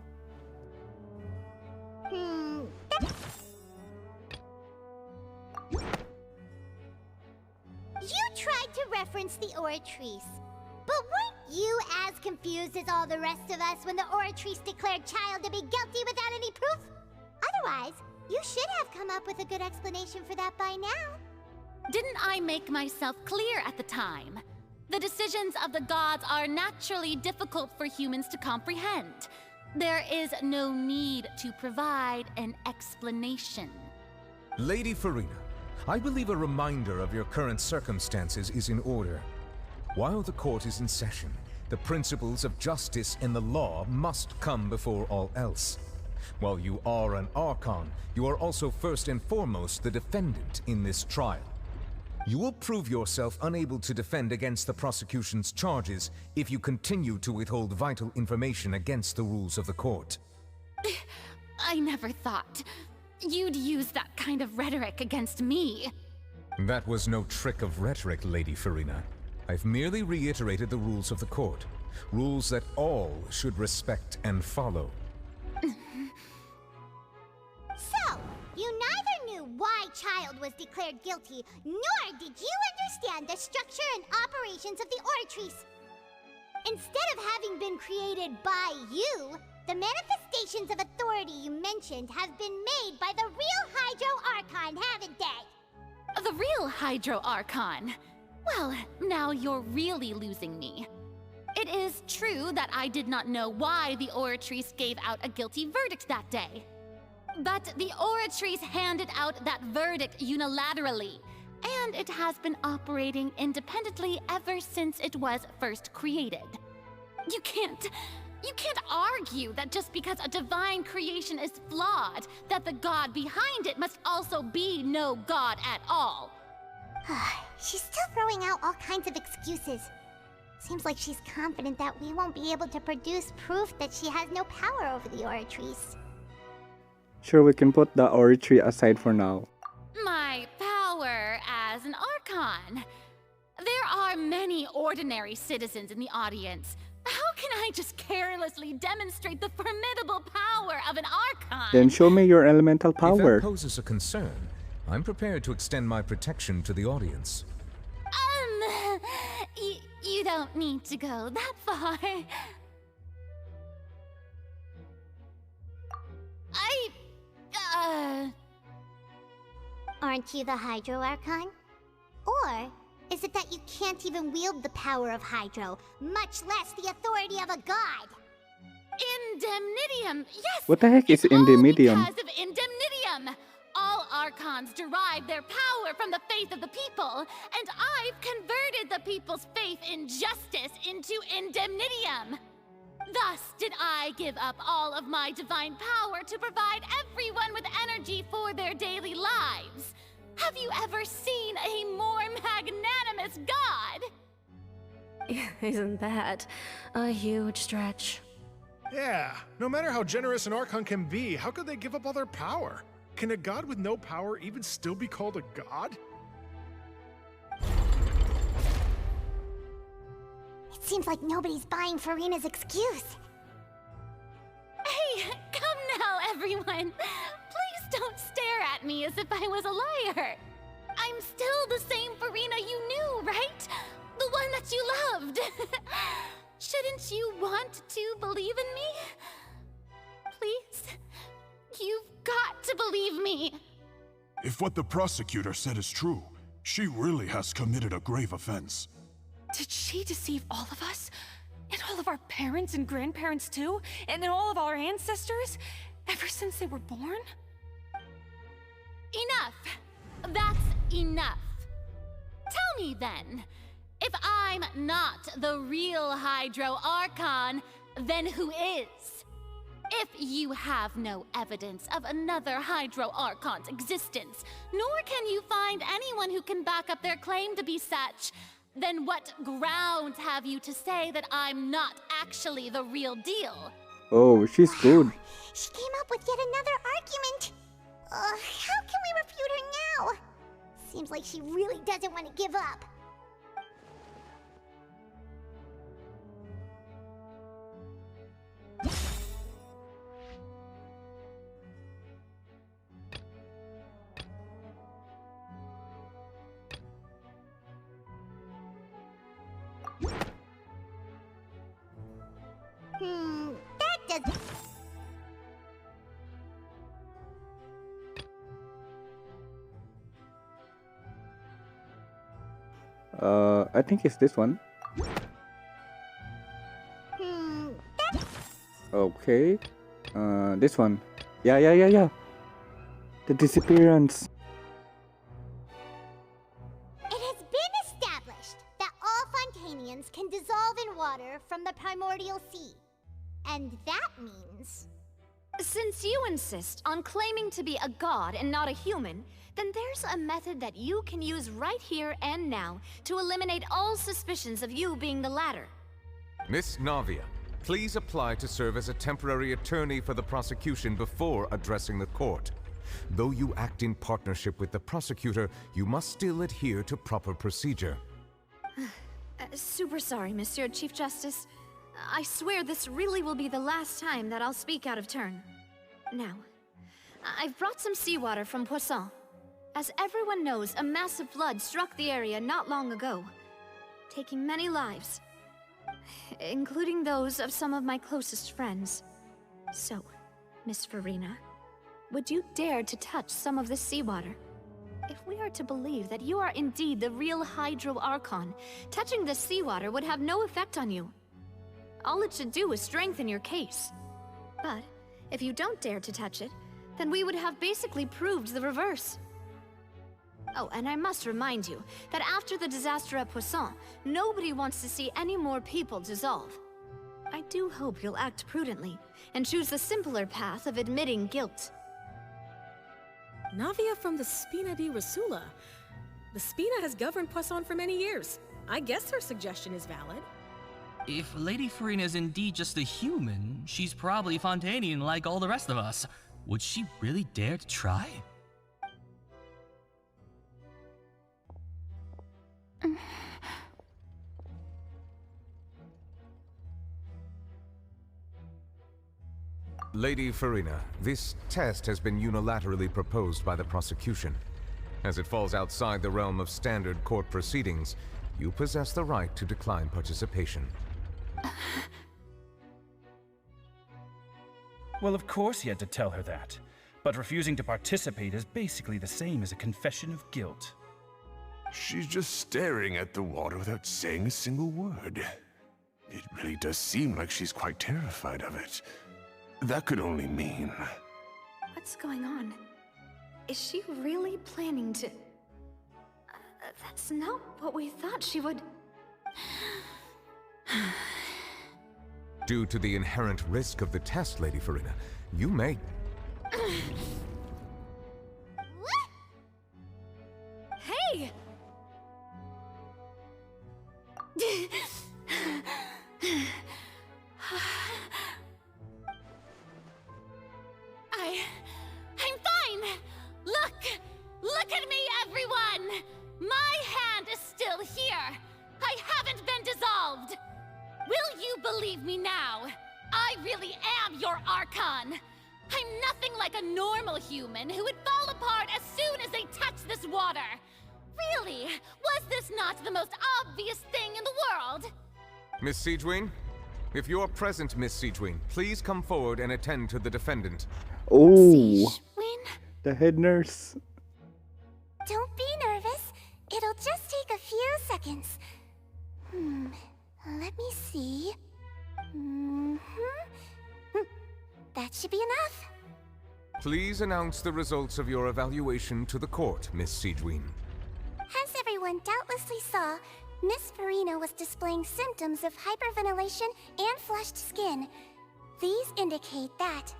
You tried to reference the Oratrice, but weren't you as confused as all the rest of us when the Oratrice declared Child to be guilty without any proof? Otherwise, you should have come up with a good explanation for that by now. Didn't I make myself clear at the time? The decisions of the gods are naturally difficult for humans to comprehend. There is no need to provide an explanation. Lady Farina, I believe a reminder of your current circumstances is in order. While the court is in session, the principles of justice and the law must come before all else. While you are an Archon, you are also first and foremost the defendant in this trial. You will prove yourself unable to defend against the prosecution's charges if you continue to withhold vital information against the rules of the court. I never thought you'd use that kind of rhetoric against me. That was no trick of rhetoric, Lady Farina. I've merely reiterated the rules of the court. Rules that all should respect and follow. So, you neither knew why Child was declared guilty, nor did you understand the structure and operations of the Oratrice. Instead of having been created by you, the manifestations of authority you mentioned have been made by the real Hydro Archon, haven't they? The real Hydro Archon? Well, now you're really losing me. It is true that I did not know why the Oratrice gave out a guilty verdict that day. But the Oratrice handed out that verdict unilaterally, and it has been operating independently ever since it was first created. You can't argue that just because a divine creation is flawed, that the god behind it must also be no god at all. She's still throwing out all kinds of excuses. Seems like she's confident that we won't be able to produce proof that she has no power over the Oratrice. Sure, we can put the oratory aside for now. My power as an Archon. There are many ordinary citizens in the audience. How can I just carelessly demonstrate the formidable power of an Archon? Then show me your elemental power. If that poses a concern, I'm prepared to extend my protection to the audience. You don't need to go that far. Aren't you the Hydro Archon? Or is it that you can't even wield the power of Hydro, much less the authority of a god? Indemnitium, yes! What the heck is Indemnitium? Because of Indemnitium! All Archons derive their power from the faith of the people, and I've converted the people's faith in justice into Indemnitium. Thus did I give up all of my divine power to provide everyone with energy for their daily lives. Have you ever seen a more magnanimous god? Isn't that a huge stretch? Yeah, no matter how generous an Archon can be, how could they give up all their power? Can a god with no power even still be called a god? Seems like nobody's buying Farina's excuse. Hey, come now, everyone. Please don't stare at me as if I was a liar. I'm still the same Farina you knew, right? The one that you loved. Shouldn't you want to believe in me? Please? You've got to believe me. If what the prosecutor said is true, she really has committed a grave offense. Did she deceive all of us? And all of our parents and grandparents too? And then all of our ancestors? Ever since they were born? Enough! That's enough. Tell me then, if I'm not the real Hydro Archon, then who is? If you have no evidence of another Hydro Archon's existence, nor can you find anyone who can back up their claim to be such, then what grounds have you to say that I'm not actually the real deal? Oh, she's good. She came up with yet another argument. How can we refute her now? Seems like she really doesn't want to give up. That doesn't... I think it's this one. Okay. This one. Yeah. The disappearance. It has been established that all Fontanians can dissolve in water from the primordial sea. And that means... Since you insist on claiming to be a god and not a human, then there's a method that you can use right here and now to eliminate all suspicions of you being the latter. Miss Navia, please apply to serve as a temporary attorney for the prosecution before addressing the court. Though you act in partnership with the prosecutor, you must still adhere to proper procedure. Super sorry, Monsieur Chief Justice. I swear this really will be the last time that I'll speak out of turn. Now, I've brought some seawater from Poisson. As everyone knows, a massive flood struck the area not long ago, taking many lives, including those of some of my closest friends. So, Miss Farina, would you dare to touch some of the seawater? If we are to believe that you are indeed the real Hydro Archon, touching the seawater would have no effect on you. All it should do is strengthen your case. But if you don't dare to touch it, then we would have basically proved the reverse. Oh, and I must remind you that after the disaster at Poisson, nobody wants to see any more people dissolve. I do hope you'll act prudently and choose the simpler path of admitting guilt. Navia from the Spina di Rasula. The Spina has governed Poisson for many years. I guess her suggestion is valid. If Lady Farina is indeed just a human, she's probably Fontanian like all the rest of us. Would she really dare to try? Lady Farina, this test has been unilaterally proposed by the prosecution. As it falls outside the realm of standard court proceedings, you possess the right to decline participation. Well, of course he had to tell her that. But refusing to participate is basically the same as a confession of guilt. She's just staring at the water without saying a single word. It really does seem like she's quite terrified of it. That could only mean... What's going on? Is she really planning to... that's not what we thought she would... Due to the inherent risk of the test, Lady Farina, you may... Hey! I'm fine! Look at me, everyone! My hand is still here! I haven't been dissolved! me now. I really am your Archon. I'm nothing like a normal human who would fall apart as soon as they touch this water. Really, was this not the most obvious thing in the world? Miss Siegewin? If you're present, Miss Siegewin, please come forward and attend to the defendant. Oh, the head nurse. Don't be nervous. It'll just take a few seconds. Let me see. That should be enough. Please announce the results of your evaluation to the court, Miss Siegewin. As everyone doubtlessly saw, Miss Farina was displaying symptoms of hyperventilation and flushed skin. These indicate that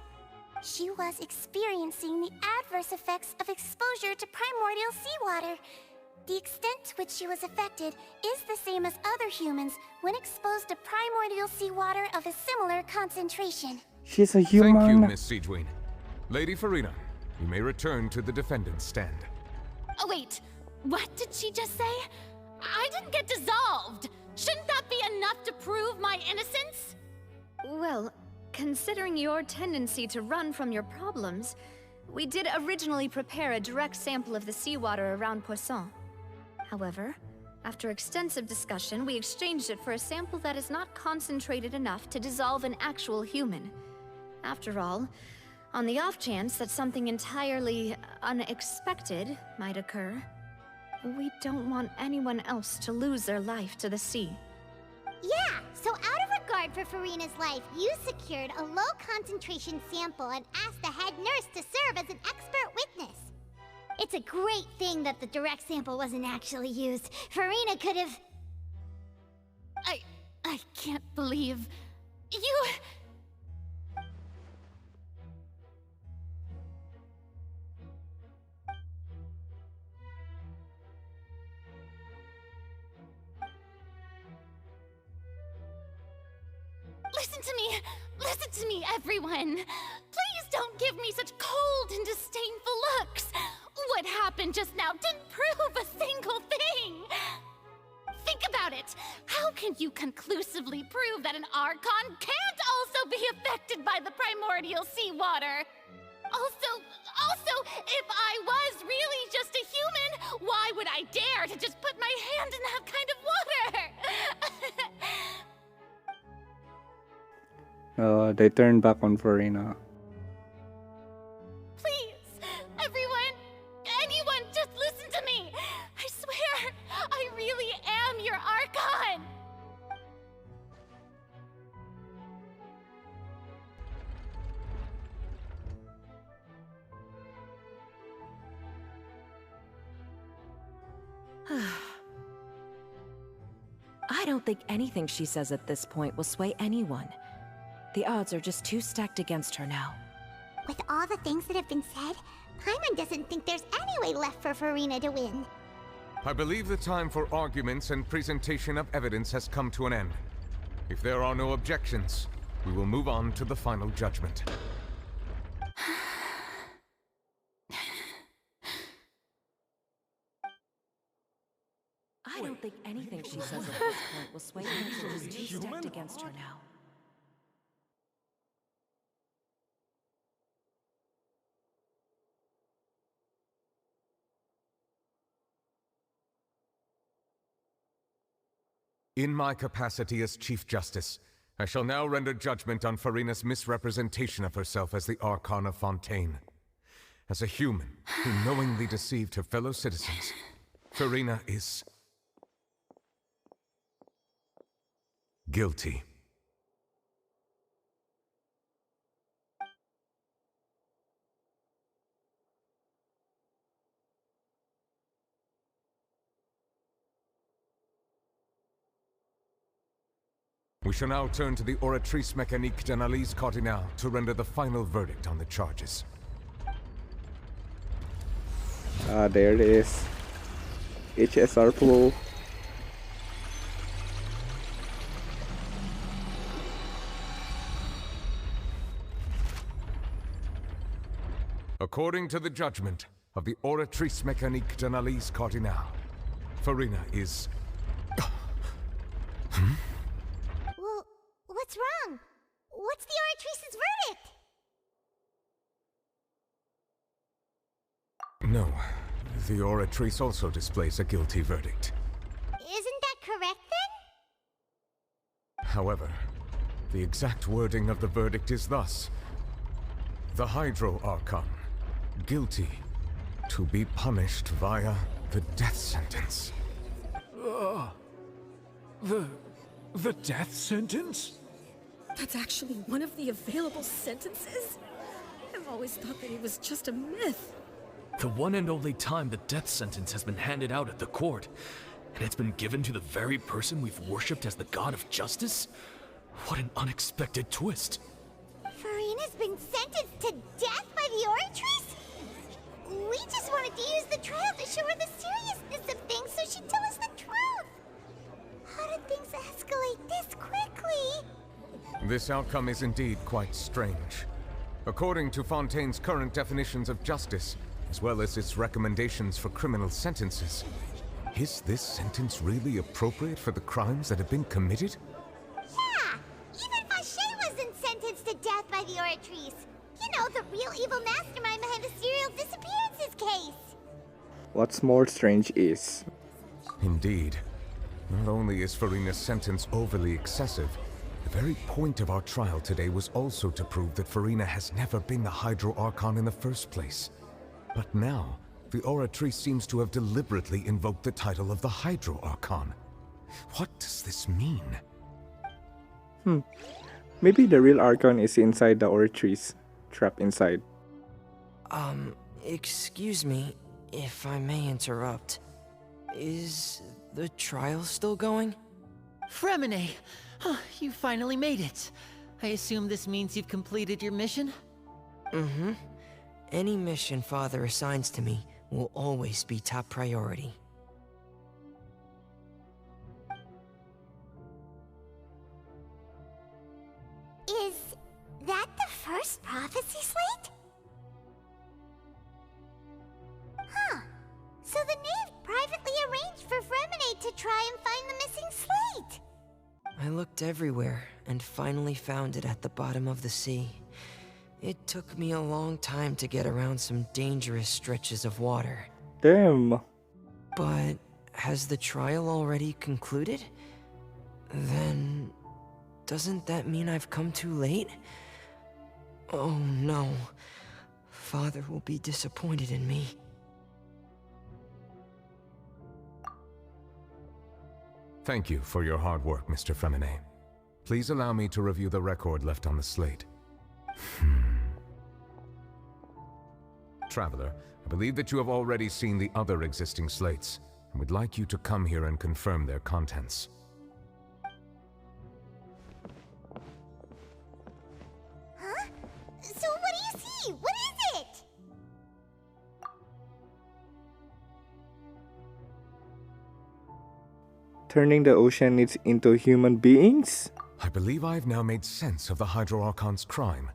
she was experiencing the adverse effects of exposure to primordial seawater. The extent to which she was affected is the same as other humans when exposed to primordial seawater of a similar concentration. She's a human. Thank you, Miss Siegewin. Lady Farina, you may return to the defendant's stand. Oh, wait. What did she just say? I didn't get dissolved. Shouldn't that be enough to prove my innocence? Well, considering your tendency to run from your problems, we did originally prepare a direct sample of the seawater around Poisson. However, after extensive discussion, we exchanged it for a sample that is not concentrated enough to dissolve an actual human. After all, on the off chance that something entirely unexpected might occur, we don't want anyone else to lose their life to the sea. Yeah, so out of regard for Farina's life, you secured a low-concentration sample and asked the head nurse to serve as an expert witness. It's a great thing that the direct sample wasn't actually used. Farina could have... I can't believe... you... Listen to me, everyone! Please don't give me such cold and disdainful looks! What happened just now didn't prove a single thing! Think about it! How can you conclusively prove that an Archon can't also be affected by the primordial seawater? Also, if I was really just a human, why would I dare to just put my hand in that kind of water? They turned back on Farina. Please, everyone, anyone, just listen to me. I swear, I really am your Archon. I don't think anything she says at this point will sway anyone. The odds are just too stacked against her now. With all the things that have been said, Paimon doesn't think there's any way left for Farina to win. I believe the time for arguments and presentation of evidence has come to an end. If there are no objections, we will move on to the final judgment. I don't think anything she says at this point will sway anyone. She's too stacked against her now. In my capacity as Chief Justice, I shall now render judgment on Farina's misrepresentation of herself as the Archon of Fontaine. As a human who knowingly deceived her fellow citizens, Farina is... guilty. We shall now turn to the Oratrice Mécanique d'Analyse Cardinale to render the final verdict on the charges. Ah, there it is. HSR flow. According to the judgment of the Oratrice Mécanique d'Analyse Cardinale, Farina is... Well, what's What's wrong? What's the Oratrice's verdict? No, the Oratrice also displays a guilty verdict. Isn't that correct then? However, the exact wording of the verdict is thus. The Hydro Archon, guilty, to be punished via the death sentence. The death sentence? That's actually one of the available sentences? I've always thought that it was just a myth. The one and only time the death sentence has been handed out at the court, and it's been given to the very person we've worshipped as the god of justice? What an unexpected twist. Furina's been sentenced to death by the Oratrice? We just wanted to use the trial to show her the seriousness of things so she'd tell us the truth. How did things escalate this quickly? This outcome is indeed quite strange. According to Fontaine's current definitions of justice, as well as its recommendations for criminal sentences, is this sentence really appropriate for the crimes that have been committed? Yeah! Even Fache wasn't sentenced to death by the Oratrice. You know, the real evil mastermind behind the serial disappearances case. What's more strange is... Indeed. Not only is Furina's sentence overly excessive, the very point of our trial today was also to prove that Furina has never been the Hydro Archon in the first place. But now, the Oratrice seems to have deliberately invoked the title of the Hydro Archon. What does this mean? Maybe the real Archon is inside the Oratrice, trapped inside. Excuse me, if I may interrupt. Is the trial still going? Fremine! You finally made it. I assume this means you've completed your mission? Mm-hmm. Any mission Father assigns to me will always be top priority. Is that the first prophecy slate? Huh. So the knave privately arranged for Fremine to try and find the missing slate. I looked everywhere and finally found it at the bottom of the sea. It took me a long time to get around some dangerous stretches of water. Damn. But has the trial already concluded? Then doesn't that mean I've come too late? Oh no. Father will be disappointed in me. Thank you for your hard work, Mr. Fremine. Please allow me to review the record left on the slate. Traveler, I believe that you have already seen the other existing slates, and would like you to come here and confirm their contents. Huh? So what do you see? What is it? Turning the oceanids into human beings? I believe I've now made sense of the Hydro Archon's crime.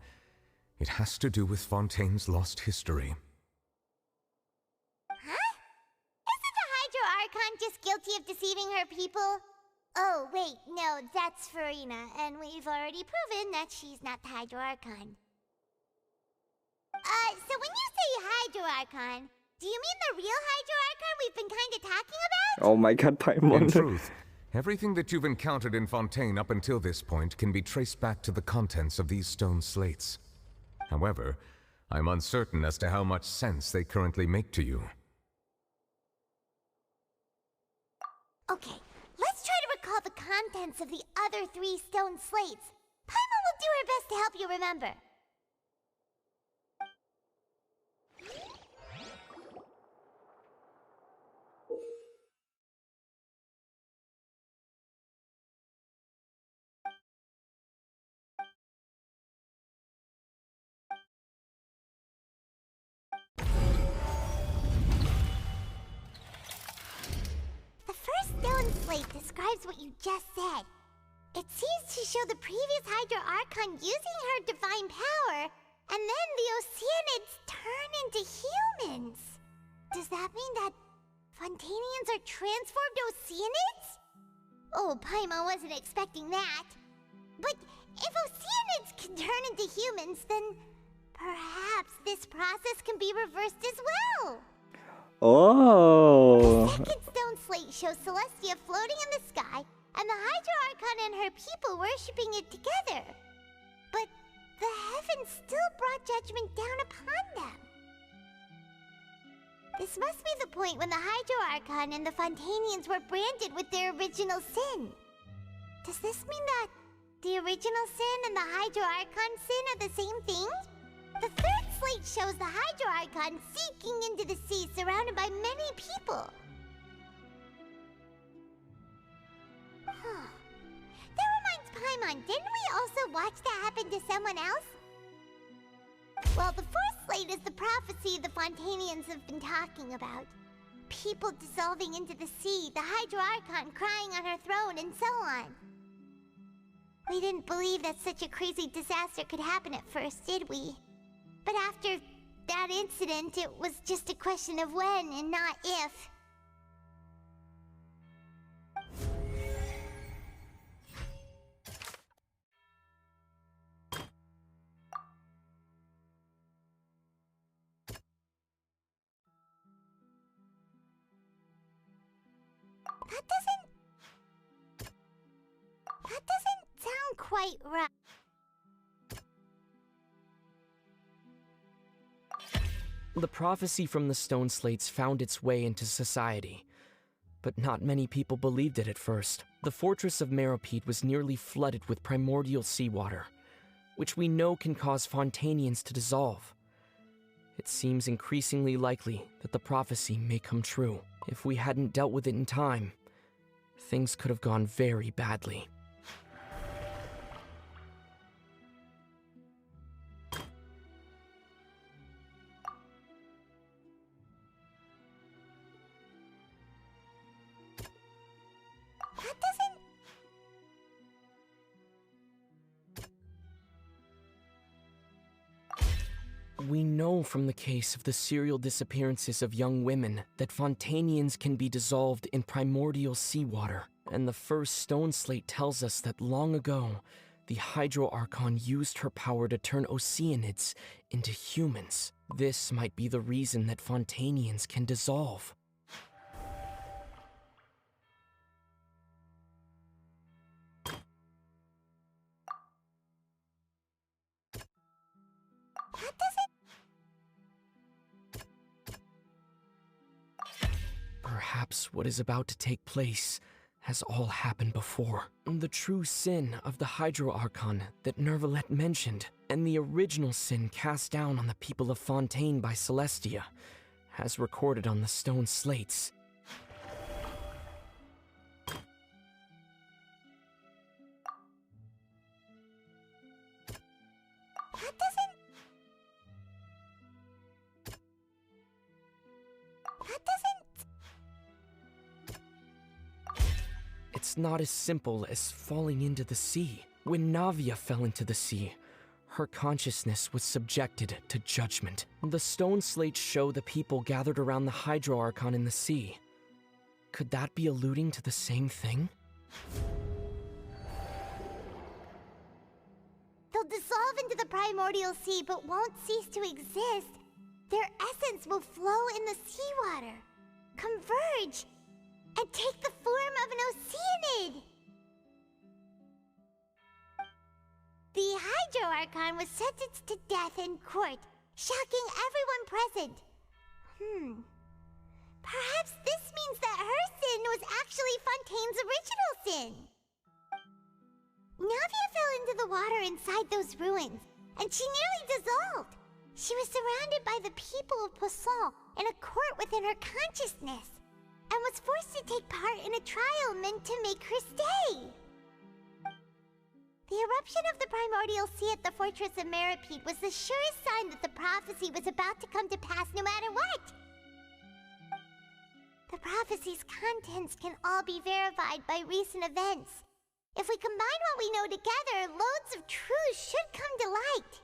It has to do with Fontaine's lost history. Huh? Isn't the Hydro Archon just guilty of deceiving her people? Oh, wait, no, that's Furina, and we've already proven that she's not the Hydro Archon. So when you say Hydro Archon, do you mean the real Hydro Archon we've been kinda talking about? Oh my god, Paimon. In truth, everything that you've encountered in Fontaine up until this point can be traced back to the contents of these stone slates. However, I'm uncertain as to how much sense they currently make to you. Okay, let's try to recall the contents of the other 3 stone slates. Paimon will do her best to help you remember. The first stone slate describes what you just said. It seems to show the previous Hydro Archon using her divine power, and then the Oceanids turn into humans. Does that mean that Fontainians are transformed Oceanids? Oh, Paimon wasn't expecting that. But if Oceanids can turn into humans, then perhaps this process can be reversed as well. Oh. The second stone slate shows Celestia floating in the sky, and the Hydro Archon and her people worshipping it together. But the heavens still brought judgment down upon them. This must be the point when the Hydro Archon and the Fontanians were branded with their original sin. Does this mean that the original sin and the Hydro Archon sin are the same thing? The third slate shows the Hydro Archon sinking into the sea surrounded by many people. That reminds Paimon, didn't we also watch that happen to someone else? Well, the fourth slate is the prophecy the Fontanians have been talking about. People dissolving into the sea, the Hydro Archon crying on her throne, and so on. We didn't believe that such a crazy disaster could happen at first, did we? But after that incident, it was just a question of when and not if. That doesn't sound quite right. The prophecy from the stone slates found its way into society, but not many people believed it at first. The fortress of Meropide was nearly flooded with primordial seawater, which we know can cause Fontanians to dissolve. It seems increasingly likely that the prophecy may come true. If we hadn't dealt with it in time, things could have gone very badly. We know from the case of the serial disappearances of young women that Fontanians can be dissolved in primordial seawater, and the first stone slate tells us that long ago, the Hydro Archon used her power to turn Oceanids into humans. This might be the reason that Fontanians can dissolve. Perhaps what is about to take place has all happened before. The true sin of the Hydro Archon that Nervalette mentioned, and the original sin cast down on the people of Fontaine by Celestia, has recorded on the stone slates. It's not as simple as falling into the sea. When Navia fell into the sea, her consciousness was subjected to judgment. The stone slates show the people gathered around the Hydro Archon in the sea. Could that be alluding to the same thing? They'll dissolve into the primordial sea but won't cease to exist. Their essence will flow in the seawater, converge, and take the form of an Oceanid. The Hydro Archon was sentenced to death in court, shocking everyone present. Perhaps this means that her sin was actually Fontaine's original sin. Navia fell into the water inside those ruins, and she nearly dissolved. She was surrounded by the people of Poisson in a court within her consciousness, and was forced to take part in a trial meant to make her stay. The eruption of the primordial sea at the fortress of Meropide was the surest sign that the prophecy was about to come to pass no matter what. The prophecy's contents can all be verified by recent events. If we combine what we know together, loads of truth should come to light.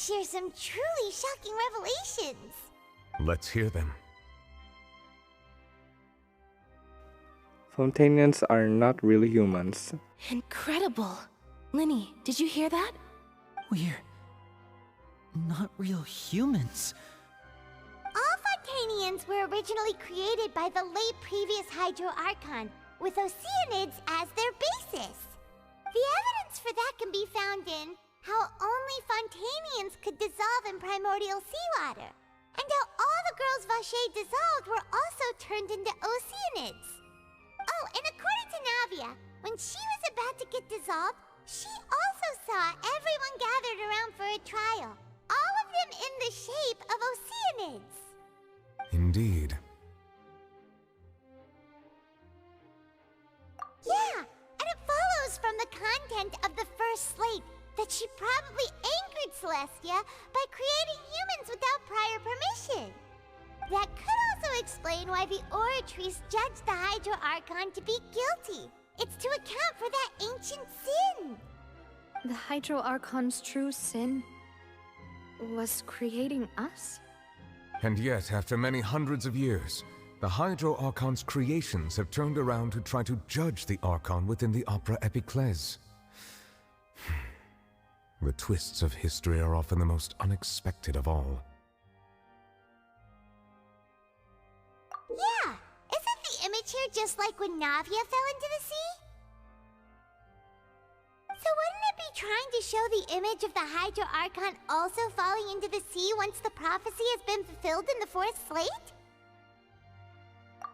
share some truly shocking revelations. Let's hear them. Fontainians are not really humans. Incredible. Linny, did you hear that? We're not real humans. All Fontainians were originally created by the late previous Hydro Archon, with Oceanids as their basis. The evidence for that can be found in how only Fontainians could dissolve in primordial seawater, and how all the girls Vacher dissolved were also turned into Oceanids. Oh, and according to Navia, when she was about to get dissolved, she also saw everyone gathered around for a trial, all of them in the shape of Oceanids. Indeed. Yeah, and it follows from the content of the first slate that she probably angered Celestia by creating humans without prior permission. That could also explain why the Oratrice judged the Hydro Archon to be guilty. It's to account for that ancient sin. The Hydro Archon's true sin was creating us? And yet, after many hundreds of years, the Hydro Archon's creations have turned around to try to judge the Archon within the Opera Epiclese. The twists of history are often the most unexpected of all. Yeah, isn't the image here just like when Navia fell into the sea? So wouldn't it be trying to show the image of the Hydro Archon also falling into the sea once the prophecy has been fulfilled in the fourth slate?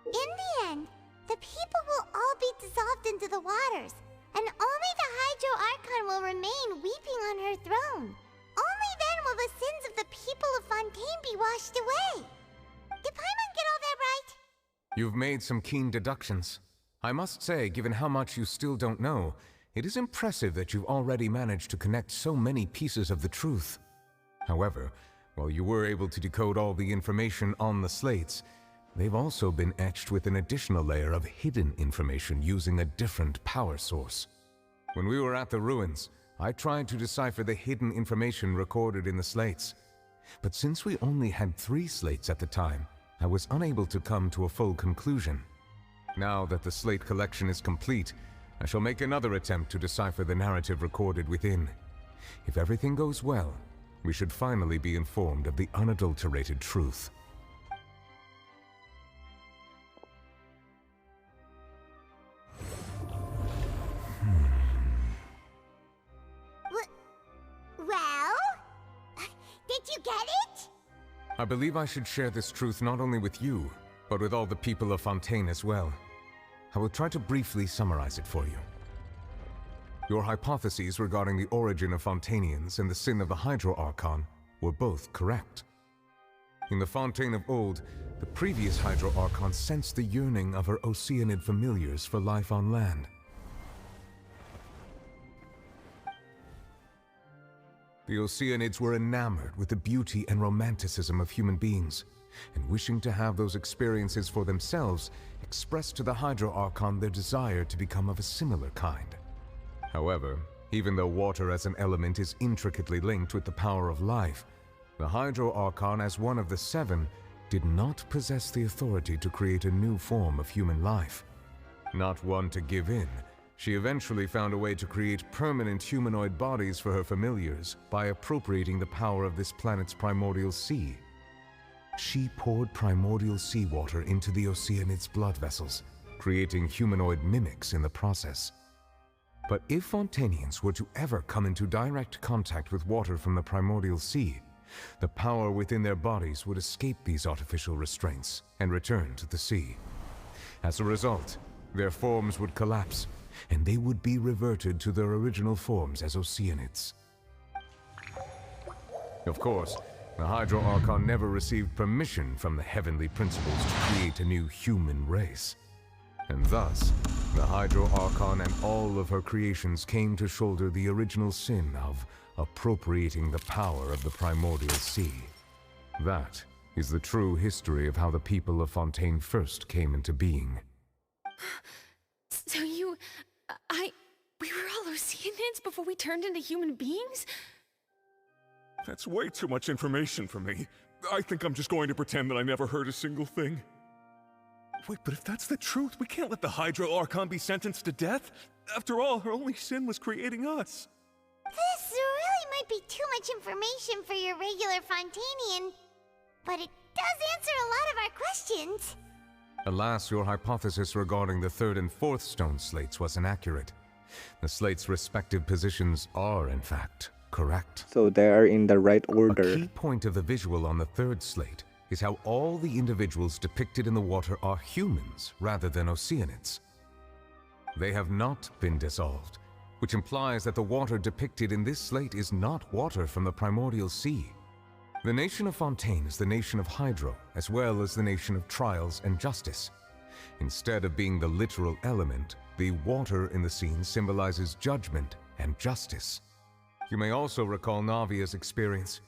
In the end, the people will all be dissolved into the waters, and only the Hydro Archon will remain weeping on her throne. Only then will the sins of the people of Fontaine be washed away. Did Paimon get all that right? You've made some keen deductions. I must say, given how much you still don't know, it is impressive that you've already managed to connect so many pieces of the truth. However, while you were able to decode all the information on the slates, they've also been etched with an additional layer of hidden information using a different power source. When we were at the ruins, I tried to decipher the hidden information recorded in the slates. But since we only had 3 slates at the time, I was unable to come to a full conclusion. Now that the slate collection is complete, I shall make another attempt to decipher the narrative recorded within. If everything goes well, we should finally be informed of the unadulterated truth. Well? Did you get it? I believe I should share this truth not only with you, but with all the people of Fontaine as well. I will try to briefly summarize it for you. Your hypotheses regarding the origin of Fontainians and the sin of the Hydro Archon were both correct. In the Fontaine of old, the previous Hydro Archon sensed the yearning of her Oceanid familiars for life on land. The Oceanids were enamored with the beauty and romanticism of human beings, and wishing to have those experiences for themselves, expressed to the Hydro Archon their desire to become of a similar kind. However, even though water as an element is intricately linked with the power of life, the Hydro Archon, as one of the 7, did not possess the authority to create a new form of human life. Not one to give in, she eventually found a way to create permanent humanoid bodies for her familiars by appropriating the power of this planet's primordial sea. She poured primordial seawater into the Oceanids' blood vessels, creating humanoid mimics in the process. But if Fontainians were to ever come into direct contact with water from the primordial sea, the power within their bodies would escape these artificial restraints and return to the sea. As a result, their forms would collapse, and they would be reverted to their original forms as Oceanids. Of course, the Hydro Archon never received permission from the heavenly principles to create a new human race. And thus, the Hydro Archon and all of her creations came to shoulder the original sin of appropriating the power of the primordial sea. That is the true history of how the people of Fontaine first came into being. So we were all Oceanids before we turned into human beings? That's way too much information for me. I think I'm just going to pretend that I never heard a single thing. Wait, but if that's the truth, we can't let the Hydro Archon be sentenced to death. After all, her only sin was creating us. This really might be too much information for your regular Fontainian, but it does answer a lot of our questions. Alas, your hypothesis regarding the third and fourth stone slates was inaccurate. The slates' respective positions are, in fact, correct. So they are in the right order. A key point of the visual on the third slate is how all the individuals depicted in the water are humans rather than Oceanids. They have not been dissolved, which implies that the water depicted in this slate is not water from the primordial sea. The nation of Fontaine is the nation of Hydro, as well as the nation of Trials and Justice. Instead of being the literal element, the water in the scene symbolizes judgment and justice. You may also recall Navia's experience.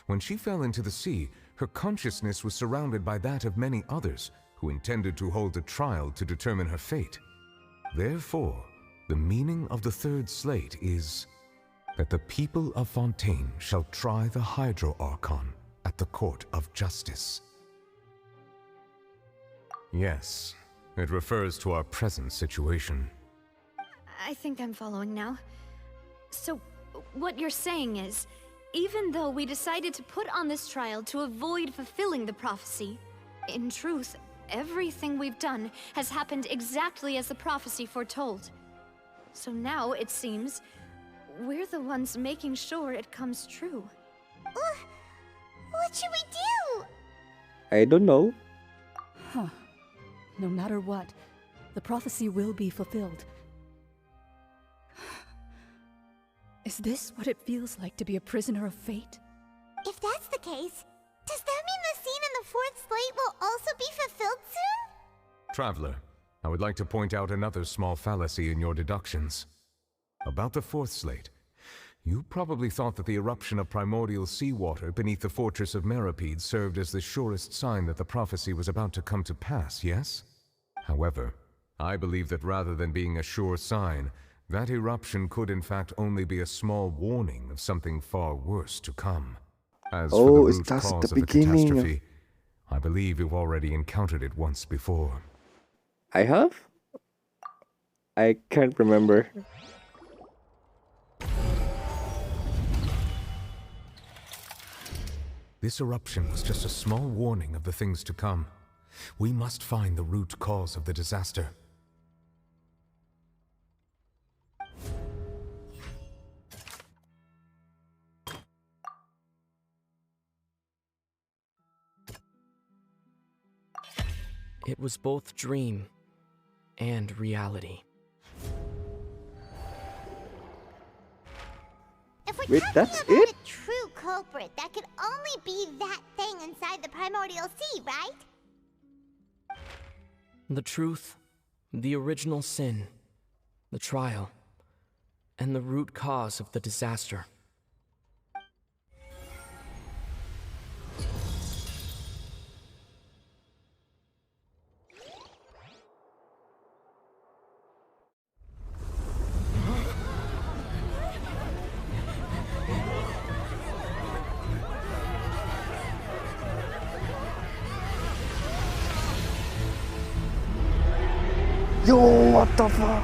When she fell into the sea, her consciousness was surrounded by that of many others who intended to hold a trial to determine her fate. Therefore, the meaning of the third slate is that the people of Fontaine shall try the Hydro Archon at the court of justice. Yes, it refers to our present situation. I think I'm following now. So, what you're saying is, even though we decided to put on this trial to avoid fulfilling the prophecy, in truth, everything we've done has happened exactly as the prophecy foretold. So now, it seems, we're the ones making sure it comes true. What should we do? I don't know. Huh. No matter what, the prophecy will be fulfilled. Is this what it feels like to be a prisoner of fate? If that's the case, does that mean the scene in the fourth slate will also be fulfilled soon? Traveler, I would like to point out another small fallacy in your deductions. About the fourth slate, you probably thought that the eruption of primordial seawater beneath the fortress of Masquerade served as the surest sign that the prophecy was about to come to pass, yes? However, I believe that rather than being a sure sign, that eruption could in fact only be a small warning of something far worse to come. As for the root cause of the catastrophe, I believe you've already encountered it once before. I have? I can't remember. This eruption was just a small warning of the things to come. We must find the root cause of the disaster. It was both dream and reality. If we're Wait, talking that's about it? a true culprit, that could only be that thing inside the primordial sea, right? The truth, the original sin, the trial, and the root cause of the disaster. Yo, what the fuck?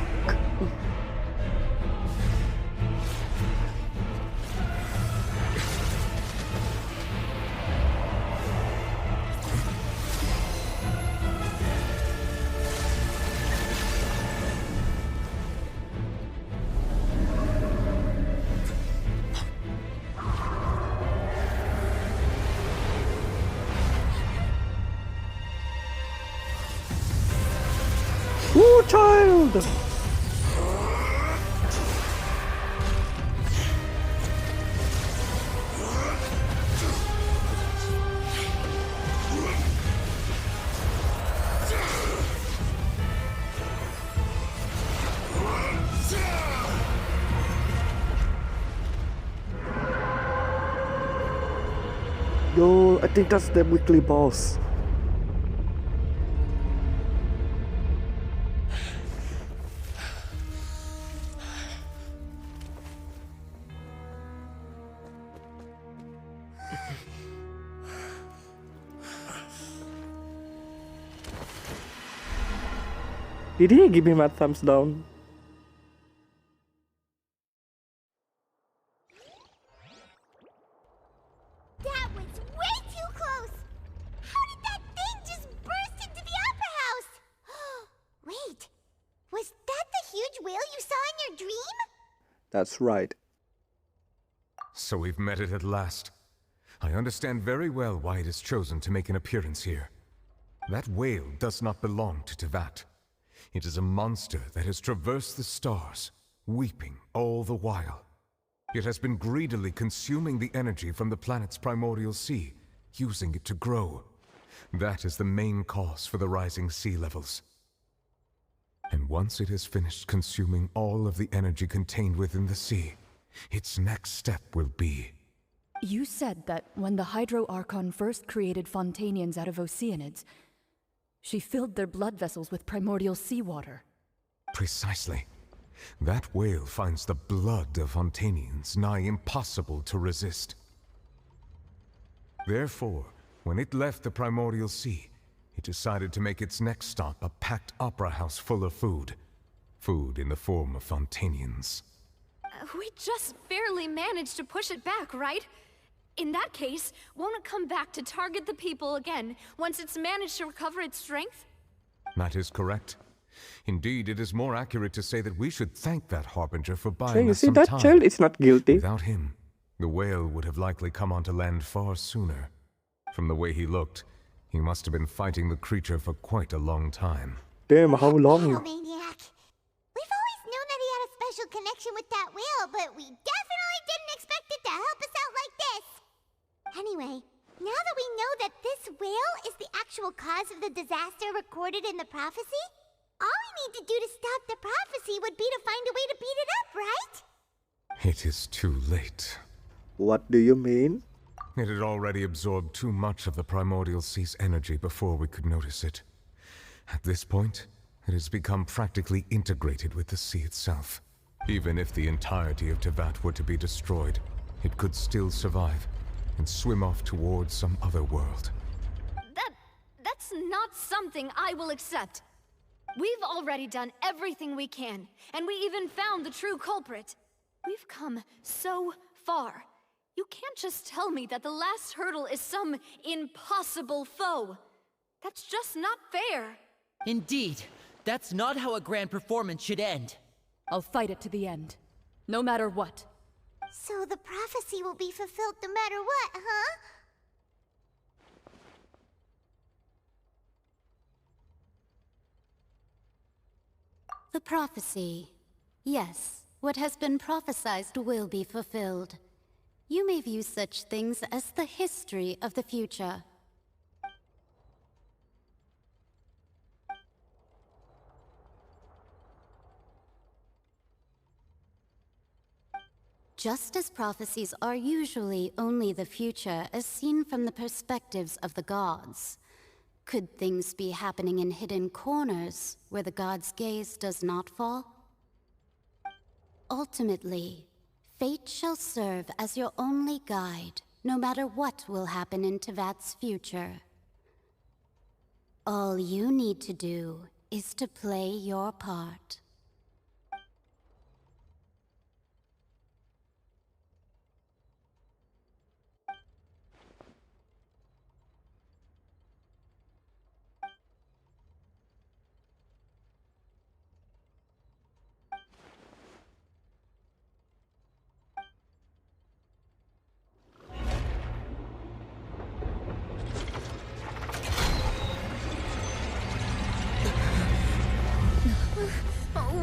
Ooh, child! Yo, I think that's the weekly boss. Did he give him a thumbs down? That was way too close! How did that thing just burst into the Opera House? Wait, was that the huge whale you saw in your dream? That's right. So we've met it at last. I understand very well why it has chosen to make an appearance here. That whale does not belong to Teyvat. It is a monster that has traversed the stars, weeping all the while. It has been greedily consuming the energy from the planet's primordial sea, using it to grow. That is the main cause for the rising sea levels. And once it has finished consuming all of the energy contained within the sea, its next step will be... You said that when the Hydro Archon first created Fontanians out of Oceanids, she filled their blood vessels with primordial seawater. Precisely. That whale finds the blood of Fontanians nigh impossible to resist. Therefore, when it left the primordial sea, it decided to make its next stop a packed opera house full of food. Food in the form of Fontanians. We just barely managed to push it back, right? In that case, won't it come back to target the people again once it's managed to recover its strength? That is correct. Indeed, it is more accurate to say that we should thank that Harbinger for So buying you us see, some that time. child is not guilty. Without him, the whale would have likely come onto land far sooner. From the way he looked, he must have been fighting the creature for quite a long time. Damn, how long? Maniac. We've always known that he had a special connection with that whale, but we definitely didn't expect it to help us out like this. Anyway, now that we know that this whale is the actual cause of the disaster recorded in the prophecy, all we need to do to stop the prophecy would be to find a way to beat it up, right? It is too late. What do you mean? It had already absorbed too much of the primordial sea's energy before we could notice it. At this point, it has become practically integrated with the sea itself. Even if the entirety of Teyvat were to be destroyed, it could still survive and swim off towards some other world. That's not something I will accept. We've already done everything we can, and we even found the true culprit. We've come so far. You can't just tell me that the last hurdle is some impossible foe. That's just not fair. Indeed, that's not how a grand performance should end. I'll fight it to the end, no matter what. So the prophecy will be fulfilled no matter what, huh? The prophecy. Yes, what has been prophesied will be fulfilled. You may view such things as the history of the future. Just as prophecies are usually only the future as seen from the perspectives of the gods, could things be happening in hidden corners where the gods' gaze does not fall? Ultimately, fate shall serve as your only guide, no matter what will happen in Teyvat's future. All you need to do is to play your part.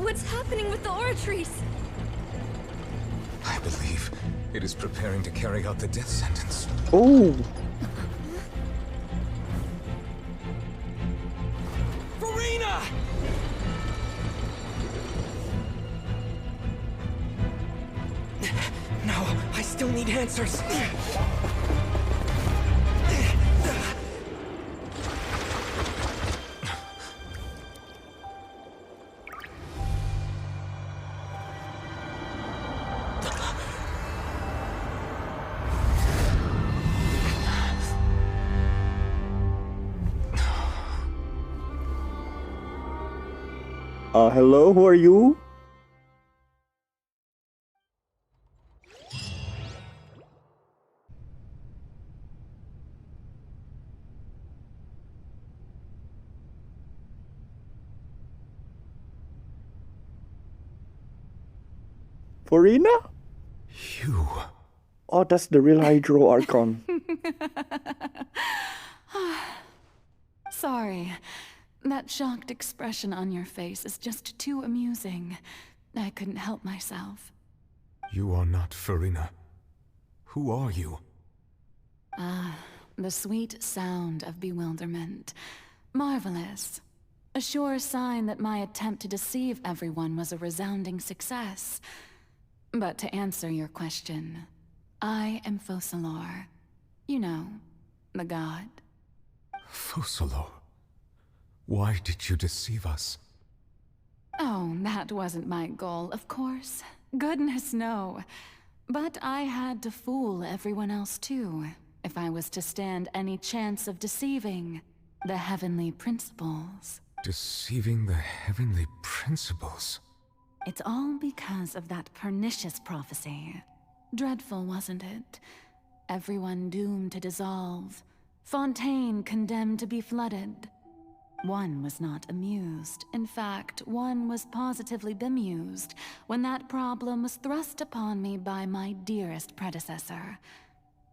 What's happening with the oratories? I believe it is preparing to carry out the death sentence. Oh! Furina! No, I still need answers. Hello, who are you? Furina? You. Oh, that's the real Hydro Archon. Sorry. That shocked expression on your face is just too amusing. I couldn't help myself. You are not Furina. Who are you? The sweet sound of bewilderment. Marvelous. A sure sign that my attempt to deceive everyone was a resounding success. But to answer your question, I am Focalor. You know, the god. Focalor. Why did you deceive us? Oh, that wasn't my goal, of course. Goodness, no. But I had to fool everyone else too, if I was to stand any chance of deceiving the heavenly principles. Deceiving the heavenly principles? It's all because of that pernicious prophecy. Dreadful, wasn't it? Everyone doomed to dissolve. Fontaine condemned to be flooded. One was not amused. In fact, one was positively bemused when that problem was thrust upon me by my dearest predecessor.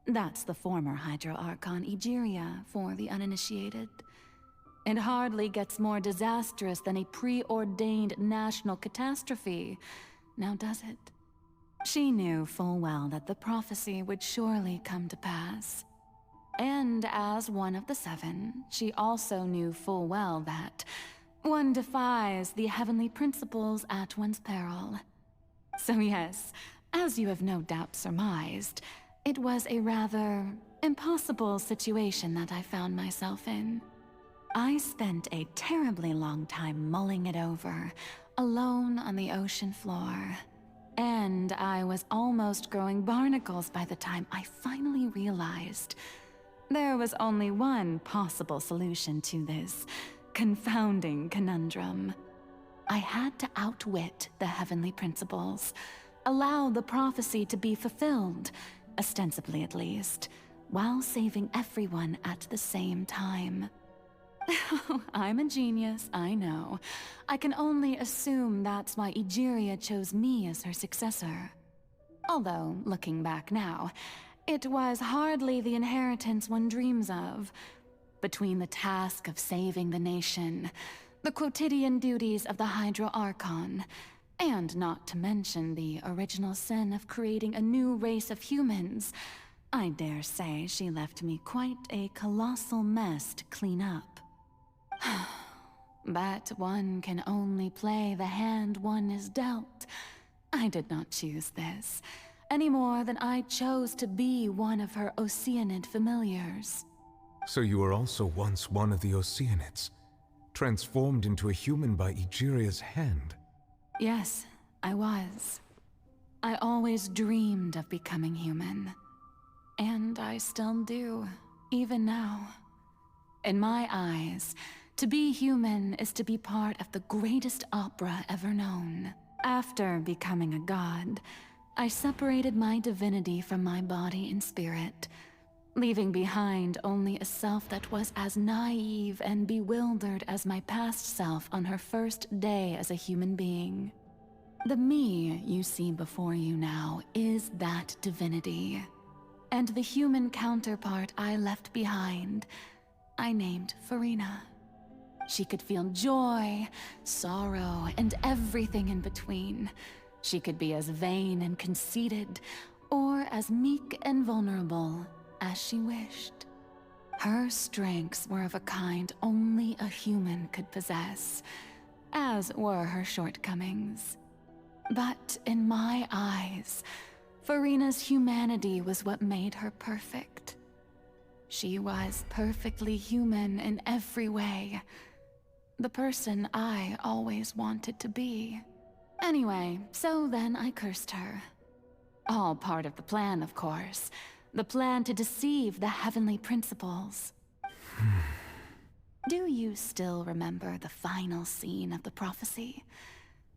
That's the former Hydro Archon Egeria for the uninitiated. It hardly gets more disastrous than a preordained national catastrophe, now does it? She knew full well that the prophecy would surely come to pass. And as one of the seven, she also knew full well that one defies the heavenly principles at one's peril. So yes, as you have no doubt surmised, it was a rather impossible situation that I found myself in. I spent a terribly long time mulling it over, alone on the ocean floor. And I was almost growing barnacles by the time I finally realized there was only one possible solution to this confounding conundrum. I had to outwit the heavenly principles, allow the prophecy to be fulfilled, ostensibly at least, while saving everyone at the same time. I'm a genius, I know. I can only assume that's why Egeria chose me as her successor. Although, looking back now, it was hardly the inheritance one dreams of. Between the task of saving the nation, the quotidian duties of the Hydro Archon, and not to mention the original sin of creating a new race of humans, I dare say she left me quite a colossal mess to clean up. But one can only play the hand one is dealt. I did not choose this, any more than I chose to be one of her Oceanid familiars. So you were also once one of the Oceanids, transformed into a human by Egeria's hand? Yes, I was. I always dreamed of becoming human. And I still do, even now. In my eyes, to be human is to be part of the greatest opera ever known. After becoming a god, I separated my divinity from my body and spirit, leaving behind only a self that was as naive and bewildered as my past self on her first day as a human being. The me you see before you now is that divinity. And the human counterpart I left behind, I named Furina. She could feel joy, sorrow, and everything in between. She could be as vain and conceited, or as meek and vulnerable as she wished. Her strengths were of a kind only a human could possess, as were her shortcomings. But in my eyes, Furina's humanity was what made her perfect. She was perfectly human in every way. The person I always wanted to be. Anyway, so then I cursed her. All part of the plan, of course. The plan to deceive the heavenly principles. Do you still remember the final scene of the prophecy?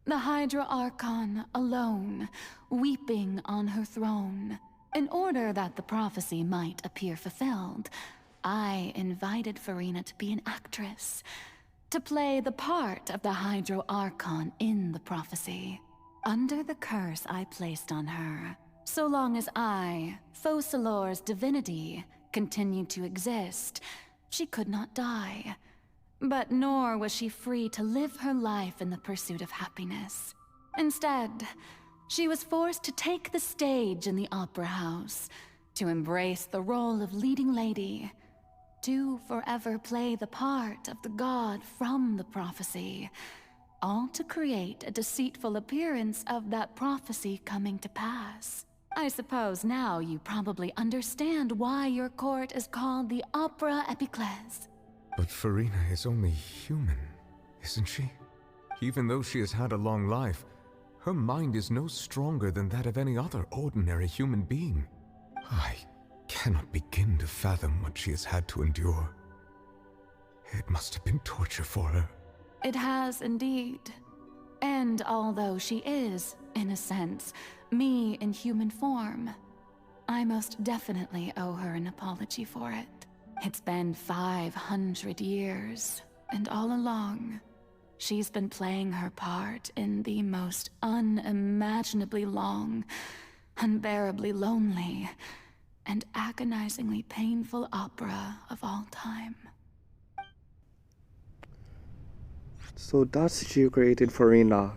The Hydra Archon alone, weeping on her throne. In order that the prophecy might appear fulfilled, I invited Farina to be an actress, to play the part of the Hydro Archon in the prophecy. Under the curse I placed on her, so long as I, Focalor's divinity, continued to exist, she could not die. But nor was she free to live her life in the pursuit of happiness. Instead, she was forced to take the stage in the opera house, to embrace the role of leading lady, to forever play the part of the god from the prophecy, all to create a deceitful appearance of that prophecy coming to pass. I suppose now you probably understand why your court is called the Opera Epiclese. But Farina is only human, isn't she? Even though she has had a long life, her mind is no stronger than that of any other ordinary human being. I cannot begin to fathom what she has had to endure. It must have been torture for her. It has indeed. And although she is, in a sense, me in human form, I most definitely owe her an apology for it. It's been 500 years, and all along, she's been playing her part in the most unimaginably long, unbearably lonely, and agonizingly painful opera of all time. So that's she created Farina.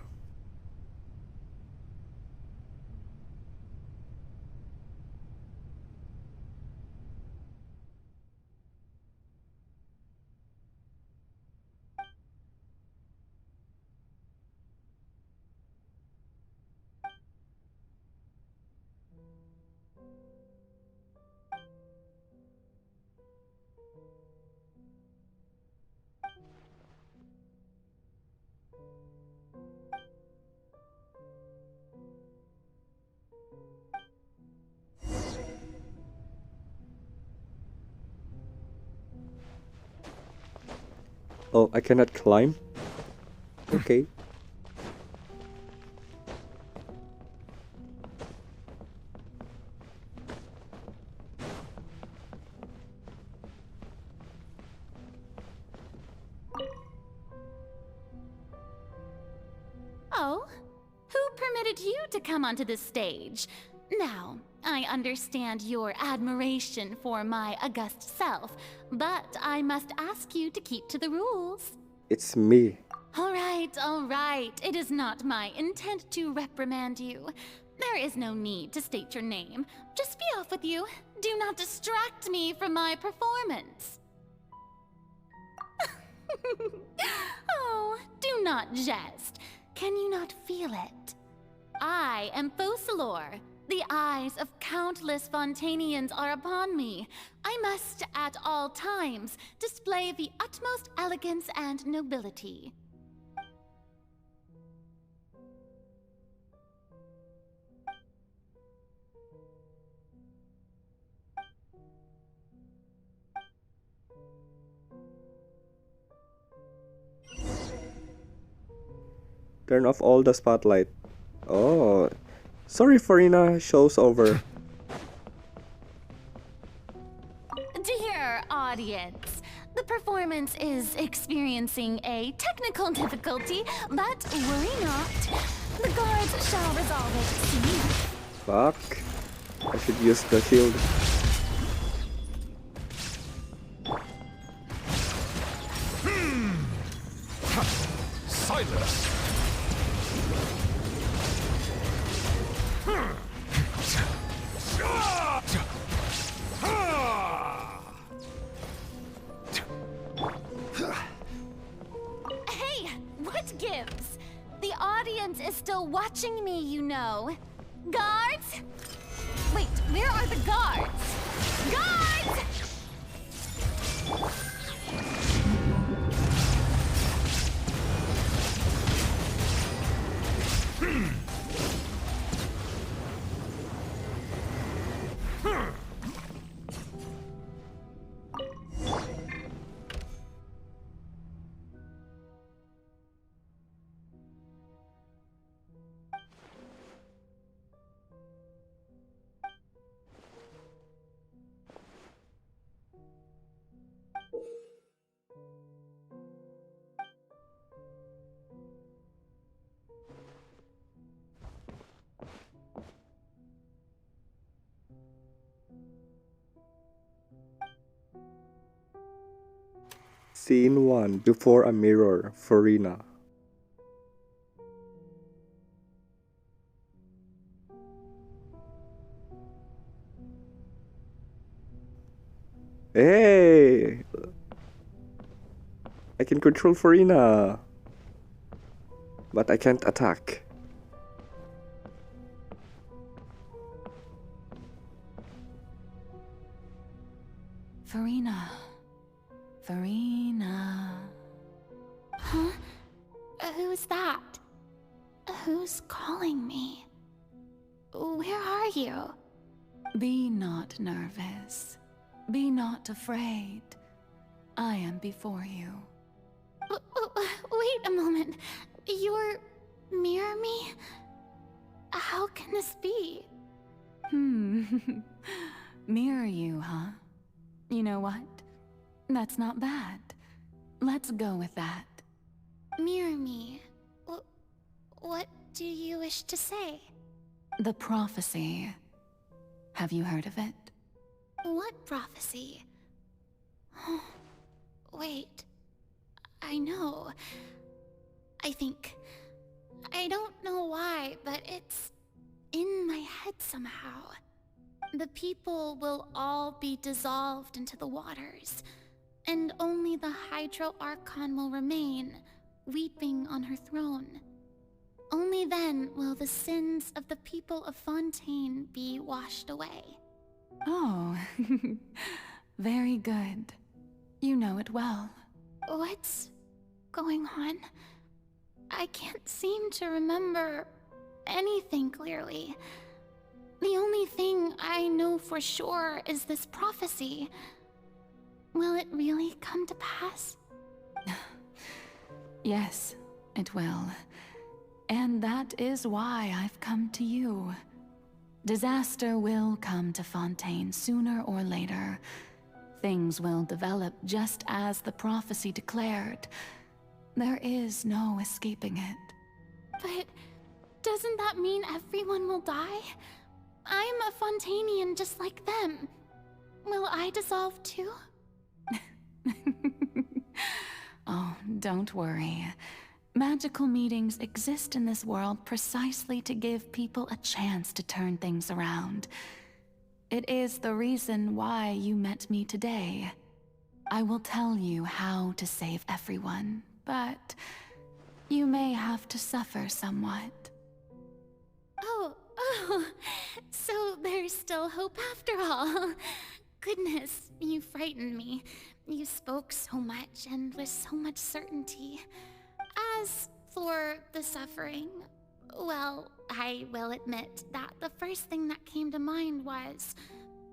Oh, I cannot climb? Okay. Oh, who permitted you to come onto the stage? Now, I understand your admiration for my august self, but I must ask you to keep to the rules. It's me. All right. It is not my intent to reprimand you. There is no need to state your name. Just be off with you. Do not distract me from my performance. Oh, do not jest. Can you not feel it? I am Focalor. The eyes of countless Fontainians are upon me. I must, at all times, display the utmost elegance and nobility. Turn off all the spotlight. Oh, sorry Farina, show's over. Dear audience, the performance is experiencing a technical difficulty, but worry not. The guards shall resolve it soon. Fuck. I should use the shield. Silence! Hey, what gives? The audience is still watching me, you know. Guards? Wait, where are the guards? Guards! Scene 1. Before a mirror. Farina. Hey! I can control Farina. But I can't attack. Farina. Farina. Huh? Who's that? Who's calling me? Where are you? Be not nervous. Be not afraid. I am before you. Wait a moment. You're... mirror me? How can this be? Mirror you, huh? You know what? That's not bad. Let's go with that. Mirror me? What do you wish to say? The prophecy. Have you heard of it? What prophecy? Wait. I know. I think... I don't know why, but it's in my head somehow. The people will all be dissolved into the waters, and only the Hydro Archon will remain, weeping on her throne. Only then will the sins of the people of Fontaine be washed away. Oh, very good. You know it well. What's going on? I can't seem to remember anything clearly. The only thing I know for sure is this prophecy. Will it really come to pass? Yes, it will. And that is why I've come to you. Disaster will come to Fontaine sooner or later. Things will develop just as the prophecy declared. There is no escaping it. But doesn't that mean everyone will die? I'm a Fontainian just like them. Will I dissolve too? Oh, don't worry. Magical meetings exist in this world precisely to give people a chance to turn things around. It is the reason why you met me today. I will tell you how to save everyone, but you may have to suffer somewhat. Oh, so there's still hope after all. Goodness, you frightened me. You spoke so much and with so much certainty. As for the suffering, well, I will admit that the first thing that came to mind was,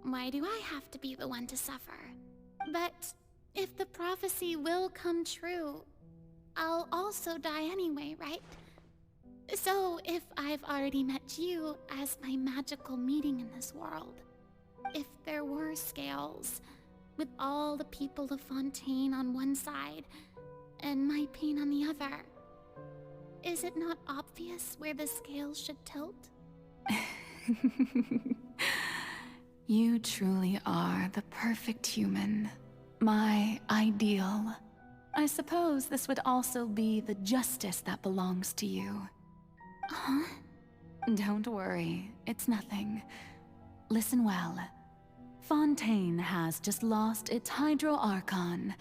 why do I have to be the one to suffer? But if the prophecy will come true, I'll also die anyway, right? So if I've already met you as my magical meeting in this world, if there were scales, with all the people of Fontaine on one side, and my pain on the other, is it not obvious where the scales should tilt? You truly are the perfect human. My ideal. I suppose this would also be the justice that belongs to you. Huh? Don't worry, it's nothing. Listen well. Fontaine has just lost its Hydro Archon.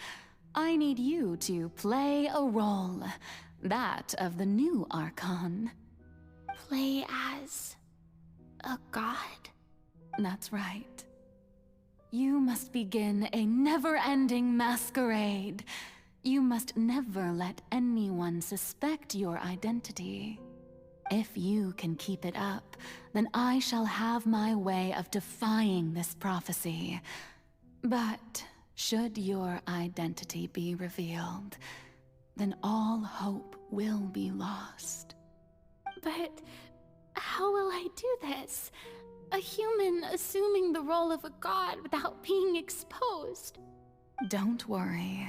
I need you to play a role. That of the new Archon. Play as... a god? That's right. You must begin a never-ending masquerade. You must never let anyone suspect your identity. If you can keep it up, then I shall have my way of defying this prophecy. But should your identity be revealed, then all hope will be lost. But how will I do this? A human assuming the role of a god without being exposed? Don't worry.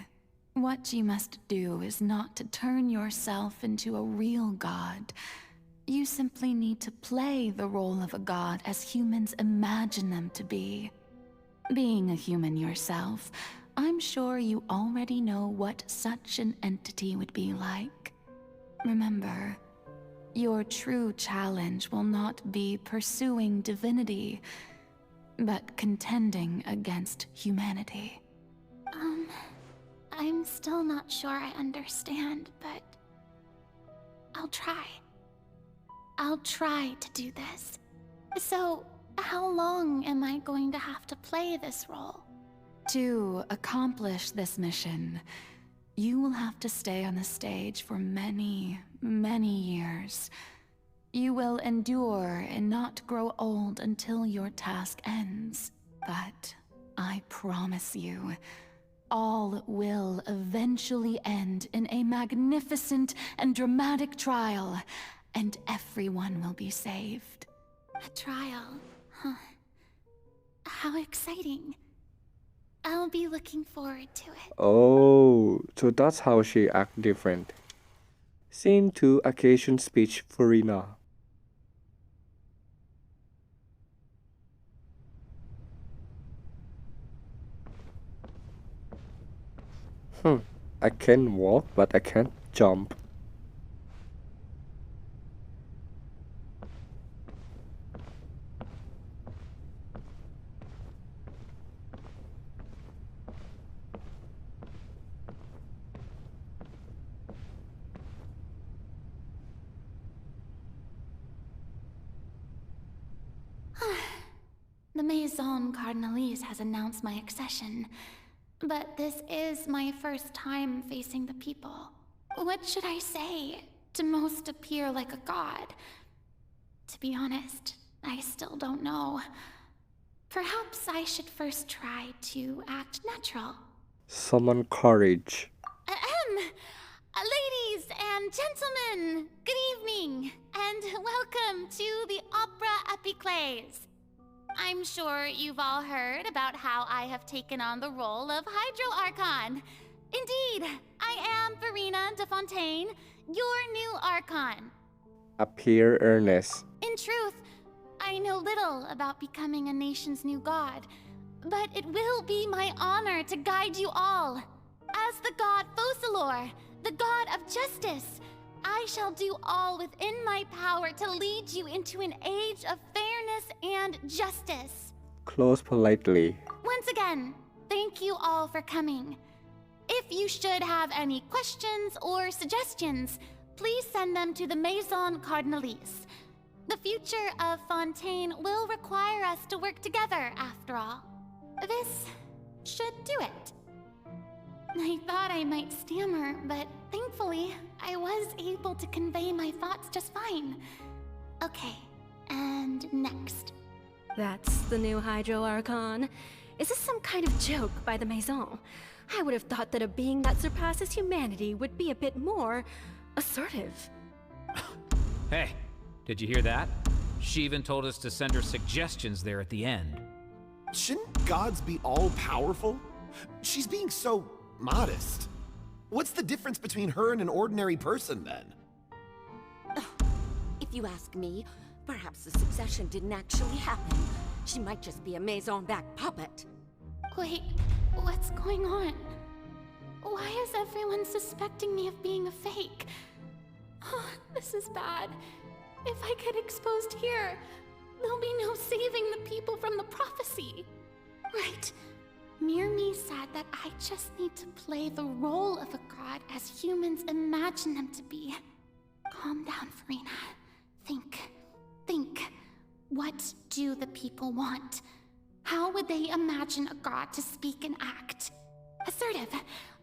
What you must do is not to turn yourself into a real god. You simply need to play the role of a god as humans imagine them to be. Being a human yourself, I'm sure you already know what such an entity would be like. Remember, your true challenge will not be pursuing divinity, but contending against humanity. I'm still not sure I understand, but I'll try. I'll try to do this. So, how long am I going to have to play this role? To accomplish this mission, you will have to stay on the stage for many, many years. You will endure and not grow old until your task ends. But I promise you, all will eventually end in a magnificent and dramatic trial, and everyone will be saved. A trial, huh? How exciting. I'll be looking forward to it. Oh, so that's how she act different. Scene 2 Occasion Speech Furina. I can walk, but I can't jump. The Maison Cardinalise has announced my accession, but this is my first time facing the people. What should I say to most appear like a god? To be honest, I still don't know. Perhaps I should first try to act natural. Summon courage. Ladies and gentlemen, good evening, and welcome to the Opera Epiclese. I'm sure you've all heard about how I have taken on the role of Hydro Archon. Indeed, I am Verena de Fontaine, your new Archon. Appear earnest. In truth, I know little about becoming a nation's new god, but it will be my honor to guide you all. As the god Focalor, the god of justice, I shall do all within my power to lead you into an age of fairness and justice. Close politely. Once again, thank you all for coming. If you should have any questions or suggestions, please send them to the Maison Cardinalise. The future of Fontaine will require us to work together, after all. This should do it. I thought I might stammer, but thankfully, I was able to convey my thoughts just fine. Okay, and next. That's the new Hydro Archon. Is this some kind of joke by the Maison? I would have thought that a being that surpasses humanity would be a bit more assertive. Hey, did you hear that? She even told us to send her suggestions there at the end. Shouldn't gods be all-powerful? She's being so modest. What's the difference between her and an ordinary person, then? If you ask me, perhaps the succession didn't actually happen. She might just be a Maison-back puppet. Wait, what's going on? Why is everyone suspecting me of being a fake? Oh, this is bad. If I get exposed here, there'll be no saving the people from the prophecy. Right. Mirmi said that I just need to play the role of a god as humans imagine them to be. Calm down, Verena. Think. What do the people want? How would they imagine a god to speak and act? Assertive,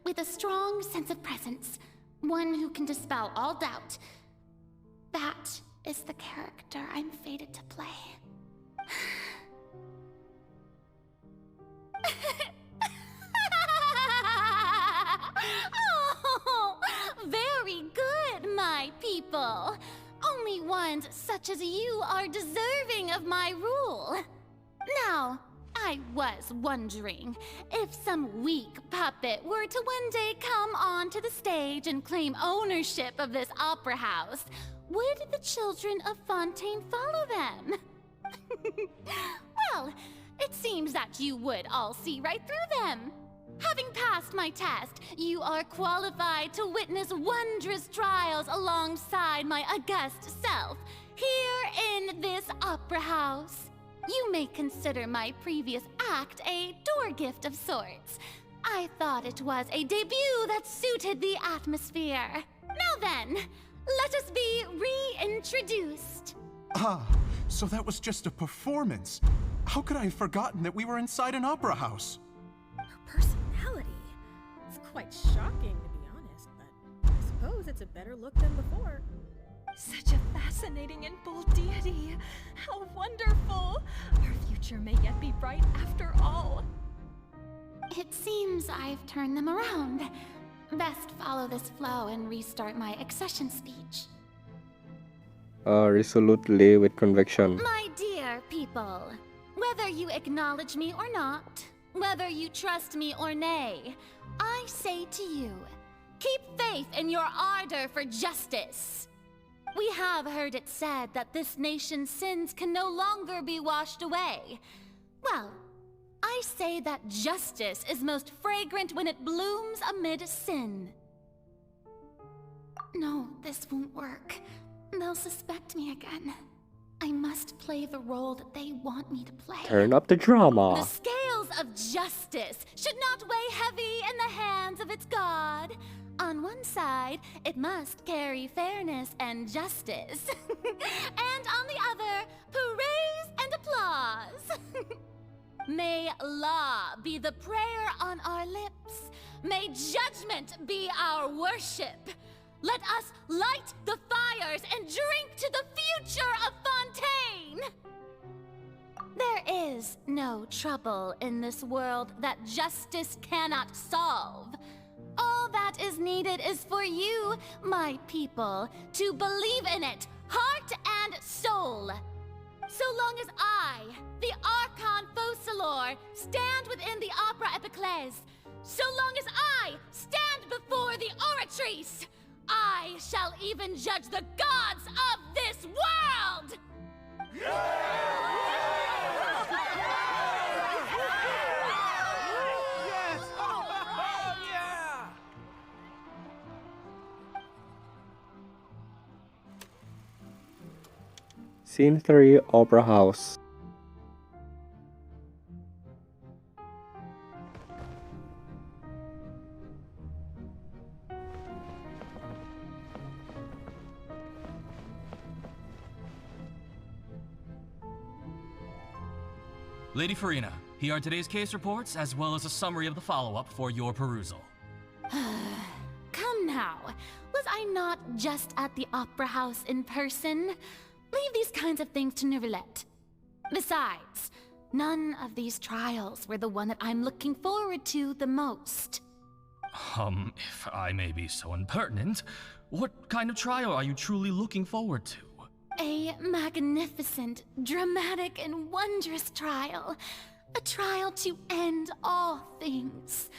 with a strong sense of presence. One who can dispel all doubt. That is the character I'm fated to play. Oh, very good, my people. Only ones such as you are deserving of my rule. Now, I was wondering if some weak puppet were to one day come onto the stage and claim ownership of this opera house, would the children of Fontaine follow them? Well, it seems that you would all see right through them. Have Having passed my test, you are qualified to witness wondrous trials alongside my august self, here in this opera house. You may consider my previous act a door gift of sorts. I thought it was a debut that suited the atmosphere. Now then, let us be reintroduced. Ah, so that was just a performance. How could I have forgotten that we were inside an opera house? Personality? It's quite shocking, to be honest, but I suppose it's a better look than before. Such a fascinating and bold deity. How wonderful! Our future may yet be bright after all. It seems I've turned them around. Best follow this flow and restart my accession speech. Resolutely with conviction. My dear people, whether you acknowledge me or not, whether you trust me or nay, I say to you, keep faith in your ardor for justice. We have heard it said that this nation's sins can no longer be washed away. Well, I say that justice is most fragrant when it blooms amid sin. No, this won't work. They'll suspect me again. I must play the role that they want me to play. Turn up the drama. The scales of justice should not weigh heavy in the hands of its god. On one side, it must carry fairness and justice. And on the other, praise and applause. May law be the prayer on our lips. May judgment be our worship. Let us light the fires and drink to the future of Fontaine! There is no trouble in this world that justice cannot solve. All that is needed is for you, my people, to believe in it, heart and soul. So long as I, the Archon Focalor, stand within the Opera Epiclese, so long as I stand before the Oratrice, I shall even judge the gods of this world! Scene 3, Opera House. Lady Farina, here are today's case reports, as well as a summary of the follow-up for your perusal. Come now, was I not just at the Opera House in person? Leave these kinds of things to Neuvillette. Besides, none of these trials were the one that I'm looking forward to the most. If I may be so impertinent, what kind of trial are you truly looking forward to? A magnificent, dramatic, and wondrous trial. A trial to end all things.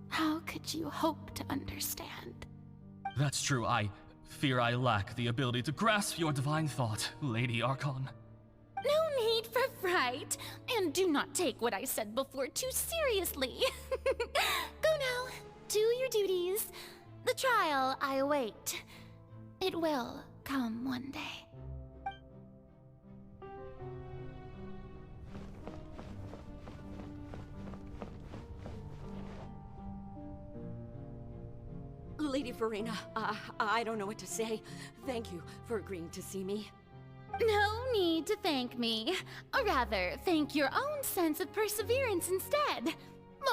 How could you hope to understand? That's true. I fear I lack the ability to grasp your divine thought, Lady Archon. No need for fright, and do not take what I said before too seriously. Go now, do your duties. The trial I await. It will come one day. Lady Farina, I don't know what to say. Thank you for agreeing to see me. No need to thank me. Or rather, thank your own sense of perseverance instead.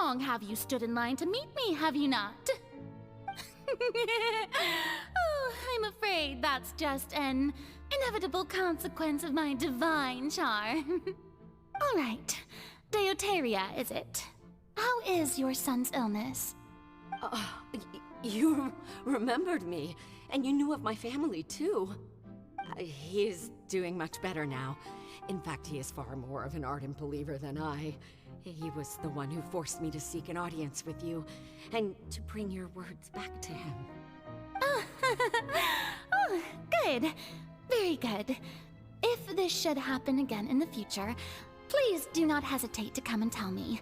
Long have you stood in line to meet me, have you not? Oh, I'm afraid that's just an inevitable consequence of my divine charm. All right, Deoteria, is it? How is your son's illness? You remembered me, and you knew of my family, too. He is doing much better now. In fact, he is far more of an ardent believer than I. He was the one who forced me to seek an audience with you, and to bring your words back to him. Oh, good. Very good. If this should happen again in the future, please do not hesitate to come and tell me.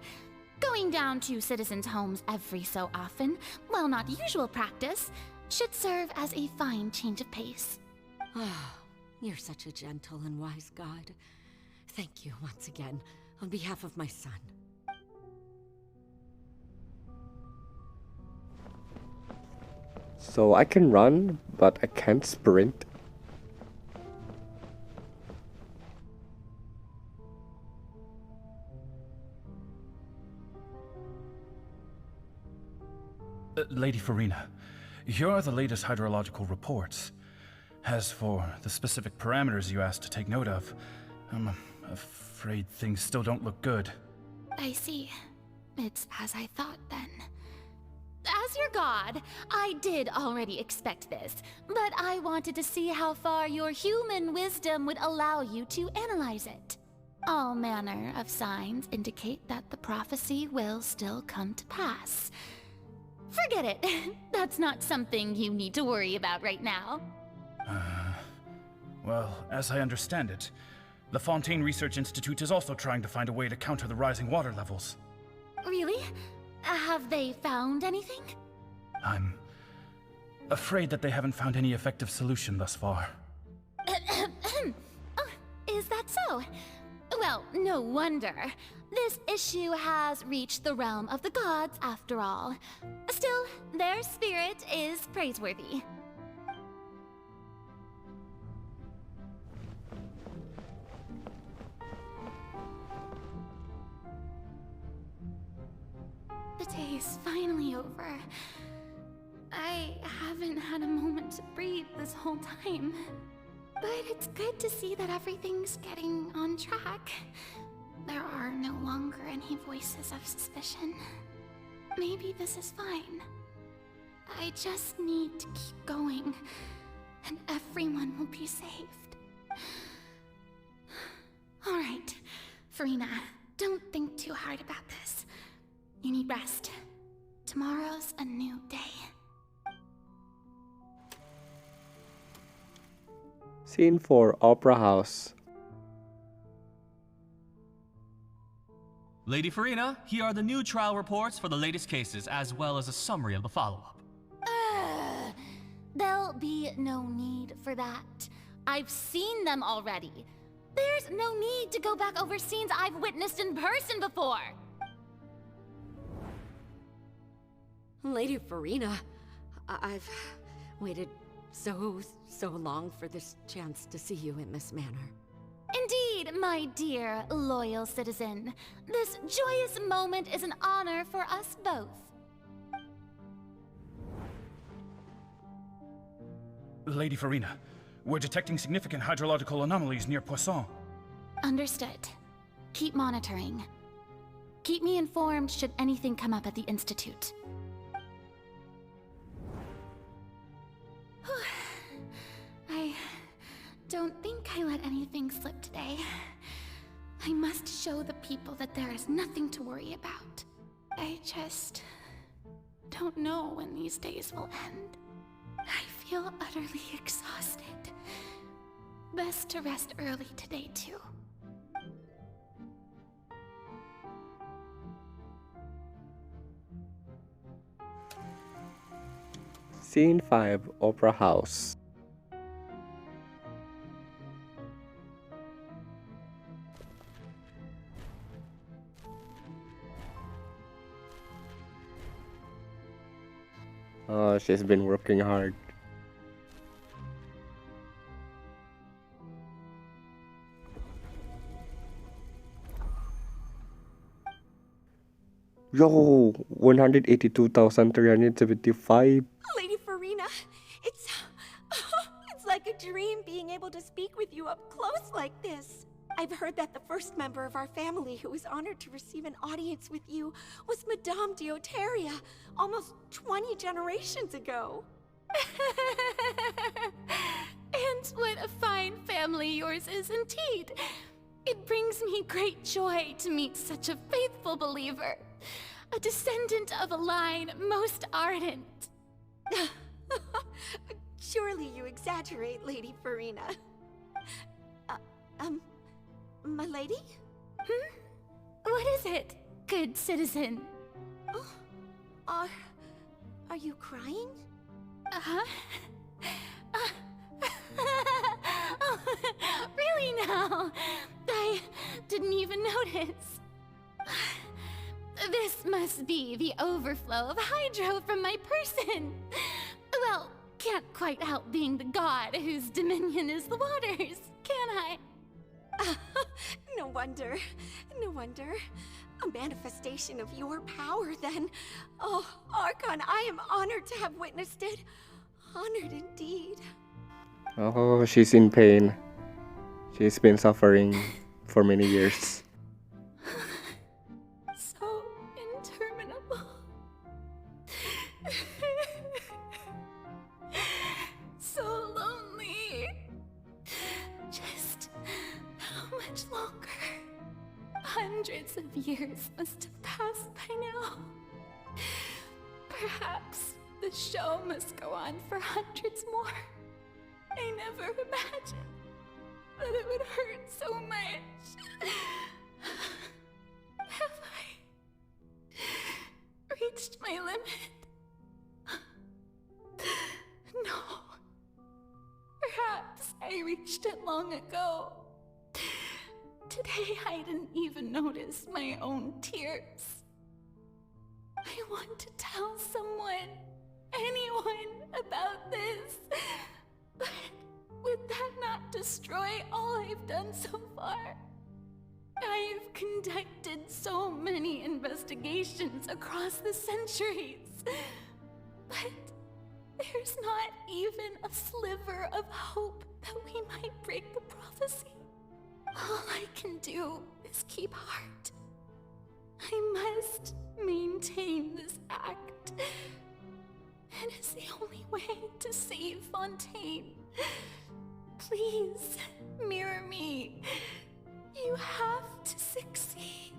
Going down to citizens' homes every so often, while not usual practice, should serve as a fine change of pace. Ah, you're such a gentle and wise god. Thank you once again, on behalf of my son. So I can run, but I can't sprint. Lady Farina, here are the latest hydrological reports. As for the specific parameters you asked to take note of, I'm afraid things still don't look good. I see. It's as I thought then. As your god, I did already expect this, but I wanted to see how far your human wisdom would allow you to analyze it. All manner of signs indicate that the prophecy will still come to pass. Forget it. That's not something you need to worry about right now. Well, as I understand it, the Fontaine Research Institute is also trying to find a way to counter the rising water levels. Really? Have they found anything? I'm afraid that they haven't found any effective solution thus far. Oh, is that so? Well, no wonder. This issue has reached the realm of the gods, after all. Still, their spirit is praiseworthy. The day is finally over. I haven't had a moment to breathe this whole time. But it's good to see that everything's getting on track. There are no longer any voices of suspicion. Maybe this is fine. I just need to keep going, and everyone will be saved. Alright, Farina, don't think too hard about this. You need rest. Tomorrow's a new day. Scene 4, Opera House. Lady Farina, here are the new trial reports for the latest cases, as well as a summary of the follow-up. There'll be no need for that. I've seen them already. There's no need to go back over scenes I've witnessed in person before. Lady Farina, I've waited so long for this chance to see you in this manner. Indeed, my dear, loyal citizen. This joyous moment is an honor for us both. Lady Farina, we're detecting significant hydrological anomalies near Poisson. Understood. Keep monitoring. Keep me informed should anything come up at the Institute. I don't think I let anything slip today. I must show the people that there is nothing to worry about. I just don't know when these days will end. I feel utterly exhausted. Best to rest early today, too. Scene 5, Opera House. Oh, she's been working hard. Yo, 182,375. Lady Farina, it's like a dream being able to speak with you up close like this. I've heard that the first member of our family who was honored to receive an audience with you was Madame Dioteria, almost 20 generations ago. And what a fine family yours is indeed. It brings me great joy to meet such a faithful believer, a descendant of a line most ardent. Surely you exaggerate, Lady Farina. My lady? What is it? good citizen. Are you crying? Uh-huh. Oh, really now? I didn't even notice. This must be the overflow of hydro from my person. Well, can't quite help being the god whose dominion is the waters, can I? No wonder. No wonder. A manifestation of your power, then. Oh, Archon, I am honored to have witnessed it. Honored indeed. Oh, she's in pain. She's been suffering for many years. So interminable. So lonely. Just how much longer? Hundreds of years must have passed by now. Perhaps the show must go on for hundreds more. I never imagined that it would hurt so much. Have I reached my limit? No. Perhaps I reached it long ago. Today I didn't even notice my own tears. I want to tell someone, anyone, about this. But would that not destroy all I've done so far? I've conducted so many investigations across the centuries. But there's not even a sliver of hope that we might break the prophecy. All I can do is keep heart. I must maintain this act. It is the only way to save Fontaine. Please, mirror me. You have to succeed.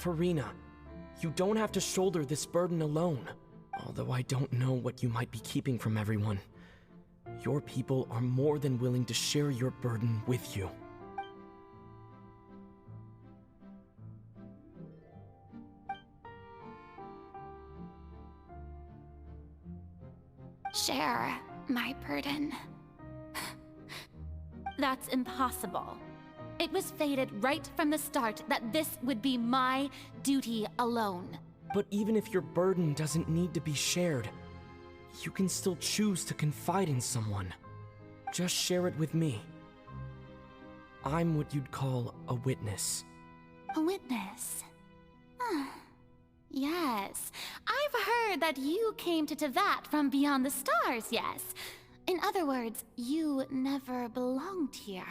Furina, you don't have to shoulder this burden alone. Although I don't know what you might be keeping from everyone. Your people are more than willing to share your burden with you. Share my burden. That's impossible. It was fated right from the start that this would be my duty alone. But even if your burden doesn't need to be shared, you can still choose to confide in someone. Just share it with me. I'm what you'd call a witness. A witness? Yes. I've heard that you came to Tevat from beyond the stars, yes. In other words, you never belonged here.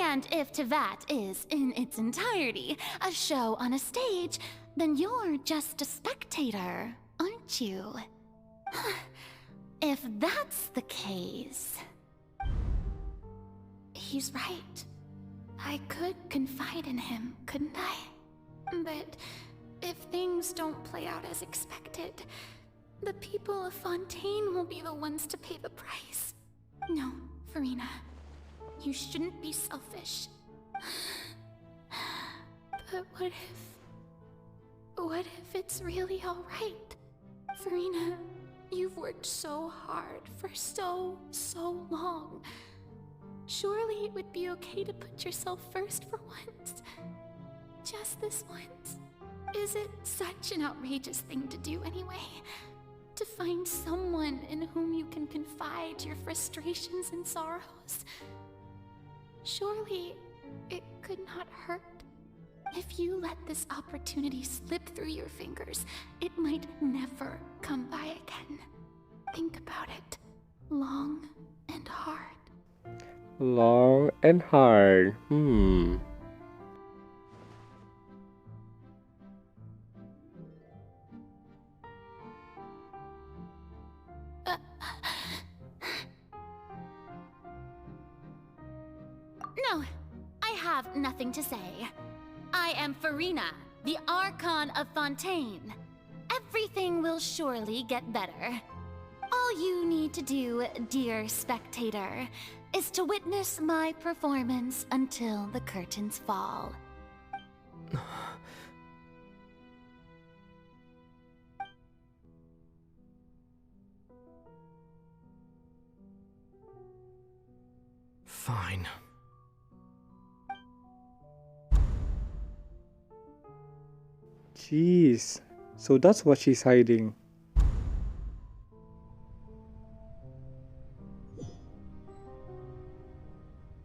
And if Tevat is, in its entirety, a show on a stage, then you're just a spectator, aren't you? If that's the case... He's right. I could confide in him, couldn't I? But if things don't play out as expected, the people of Fontaine will be the ones to pay the price. No, Furina. You shouldn't be selfish. But what if it's really alright? Furina, you've worked so hard for so long. Surely it would be okay to put yourself first for once. Just this once. Is it such an outrageous thing to do anyway? To find someone in whom you can confide your frustrations and sorrows? Surely it could not hurt. If you let this opportunity slip through your fingers, it might never come by again. Think about it. Long and hard. Long and hard. No, I have nothing to say. I am Furina, the Archon of Fontaine. Everything will surely get better. All you need to do, dear spectator, is to witness my performance until the curtains fall. Fine. Jeez, so that's what she's hiding.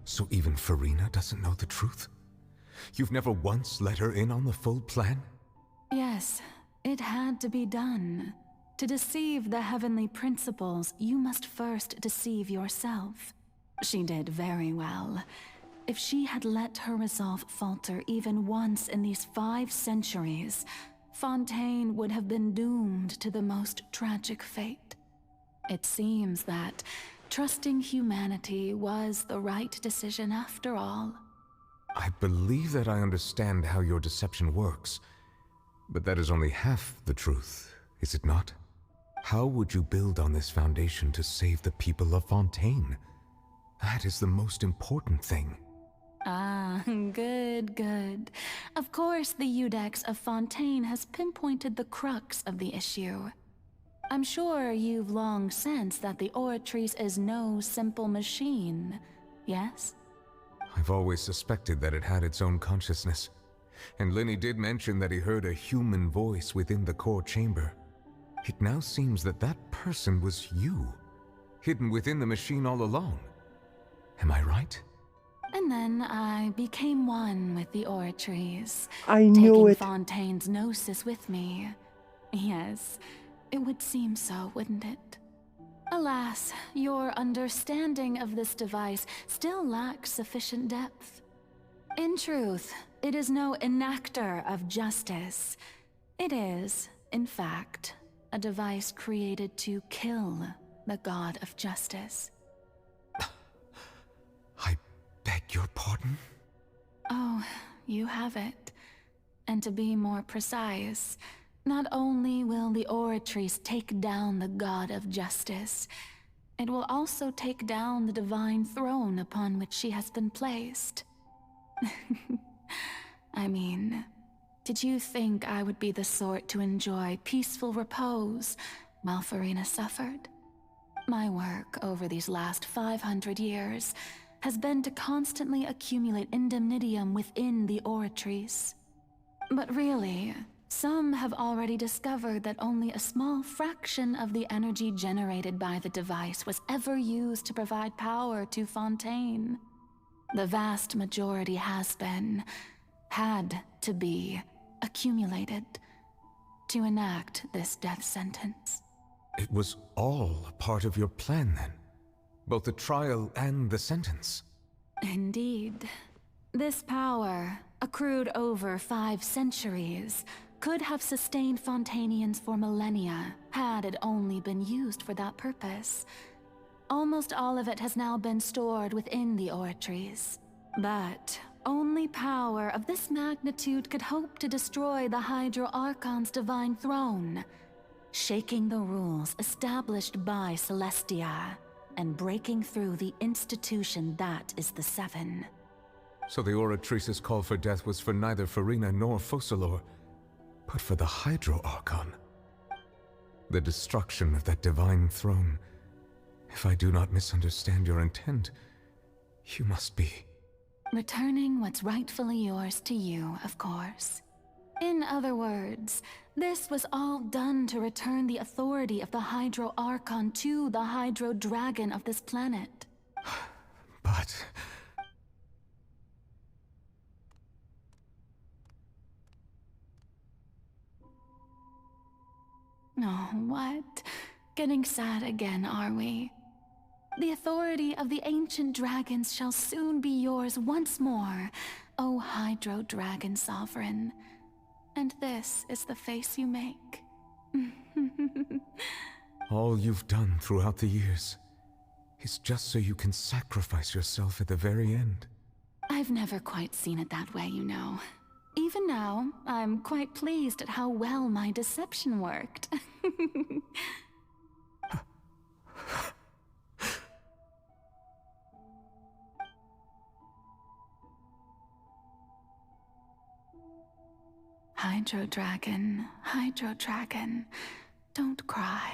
So even Farina doesn't know the truth? You've never once let her in on the full plan? Yes, it had to be done. To deceive the heavenly principles, you must first deceive yourself. She did very well. If she had let her resolve falter even once in these 5 centuries, Fontaine would have been doomed to the most tragic fate. It seems that trusting humanity was the right decision after all. I believe that I understand how your deception works, but that is only half the truth, is it not? How would you build on this foundation to save the people of Fontaine? That is the most important thing. Ah, good. Of course, the Iudex of Fontaine has pinpointed the crux of the issue. I'm sure you've long sensed that the Oratrice is no simple machine, yes? I've always suspected that it had its own consciousness, and Lenny did mention that he heard a human voice within the core chamber. It now seems that that person was you, hidden within the machine all along. Am I right? And then I became one with the Oratrice. I knew taking it. Fontaine's gnosis with me. Yes, it would seem so, wouldn't it? Alas, your understanding of this device still lacks sufficient depth. In truth, it is no enactor of justice. It is, in fact, a device created to kill the god of justice. I beg your pardon? Oh, you have it. And to be more precise, not only will the Oratrice take down the god of justice, it will also take down the divine throne upon which she has been placed. I mean, did you think I would be the sort to enjoy peaceful repose while Farina suffered? My work over these last 500 years has been to constantly accumulate indemnitium within the Oratrice. But really, some have already discovered that only a small fraction of the energy generated by the device was ever used to provide power to Fontaine. The vast majority had to be, accumulated to enact this death sentence. It was all a part of your plan then? Both the trial and the sentence? Indeed. This power, accrued over 5 centuries, could have sustained Fontainians for millennia, had it only been used for that purpose. Almost all of it has now been stored within the Oratrice. But only power of this magnitude could hope to destroy the Hydro Archon's divine throne, shaking the rules established by Celestia, and breaking through the institution that is the Seven. So the Oratrice's call for death was for neither Farina nor Focalor, but for the Hydro Archon. The destruction of that divine throne. If I do not misunderstand your intent, you must be... Returning what's rightfully yours to you, of course. In other words, this was all done to return the authority of the Hydro Archon to the Hydro Dragon of this planet. But... Oh, what? Getting sad again, are we? The authority of the ancient dragons shall soon be yours once more, O Hydro Dragon Sovereign. And this is the face you make. all you've done throughout the years is just so you can sacrifice yourself at the very end. I've never quite seen it that way, you know. Even now, I'm quite pleased at how well my deception worked. Hydro Dragon, don't cry.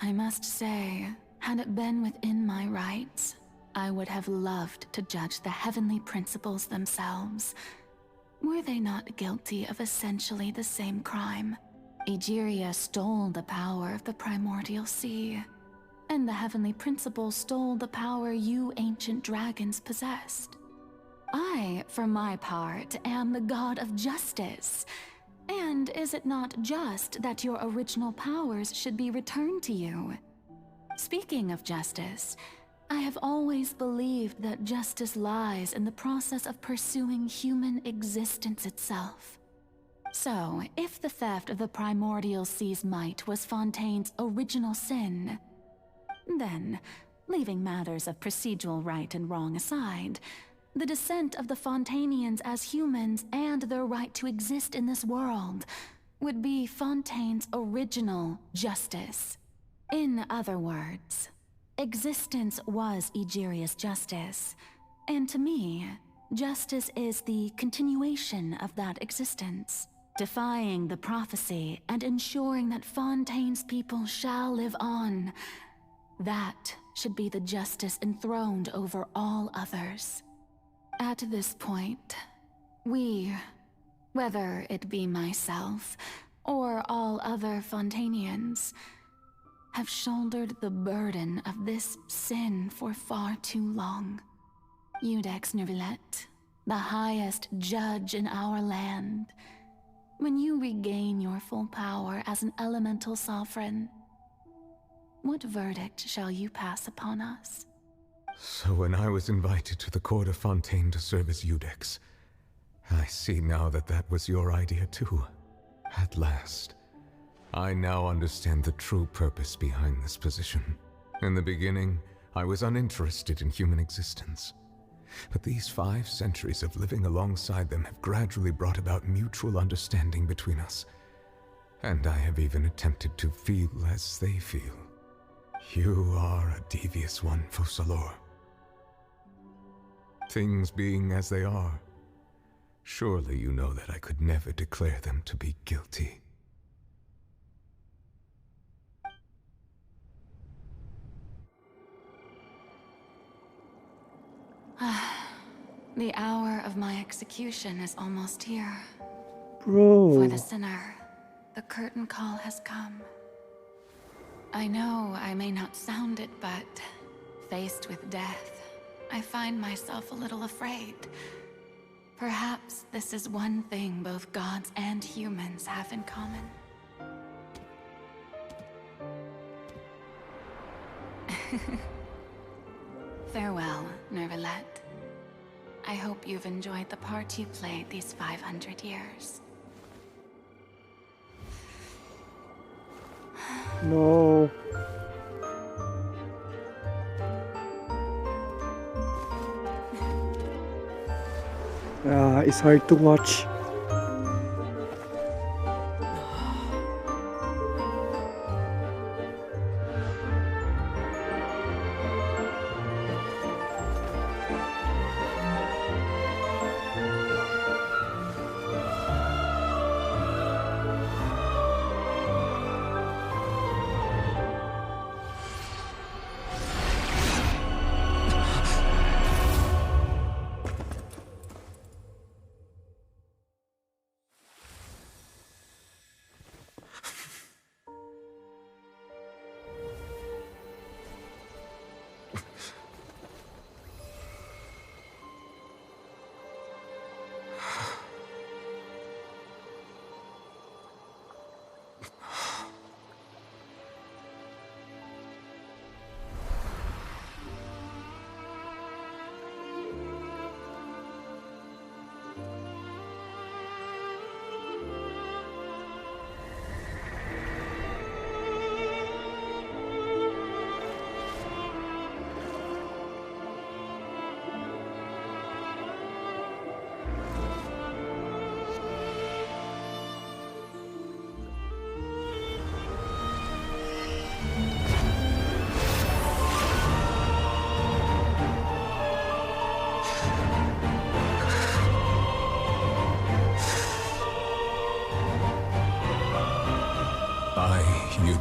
I must say, had it been within my rights, I would have loved to judge the heavenly principles themselves. Were they not guilty of essentially the same crime? Egeria stole the power of the primordial sea, and the heavenly principles stole the power you ancient dragons possessed. I, for my part, am the god of justice. And is it not just that your original powers should be returned to you? Speaking of justice, I have always believed that justice lies in the process of pursuing human existence itself. So, if the theft of the primordial sea's might was Fontaine's original sin, then, leaving matters of procedural right and wrong aside, the descent of the Fontanians as humans and their right to exist in this world would be Fontaine's original justice. In other words, existence was Egeria's justice, and to me, justice is the continuation of that existence, defying the prophecy and ensuring that Fontaine's people shall live on. That should be the justice enthroned over all others. At this point, we, whether it be myself or all other Fontanians, have shouldered the burden of this sin for far too long. Iudex Neuvillette, the highest judge in our land, when you regain your full power as an elemental sovereign, what verdict shall you pass upon us? So when I was invited to the court of Fontaine to serve as Iudex, I see now that that was your idea too. At last. I now understand the true purpose behind this position. In the beginning, I was uninterested in human existence. But these 5 centuries of living alongside them have gradually brought about mutual understanding between us. And I have even attempted to feel as they feel. You are a devious one, Focalors. Things being as they are, surely you know that I could never declare them to be guilty. The hour of my execution is almost here. Bro. For the sinner, the curtain call has come. I know I may not sound it, but faced with death, I find myself a little afraid. Perhaps this is one thing both gods and humans have in common. Farewell, Neuvillette. I hope you've enjoyed the part you played these 500 years. No. It's hard to watch.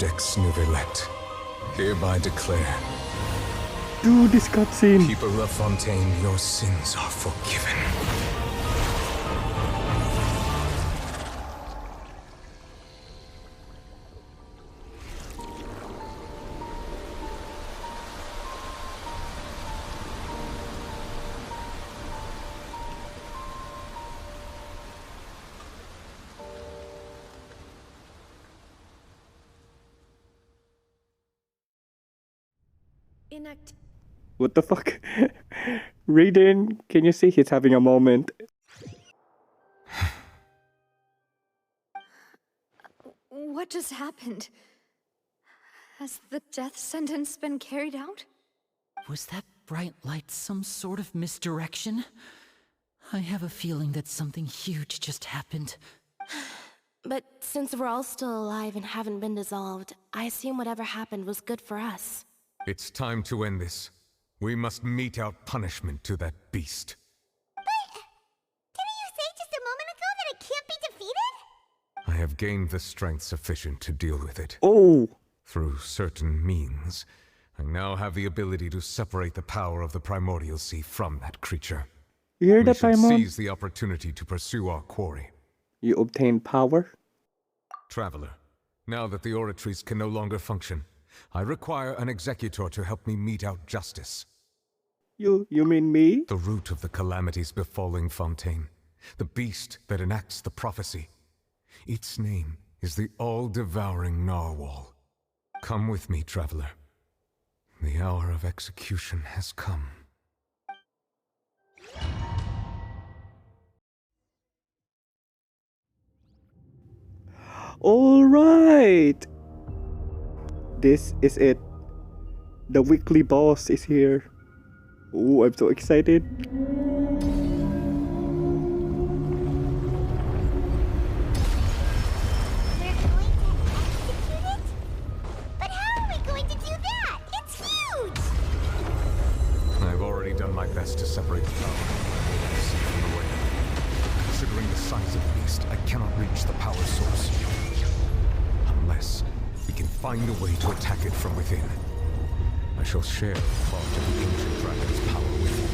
Codex Nouvellette, hereby declare, Dude, this cutscene. people of Fontaine, your sins are forgiven. What the fuck? Raiden, can you see he's having a moment? What just happened? Has the death sentence been carried out? Was that bright light some sort of misdirection? I have a feeling that something huge just happened. But since we're all still alive and haven't been dissolved, I assume whatever happened was good for us. It's time to end this. We must mete out punishment to that beast. Didn't you say just a moment ago that it can't be defeated? I have gained the strength sufficient to deal with it. Oh! Through certain means, I now have the ability to separate the power of the Primordial Sea from that creature. You hear We that, should Paimon? seize the opportunity to pursue our quarry. You obtain power? Traveler, now that the oratories can no longer function, I require an executor to help me mete out justice. You mean me? The root of the calamities befalling Fontaine. The beast that enacts the prophecy. Its name is the all-devouring Narwhal. Come with me, traveler. The hour of execution has come. Alright! This is it. The weekly boss is here. Oh, I'm so excited. But how are we going to do that? It's huge! I've already done my best to separate the power from the way. Considering the size of the beast, I cannot reach the power source. Unless we can find a way to attack it from within. I shall share part of the ancient dragon's power with you.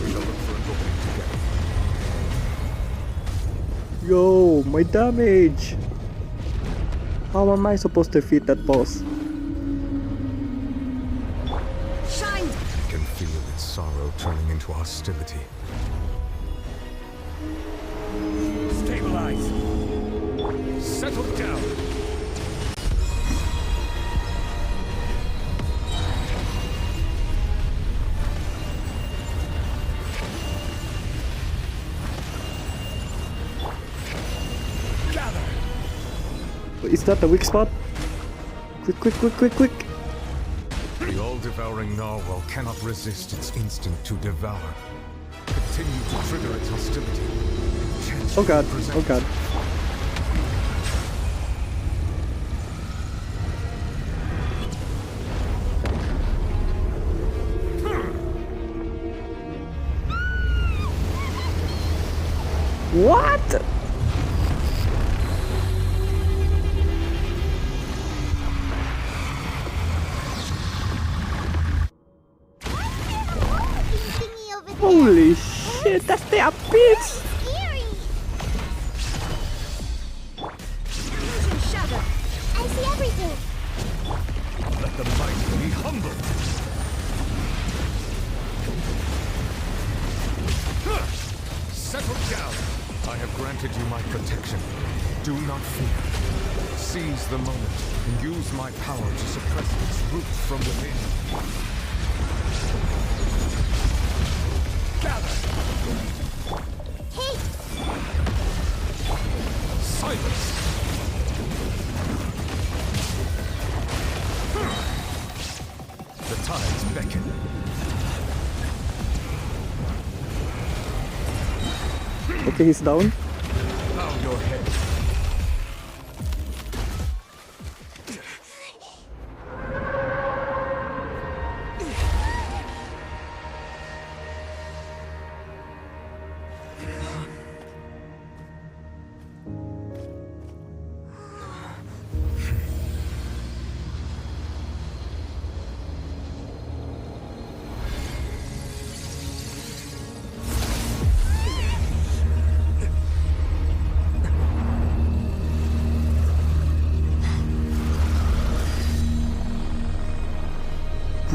We shall look for an opening together. Yo, my damage! How am I supposed to defeat that boss? Shine! I can feel its sorrow turning into hostility. Stabilize! Settle down! Is that the weak spot? Quick! The all-devouring narwhal cannot resist its instinct to devour. Continue to trigger its hostility. Oh god, oh god. What? Holy shit, that's the abyss! Shadow, I see everything. Let the mighty be humble. Settle down! I have granted you my protection. Do not fear. Seize the moment and use my power to suppress its root from within. Gather! Hey! Silence! The tides beckon. Okay, he's down. Bow your head.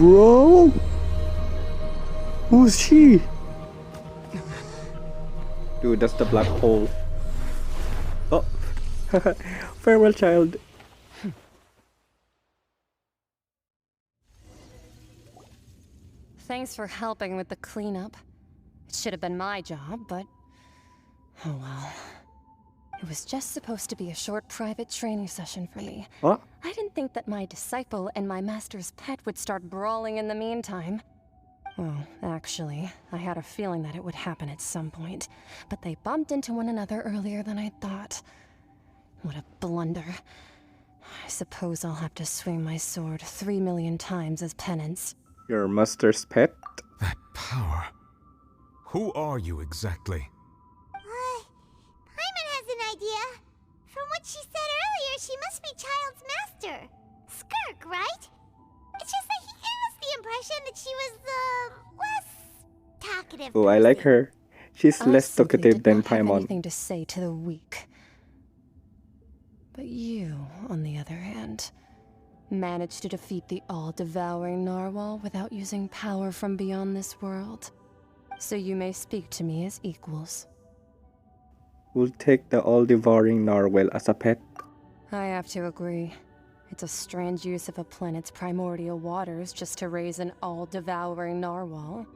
Bro? Who's she? Dude, that's the black hole. Oh. Farewell, child. Thanks for helping with the cleanup. It should have been my job, but... oh well. It was just supposed to be a short private training session for me. What? I didn't think that my disciple and my master's pet would start brawling in the meantime. Well, actually, I had a feeling that it would happen at some point, but they bumped into one another earlier than I thought. What a blunder. I suppose I'll have to swing my sword 3 million times as penance. Your master's pet? That power. Who are you exactly? Paimon has an idea. From what she said earlier, she must be Child's master. Skirk, right? It's just that he gave us the impression that she was the less talkative. Oh, I like her. She's I less simply talkative did than not have Paimon. anything to say to the weak. But you, on the other hand, managed to defeat the all-devouring narwhal without using power from beyond this world. So you may speak to me as equals. We'll take the all-devouring narwhal as a pet. I have to agree. It's a strange use of a planet's primordial waters just to raise an all-devouring narwhal.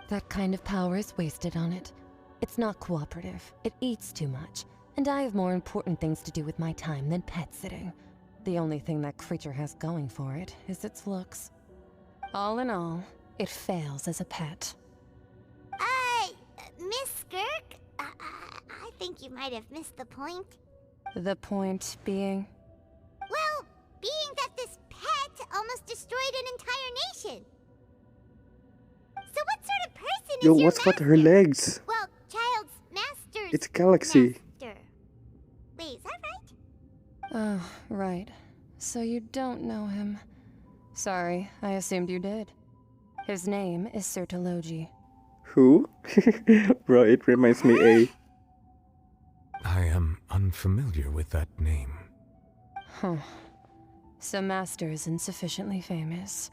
That kind of power is wasted on it. It's not cooperative. It eats too much. And I have more important things to do with my time than pet sitting. The only thing that creature has going for it is its looks. All in all, it fails as a pet. Miss Skirk? I think you might have missed the point. The point being? Well, being that this pet almost destroyed an entire nation. So what sort of person Yo, is your what's got master? her legs? Well, Child's master's It's Galaxy. master. Wait, is that right? Oh, right. So you don't know him. Sorry, I assumed you did. His name is Sir Tologi. Who? Bro, it reminds me A. I am unfamiliar with that name. Huh. So Master isn't sufficiently famous.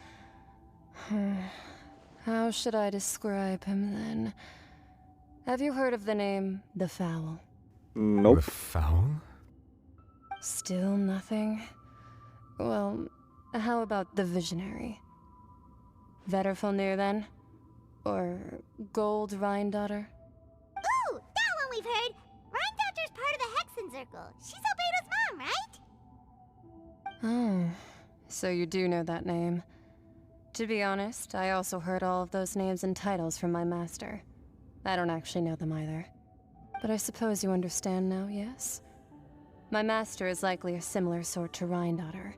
How should I describe him then? Have you heard of the name The Fowl? Nope. The Fowl? Still nothing? Well, how about the Visionary? Vetterfulnir then? Or Gold Rhindaughter? Ooh, that one we've heard. Rhindaughter's part of the Hexen Circle. She's Albedo's mom, right? Oh, so you do know that name. To be honest, I also heard all of those names and titles from my master. I don't actually know them either. But I suppose you understand now, yes? My master is likely a similar sort to Rhindaughter.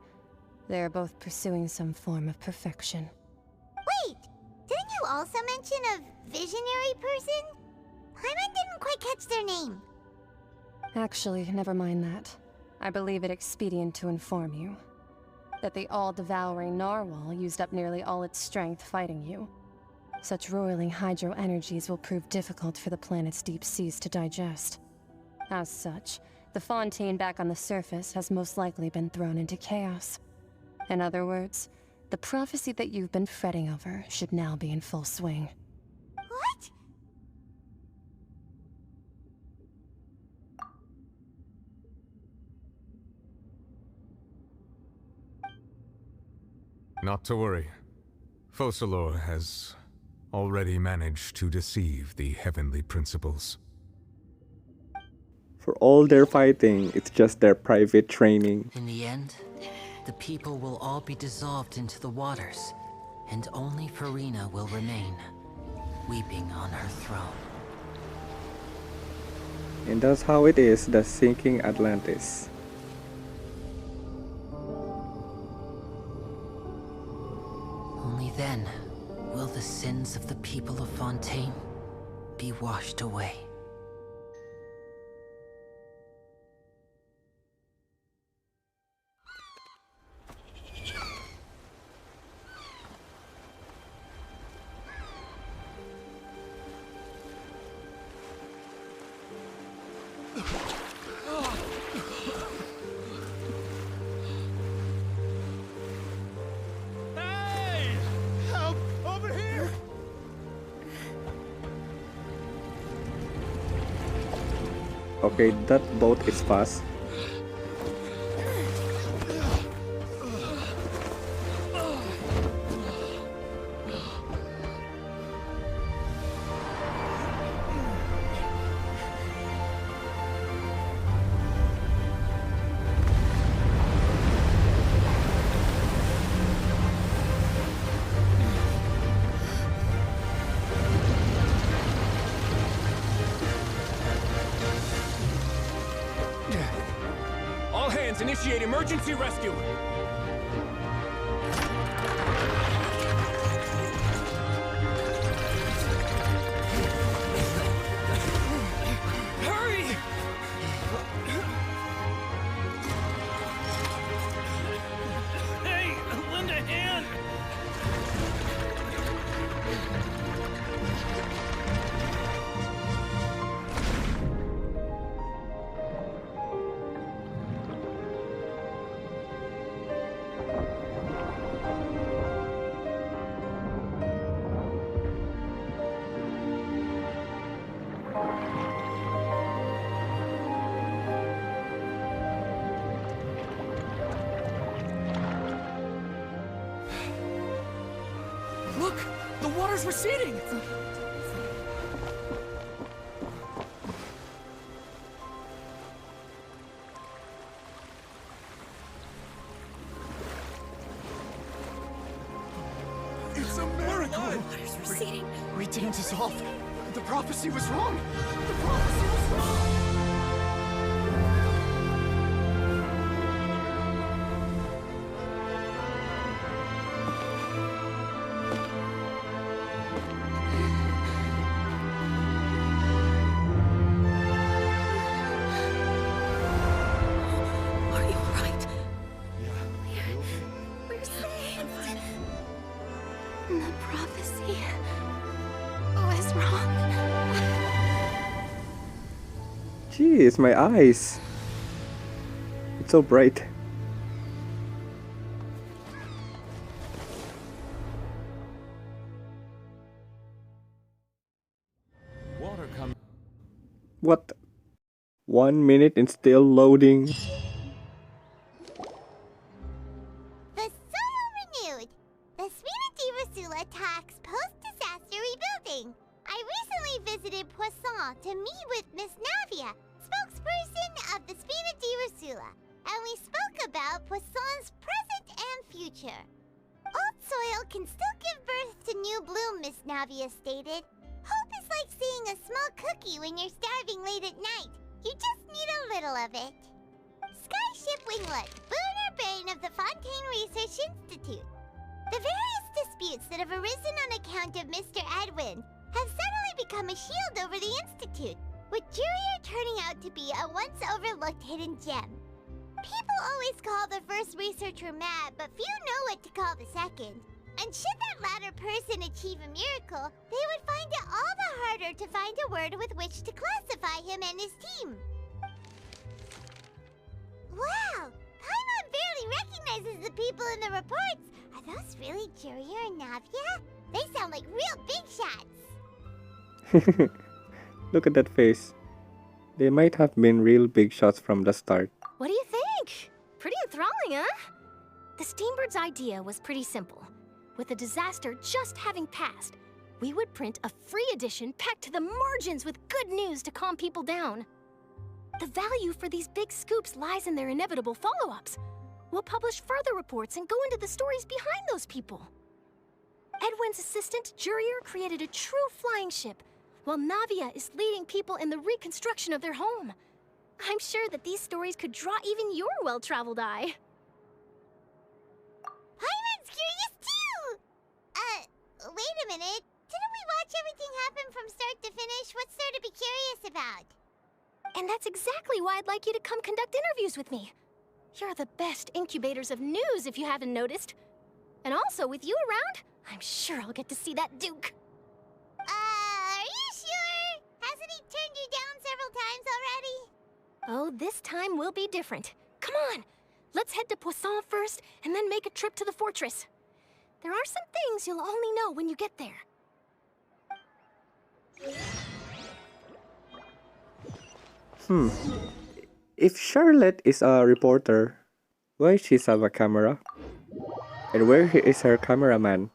They are both pursuing some form of perfection. Wait, didn't you also mention a visionary person? Paimon didn't quite catch their name. Actually, never mind that. I believe it expedient to inform you that the all-devouring narwhal used up nearly all its strength fighting you. Such roiling hydro energies will prove difficult for the planet's deep seas to digest. As such, the fontaine back on the surface has most likely been thrown into chaos. In other words, the prophecy that you've been fretting over should now be in full swing. What? Not to worry. Focalor has already managed to deceive the heavenly principles. For all their fighting, it's just their private training. In the end, the people will all be dissolved into the waters, and only Furina will remain, weeping on her throne. And that's how it is, the sinking Atlantis. Only then will the sins of the people of Fontaine be washed away. Okay, that boat is fast. All hands, initiate emergency rescue! Hurry! Hey, lend a hand! Look! The water's receding! It's a miracle! Water's receding. We didn't dissolve. The prophecy was wrong. The prophecy was wrong. Are you alright? We're saved. The prophecy was wrong. Jeez, my eyes. It's so bright. Water comes. What? 1 minute and still loading. The soil renewed. The Spina di Rosula talks post-disaster rebuilding. I recently visited Poisson to meet with Miss Navia, spokesperson of the Spina di Rosula, and we spoke about Poisson's present and future. Old soil can still give birth to new bloom, Miss Navia stated. Hope is like seeing a small cookie when you're starving late at night. You just need a little of it. Skyship Winglet, booner brain of the Fontaine Research Institute. The various disputes that have arisen on account of Mr. Edwin have suddenly become a shield over the Institute, with Jurier turning out to be a once overlooked hidden gem. People always call the first researcher mad, but few know what to call the second. And should that latter person achieve a miracle, they would find it all the harder to find a word with which to classify him and his team. Wow! Paimon barely recognizes the people in the reports. Are those really Jurier and Navia? They sound like real big shots. Look at that face. They might have been real big shots from the start. What do you think? Pretty enthralling, huh? The Steambird's idea was pretty simple. With the disaster just having passed, we would print a free edition packed to the margins with good news to calm people down. The value for these big scoops lies in their inevitable follow-ups. We'll publish further reports and go into the stories behind those people. Edwin's assistant, Jurier, created a true flying ship, while Navia is leading people in the reconstruction of their home. I'm sure that these stories could draw even your well-traveled eye. Paimon's curious too! Wait a minute. Didn't we watch everything happen from start to finish? What's there to be curious about? And that's exactly why I'd like you to come conduct interviews with me. You're the best incubators of news, if you haven't noticed. And also, with you around, I'm sure I'll get to see that Duke. Are you sure? Hasn't he turned you down several times already? Oh, this time will be different. Come on, let's head to Poisson first, and then make a trip to the fortress. There are some things you'll only know when you get there. Hmm. If Charlotte is a reporter, why she have a camera? And where is her cameraman?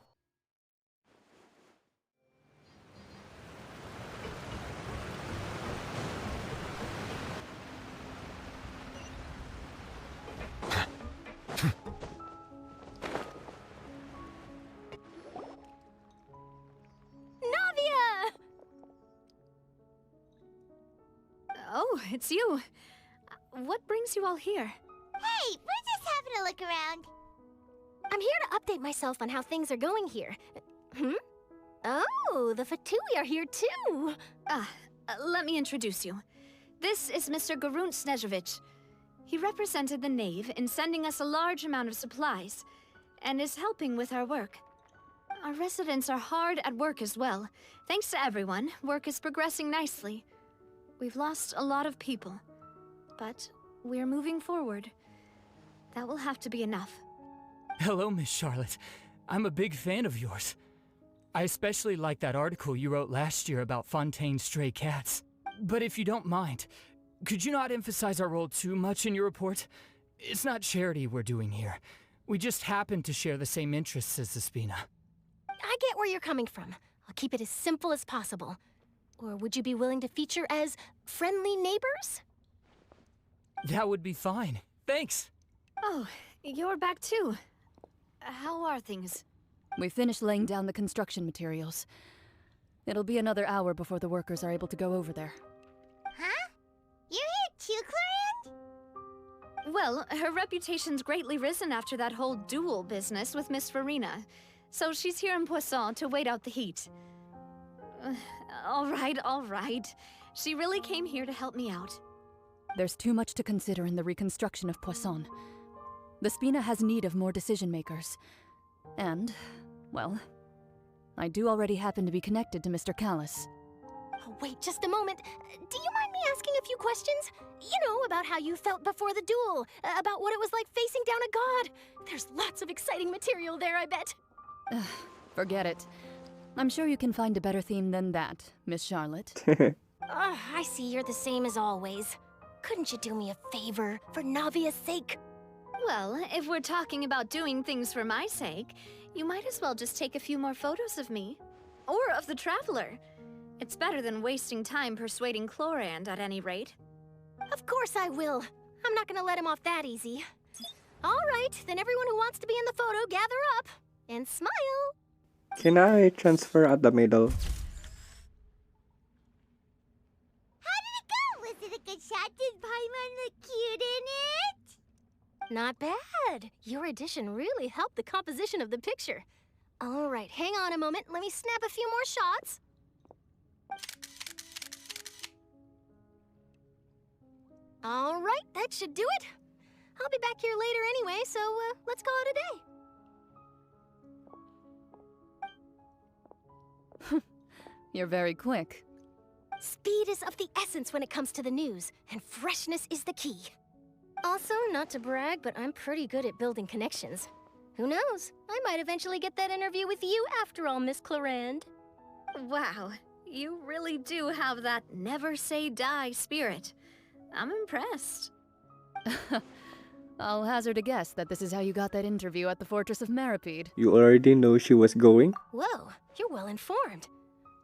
Navia! Oh, it's you. What brings you all here? Hey, we're just having a look around. I'm here to update myself on how things are going here. Oh, the Fatui are here too. Let me introduce you. This is Mr. Garunt Snezhevich. He represented the Knave in sending us a large amount of supplies, and is helping with our work. Our residents are hard at work as well. Thanks to everyone, work is progressing nicely. We've lost a lot of people, but we're moving forward. That will have to be enough. Hello, Miss Charlotte. I'm a big fan of yours. I especially like that article you wrote last year about Fontaine's stray cats. But if you don't mind, could you not emphasize our role too much in your report? It's not charity we're doing here. We just happen to share the same interests as the Spina. I get where you're coming from. I'll keep it as simple as possible. Or would you be willing to feature as friendly neighbors? That would be fine. Thanks. Oh, you're back too. How are things? We finished laying down the construction materials. It'll be another hour before the workers are able to go over there. Huh? You're here too, Clorinde? Well, her reputation's greatly risen after that whole duel business with Miss Farina. So she's here in Poisson to wait out the heat. All right. She really came here to help me out. There's too much to consider in the reconstruction of Poisson. The Spina has need of more decision-makers. And, well, I do already happen to be connected to Mr. Callis. Oh, wait just a moment. Do you mind me asking a few questions? You know, about how you felt before the duel, about what it was like facing down a god. There's lots of exciting material there, I bet. Forget it. I'm sure you can find a better theme than that, Miss Charlotte. I see you're the same as always. Couldn't you do me a favor, for Navia's sake? Well, if we're talking about doing things for my sake, you might as well just take a few more photos of me. Or of the Traveler. It's better than wasting time persuading Clorinde, at any rate. Of course I will. I'm not gonna let him off that easy. All right, then everyone who wants to be in the photo, gather up. And smile. Can I transfer at the middle? How did it go? Was it a good shot? Did Paimon look cute in it? Not bad. Your addition really helped the composition of the picture. All right, hang on a moment. Let me snap a few more shots. All right, that should do it. I'll be back here later anyway, so let's call it a day. You're very quick. Speed is of the essence when it comes to the news, and freshness is the key. Also, not to brag, but I'm pretty good at building connections. Who knows? I might eventually get that interview with you after all, Miss Clorinde. Wow, you really do have that never say die spirit. I'm impressed. I'll hazard a guess that this is how you got that interview at the Fortress of Maripede. You already know she was going? Whoa, you're well informed.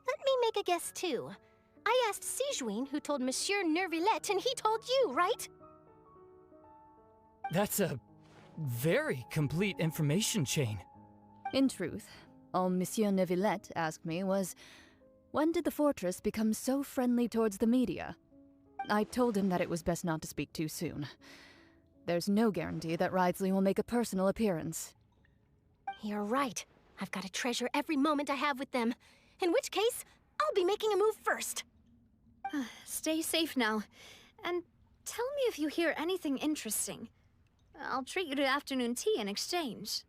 Let me make a guess too. I asked Sijuin, who told Monsieur Nervillet, and he told you, right? That's a very complete information chain. In truth, all Monsieur Nervillet asked me was, when did the fortress become so friendly towards the media? I told him that it was best not to speak too soon. There's no guarantee that Ridesley will make a personal appearance. You're right. I've got to treasure every moment I have with them. In which case, I'll be making a move first. Stay safe now. And tell me if you hear anything interesting. I'll treat you to afternoon tea in exchange.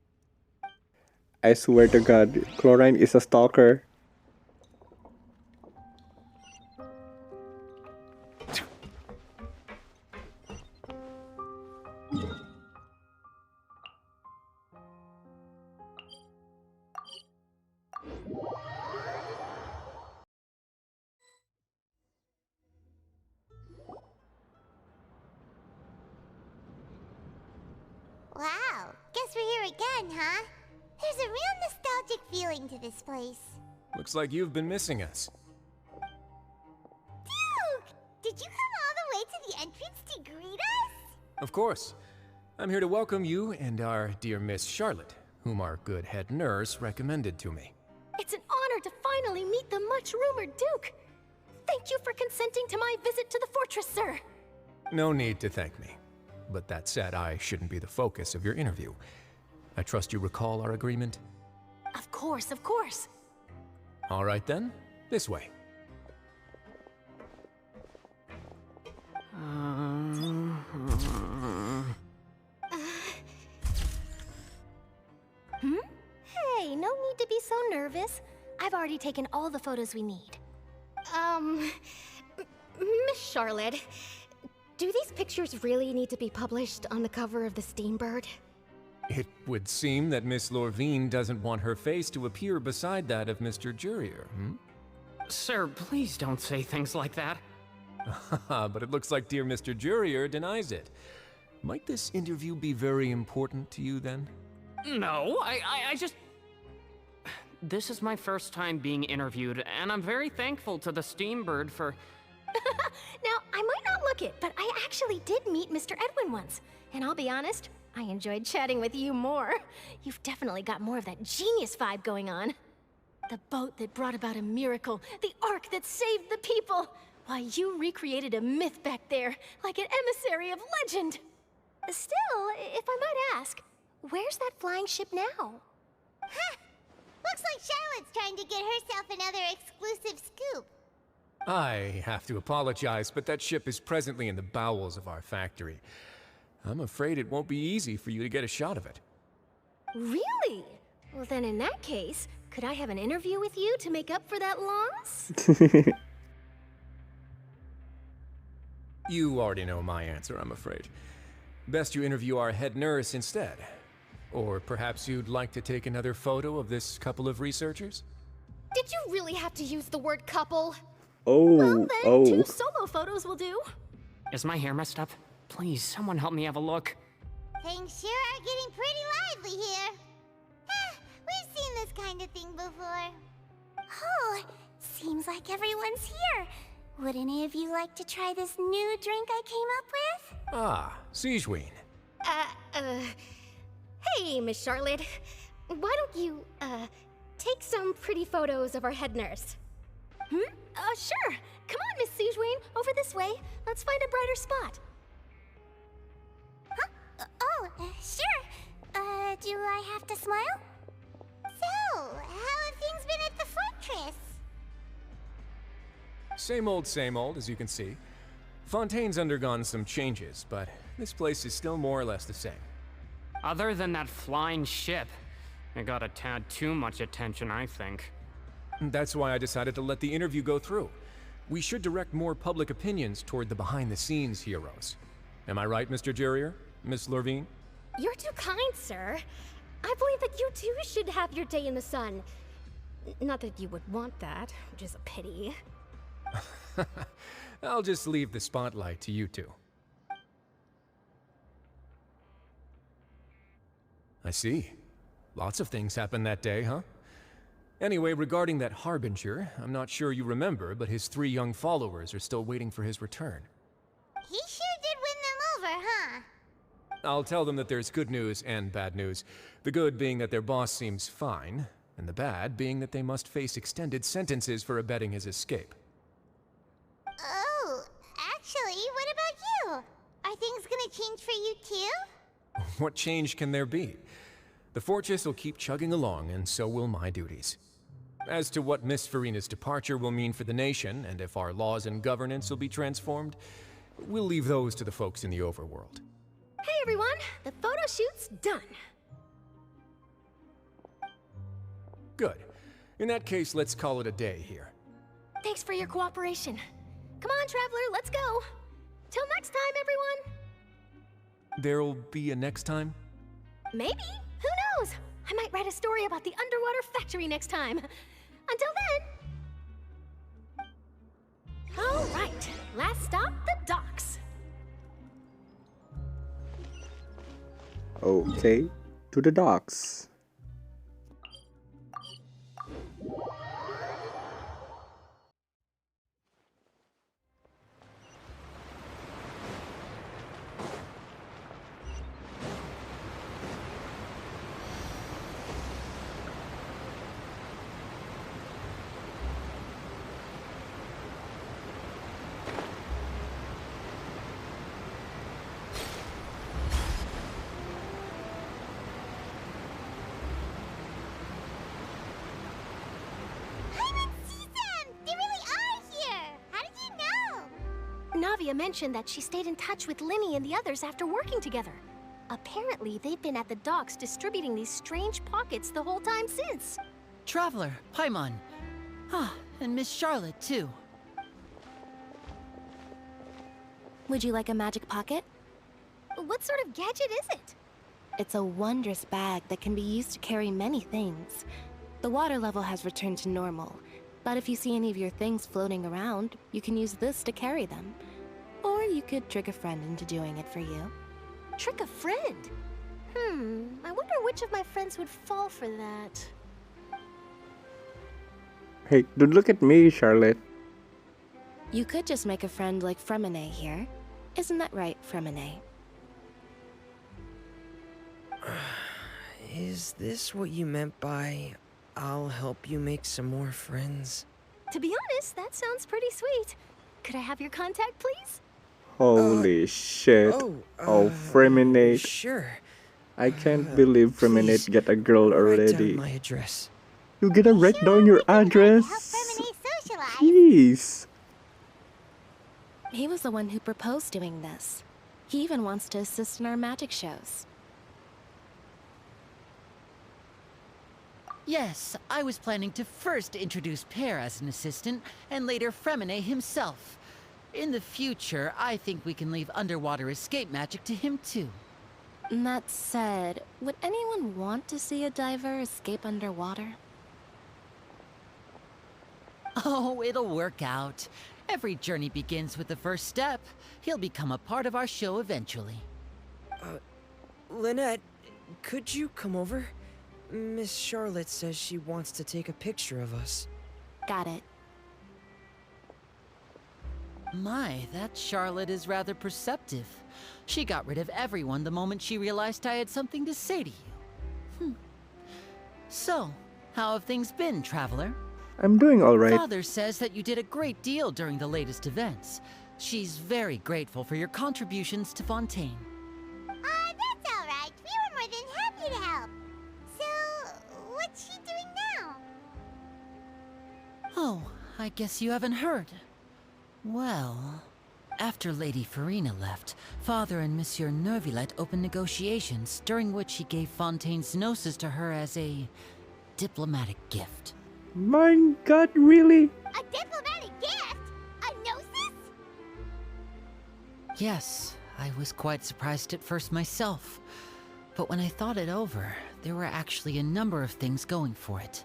I swear to God, Chlorine is a stalker. Wow, guess we're here again, huh? There's a real nostalgic feeling to this place. Looks like you've been missing us. Duke! Did you come all the way to the entrance to greet us? Of course. I'm here to welcome you and our dear Miss Charlotte, whom our good head nurse recommended to me. It's an honor to finally meet the much-rumored Duke. Thank you for consenting to my visit to the fortress, sir. No need to thank me. But that said, I shouldn't be the focus of your interview. I trust you recall our agreement? Of course, of course. All right then, this way. Hey, no need to be so nervous. I've already taken all the photos we need. Miss Charlotte, do these pictures really need to be published on the cover of the Steambird? It would seem that Miss Lorvine doesn't want her face to appear beside that of Mr. Jurier, Sir, please don't say things like that. But it looks like dear Mr. Jurier denies it. Might this interview be very important to you then? No, I just... This is my first time being interviewed, and I'm very thankful to the Steambird for... Now, I might not look it, but I actually did meet Mr. Edwin once. And I'll be honest, I enjoyed chatting with you more. You've definitely got more of that genius vibe going on. The boat that brought about a miracle, the ark that saved the people. Why, you recreated a myth back there, like an emissary of legend. Still, if I might ask, where's that flying ship now? Huh! Looks like Charlotte's trying to get herself another exclusive scoop. I have to apologize, but that ship is presently in the bowels of our factory. I'm afraid it won't be easy for you to get a shot of it. Really? Well then in that case, could I have an interview with you to make up for that loss? You already know my answer, I'm afraid. Best you interview our head nurse instead. Or perhaps you'd like to take another photo of this couple of researchers? Did you really have to use the word couple? Oh, well then, 2 solo photos will do. Is my hair messed up? Please, someone help me have a look. Things sure are getting pretty lively here. We've seen this kind of thing before. Oh, seems like everyone's here. Would any of you like to try this new drink I came up with? Ah, Siegeween. Hey, Miss Charlotte. Why don't you, take some pretty photos of our head nurse? Sure. Come on, Miss Siegeween. Over this way. Let's find a brighter spot. Sure. Do I have to smile? So, how have things been at the fortress? Same old, as you can see. Fontaine's undergone some changes, but this place is still more or less the same. Other than that flying ship, it got a tad too much attention, I think. That's why I decided to let the interview go through. We should direct more public opinions toward the behind-the-scenes heroes. Am I right, Mr. Jurier? Miss Lorvine? You're too kind, sir. I believe that you too should have your day in the sun. Not that you would want that, which is a pity. I'll just leave the spotlight to you two. I see. Lots of things happened that day, huh? Anyway, regarding that Harbinger, I'm not sure you remember, but his 3 young followers are still waiting for his return. He sure did win them over, huh? I'll tell them that there's good news and bad news. The good being that their boss seems fine, and the bad being that they must face extended sentences for abetting his escape. Oh, actually, what about you? Are things gonna change for you too? What change can there be? The fortress will keep chugging along, and so will my duties. As to what Miss Farina's departure will mean for the nation, and if our laws and governance will be transformed, we'll leave those to the folks in the overworld. Hey everyone, the photo shoot's done. Good. In that case, let's call it a day here. Thanks for your cooperation. Come on, Traveler, let's go. Till next time, everyone. There'll be a next time? Maybe. Who knows? I might write a story about the underwater factory next time. Until then. All right, last stop, the docks. Okay, to the docks. They really are here! How did you know? Navia mentioned that she stayed in touch with Linny and the others after working together. Apparently, they've been at the docks distributing these strange pockets the whole time since. Traveler, Paimon. Ah, and Miss Charlotte, too. Would you like a magic pocket? What sort of gadget is it? It's a wondrous bag that can be used to carry many things. The water level has returned to normal, but if you see any of your things floating around, you can use this to carry them. Or you could trick a friend into doing it for you. Trick a friend? I wonder which of my friends would fall for that. Hey, don't look at me, Charlotte. You could just make a friend like Fremine here. Isn't that right, Fremine? Is this what you meant by, I'll help you make some more friends? To be honest, that sounds pretty sweet. Could I have your contact, please? Holy shit. Freminate. Sure. I can't believe Freminate get a girl Write already. down my address. You gonna write down your address? Jeez. He was the one who proposed doing this. He even wants to assist in our magic shows. Yes, I was planning to first introduce Pear as an assistant, and later Fremine himself. In the future, I think we can leave underwater escape magic to him too. That said, would anyone want to see a diver escape underwater? Oh, it'll work out. Every journey begins with the first step. He'll become a part of our show eventually. Lynette, could you come over? Miss Charlotte says she wants to take a picture of us. Got it. My, that Charlotte is rather perceptive. She got rid of everyone the moment she realized I had something to say to you. So, how have things been, Traveler? I'm doing alright. Father says that you did a great deal during the latest events. She's very grateful for your contributions to Fontaine. That's alright. We were more than happy to help. So, what's she doing now? Oh, I guess you haven't heard. Well, after Lady Farina left, Father and Monsieur Neuvillette opened negotiations, during which he gave Fontaine's gnosis to her as a diplomatic gift. My god, really? A diplomatic gift? A gnosis? Yes, I was quite surprised at first myself. But when I thought it over, there were actually a number of things going for it.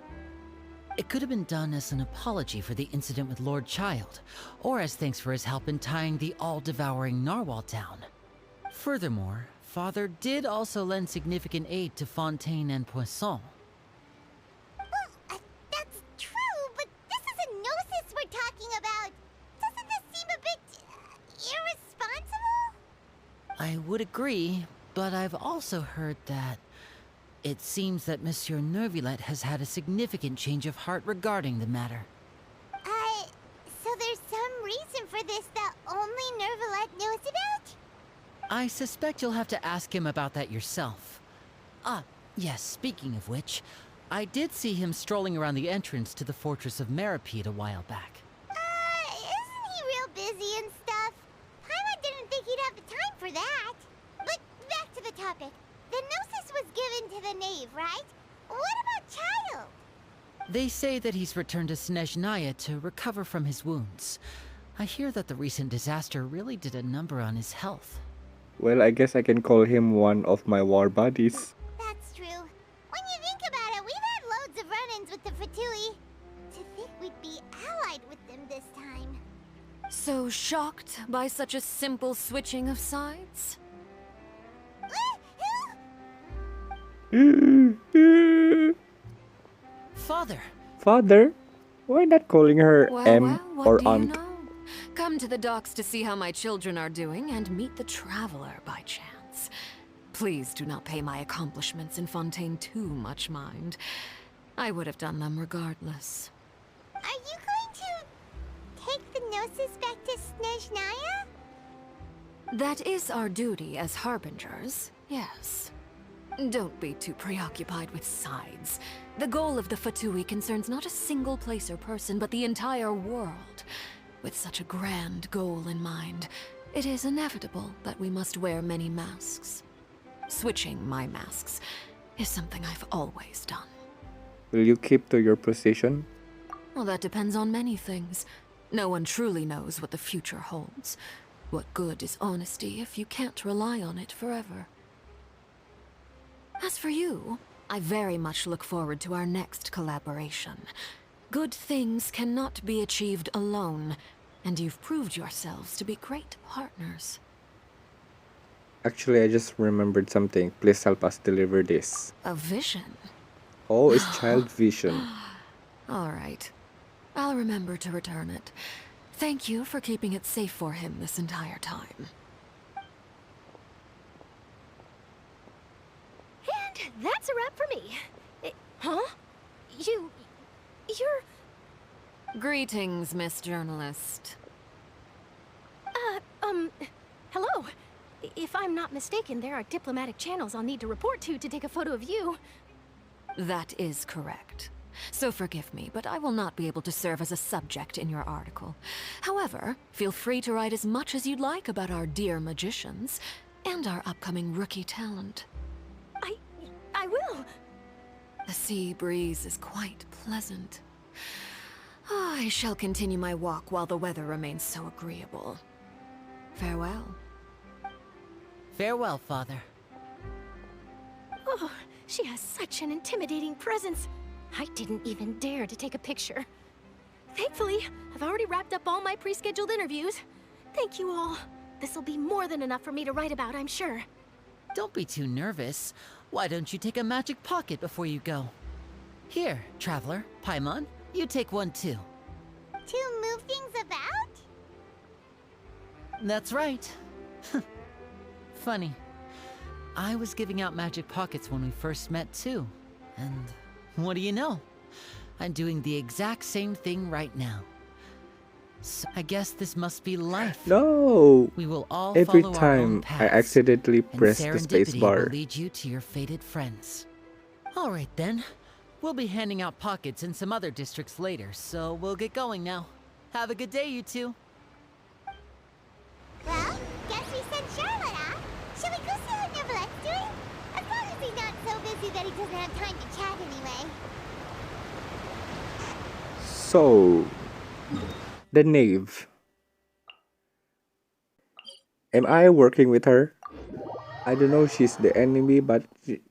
It could have been done as an apology for the incident with Lord Child, or as thanks for his help in tying the all-devouring narwhal down. Furthermore, Father did also lend significant aid to Fontaine and Poisson. Well, that's true, but this is a gnosis we're talking about. Doesn't this seem a bit irresponsible? I would agree, but I've also heard that it seems that Monsieur Neuvillette has had a significant change of heart regarding the matter. So there's some reason for this that only Neuvillette knows about? I suspect you'll have to ask him about that yourself. Ah, yes, speaking of which, I did see him strolling around the entrance to the Fortress of Maripede a while back. Isn't he real busy and stuff? Paimon didn't think he'd have the time for that. But back to the topic. The gnosis was given to the knave, right? What about Child? They say that he's returned to Snezhnaya to recover from his wounds. I hear that the recent disaster really did a number on his health. Well, I guess I can call him one of my war buddies. That's true. When you think about it, we've had loads of run-ins with the Fatui. To think we'd be allied with them this time. So shocked by such a simple switching of sides? Father. Father? Why not calling her Well, M what or do you Aunt? know? Come to the docks to see how my children are doing and meet the traveler by chance. Please do not pay my accomplishments in Fontaine too much mind. I would have done them regardless. Are you going to take the Gnosis back to Snezhnaya? That is our duty as harbingers, yes. Don't be too preoccupied with sides. The goal of the Fatui concerns not a single place or person, but the entire world. With such a grand goal in mind, it is inevitable that we must wear many masks. Switching my masks is something I've always done. Will you keep to your position? Well, that depends on many things. No one truly knows what the future holds. What good is honesty if you can't rely on it forever? As for you, I very much look forward to our next collaboration. Good things cannot be achieved alone, and you've proved yourselves to be great partners. Actually, I just remembered something. Please help us deliver this. A vision? Oh, it's child vision. All right. I'll remember to return it. Thank you for keeping it safe for him this entire time. And that's a wrap for me. Huh? You're... Greetings, Miss Journalist. Hello. If I'm not mistaken, there are diplomatic channels I'll need to report to take a photo of you. That is correct. So forgive me, but I will not be able to serve as a subject in your article. However, feel free to write as much as you'd like about our dear magicians and our upcoming rookie talent. I will. The sea breeze is quite pleasant. I shall continue my walk while the weather remains so agreeable. Farewell. Farewell, Father. Oh, she has such an intimidating presence. I didn't even dare to take a picture. Thankfully, I've already wrapped up all my pre-scheduled interviews. Thank you all. This'll be more than enough for me to write about, I'm sure. Don't be too nervous. Why don't you take a magic pocket before you go? Here, Traveler, Paimon, you take one too. To move things about? That's right. Funny. I was giving out magic pockets when we first met too. And what do you know? I'm doing the exact same thing right now. So I guess this must be life. No! We will all Every follow our own time paths, I accidentally press the and space serendipity bar. will lead you to your fated friends. All right then. We'll be handing out pockets in some other districts later, so we'll get going now. Have a good day, you two. Well, guess we sent Charlotte off. Shall we go see what Neverlette's doing? As long as he's not so busy that he doesn't have time to chat anyway. So, the knave. Am I working with her? I don't know she's the enemy, but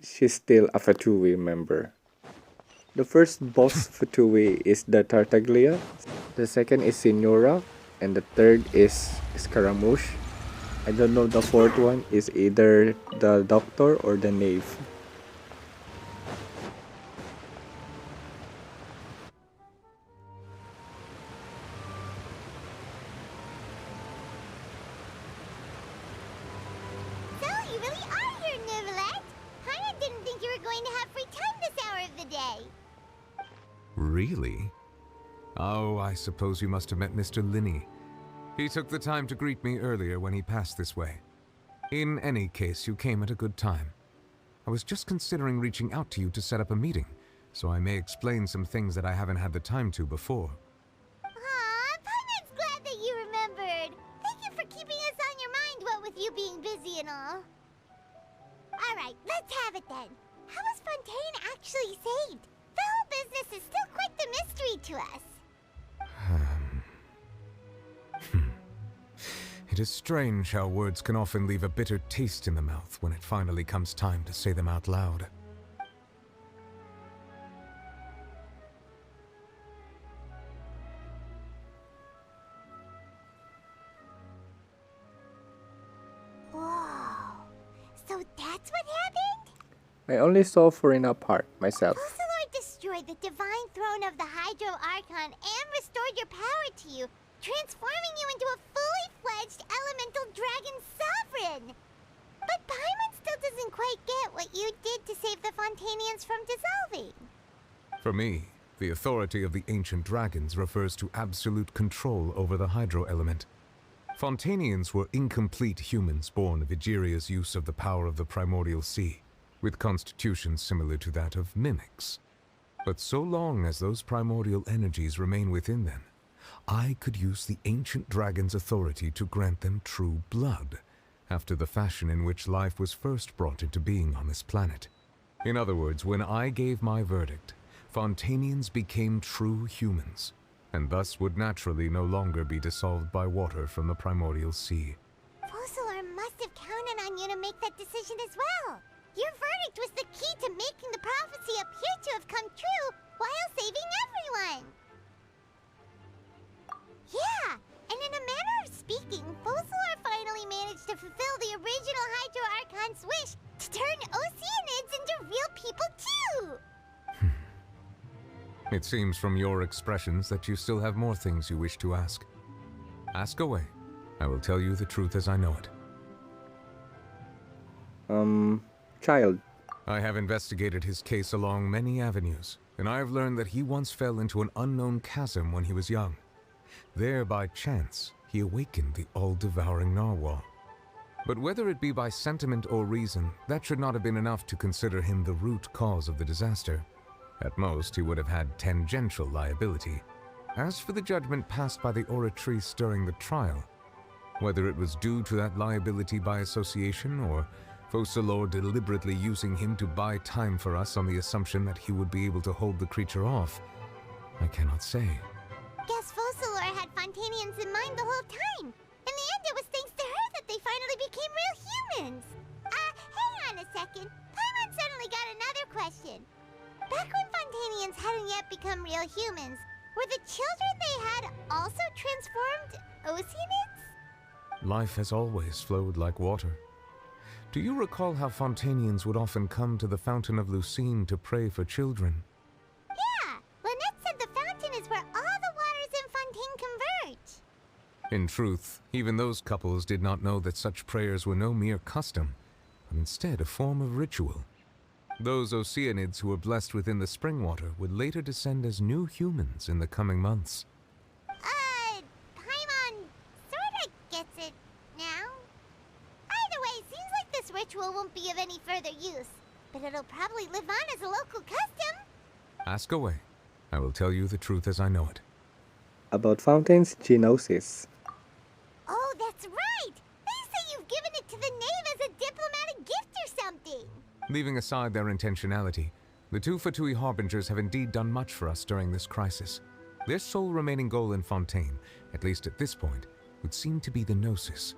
she's still a Fatui member. The first boss Fatui is the Tartaglia, the second is Signora, and the third is Scaramouche. I don't know, the fourth one is either the Doctor or the Knave. So, you really are here, Neverlette. Paimon didn't think you were going to have free time this hour of the day. Really? Oh, I suppose you must have met Mr. Linney. He took the time to greet me earlier when he passed this way. In any case, you came at a good time. I was just considering reaching out to you to set up a meeting, so I may explain some things that I haven't had the time to before. Aw, Paimon's glad that you remembered. Thank you for keeping us on your mind, what with you being busy and all. Alright, let's have it then. How was Fontaine actually saved? The whole business is still quite the mystery to us. It is strange how words can often leave a bitter taste in the mouth when it finally comes time to say them out loud. Whoa. So that's what happened? I only saw Furina part myself. Focalor destroyed the divine throne of the Hydro Archon and restored your power to you, transforming you into a fully fledged elemental dragon sovereign. But Paimon still doesn't quite get what you did to save the Fontainians from dissolving. For me, the authority of the ancient dragons refers to absolute control over the hydro element. Fontainians were incomplete humans born of Egeria's use of the power of the primordial sea, with constitutions similar to that of mimics. But so long as those primordial energies remain within them, I could use the ancient dragon's authority to grant them true blood, after the fashion in which life was first brought into being on this planet. In other words, when I gave my verdict, Fontainians became true humans, and thus would naturally no longer be dissolved by water from the primordial sea. Focalor must have counted on you to make that decision as well. Your verdict was the key to making the prophecy appear to have come true while saving everyone. Yeah, and in a manner of speaking, Focalor finally managed to fulfill the original Hydro Archon's wish to turn Oceanids into real people too! It seems from your expressions that you still have more things you wish to ask. Ask away. I will tell you the truth as I know it. Child. I have investigated his case along many avenues, and I have learned that he once fell into an unknown chasm when he was young. There, by chance, he awakened the all-devouring narwhal. But whether it be by sentiment or reason, that should not have been enough to consider him the root cause of the disaster. At most, he would have had tangential liability. As for the judgment passed by the oratrice during the trial, whether it was due to that liability by association or Focalor deliberately using him to buy time for us on the assumption that he would be able to hold the creature off, I cannot say. Guess Focalor had Fontainians in mind the whole time. In the end, it was thanks to her that they finally became real humans. Hang on a second. Paimon suddenly got another question. Back when Fontainians hadn't yet become real humans, were the children they had also transformed Oceanids? Life has always flowed like water. Do you recall how Fontainians would often come to the Fountain of Lucine to pray for children? Yeah, Lynette said the fountain is where all the waters in Fontaine converge. In truth, even those couples did not know that such prayers were no mere custom, but instead a form of ritual. Those Oceanids who were blessed within the spring water would later descend as new humans in the coming months. Paimon sorta gets it now. Either way, seems like this ritual won't be of any further use, but it'll probably live on as a local custom. Ask away. I will tell you the truth as I know it. About Fontaine's genosis. Oh, that's right! They say you've given it to the knave as a diplomatic gift or something. Leaving aside their intentionality, the two Fatui Harbingers have indeed done much for us during this crisis. Their sole remaining goal in Fontaine, at least at this point, would seem to be the Gnosis.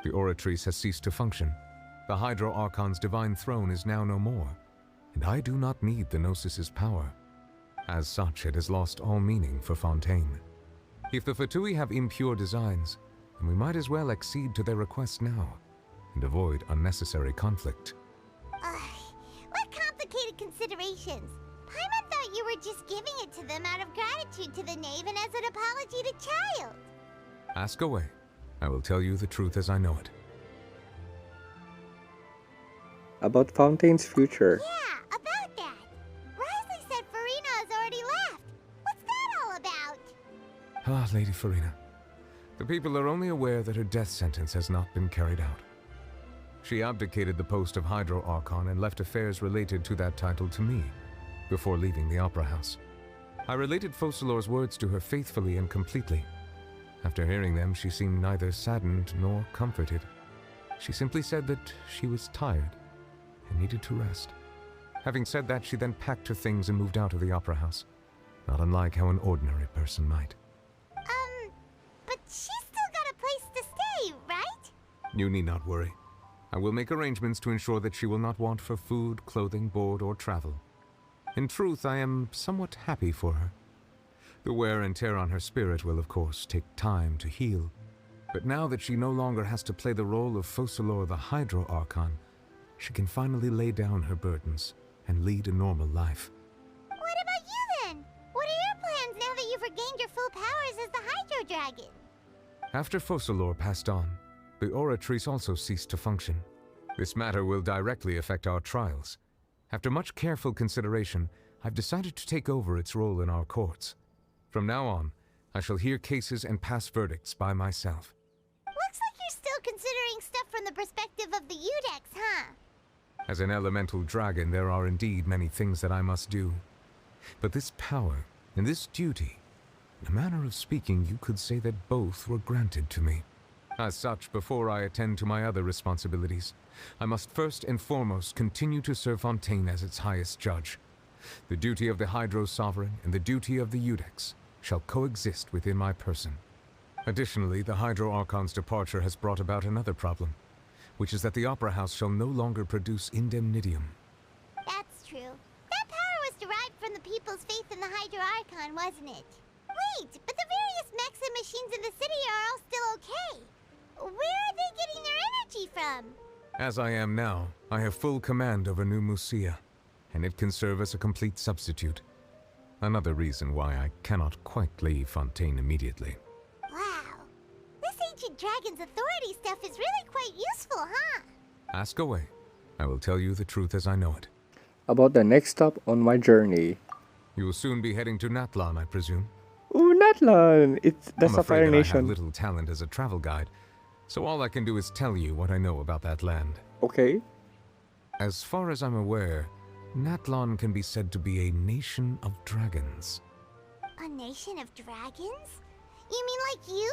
The Oratrice has ceased to function. The Hydro Archon's divine throne is now no more, and I do not need the Gnosis's power. As such, it has lost all meaning for Fontaine. If the Fatui have impure designs, then we might as well accede to their request now, and avoid unnecessary conflict. What complicated considerations? Paimon thought you were just giving it to them out of gratitude to the knave and as an apology to Child. Ask away. I will tell you the truth as I know it. About Fontaine's future. Yeah, about that. Risley said Furina has already left. What's that all about? Ah, Lady Furina. The people are only aware that her death sentence has not been carried out. She abdicated the post of Hydro Archon and left affairs related to that title to me, before leaving the Opera House. I related Focalor's words to her faithfully and completely. After hearing them, she seemed neither saddened nor comforted. She simply said that she was tired and needed to rest. Having said that, she then packed her things and moved out of the Opera House, not unlike how an ordinary person might. But she's still got a place to stay, right? You need not worry. I will make arrangements to ensure that she will not want for food, clothing, board, or travel. In truth, I am somewhat happy for her. The wear and tear on her spirit will, of course, take time to heal. But now that she no longer has to play the role of Focalor the Hydro Archon, she can finally lay down her burdens and lead a normal life. What about you then? What are your plans now that you've regained your full powers as the Hydro Dragon? After Focalor passed on, the Oratrice also ceased to function. This matter will directly affect our trials. After much careful consideration, I've decided to take over its role in our courts. From now on, I shall hear cases and pass verdicts by myself. Looks like you're still considering stuff from the perspective of the Udex, huh? As an elemental dragon, there are indeed many things that I must do. But this power and this duty, in a manner of speaking, you could say that both were granted to me. As such, before I attend to my other responsibilities, I must first and foremost continue to serve Fontaine as its highest judge. The duty of the Hydro Sovereign and the duty of the Udex shall coexist within my person. Additionally, the Hydro Archon's departure has brought about another problem, which is that the Opera House shall no longer produce indemnitium. That's true. That power was derived from the people's faith in the Hydro Archon, wasn't it? Wait, but the various mechs and machines in the city are all still okay. Where are they getting their energy from? As I am now, I have full command over New Musia, and it can serve as a complete substitute. Another reason why I cannot quite leave Fontaine immediately. Wow. This ancient dragon's authority stuff is really quite useful, huh? Ask away. I will tell you the truth as I know it. About the next stop on my journey. You will soon be heading to Natlan, I presume. Ooh, Natlan! It's the I'm Sapphire afraid that I have Nation. little talent as a travel guide, so all I can do is tell you what I know about that land. Okay. As far as I'm aware, Natlan can be said to be a nation of dragons. A nation of dragons? You mean like you?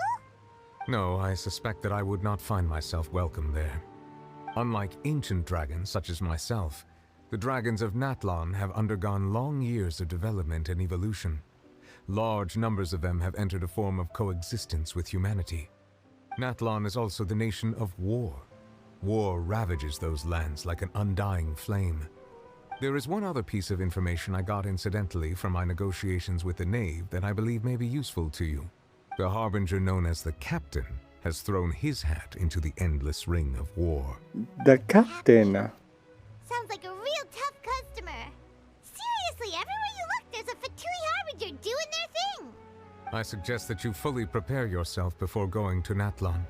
No, I suspect that I would not find myself welcome there. Unlike ancient dragons such as myself, the dragons of Natlan have undergone long years of development and evolution. Large numbers of them have entered a form of coexistence with humanity. Natlan is also the nation of war. War ravages those lands like an undying flame. There is one other piece of information I got incidentally from my negotiations with the Knave that I believe may be useful to you. The Harbinger known as the Captain has thrown his hat into the endless ring of war. The Captain. Sounds like a real tough customer. Seriously, everywhere you look, there's a Fatui Harbinger doing their thing. I suggest that you fully prepare yourself before going to Natlan.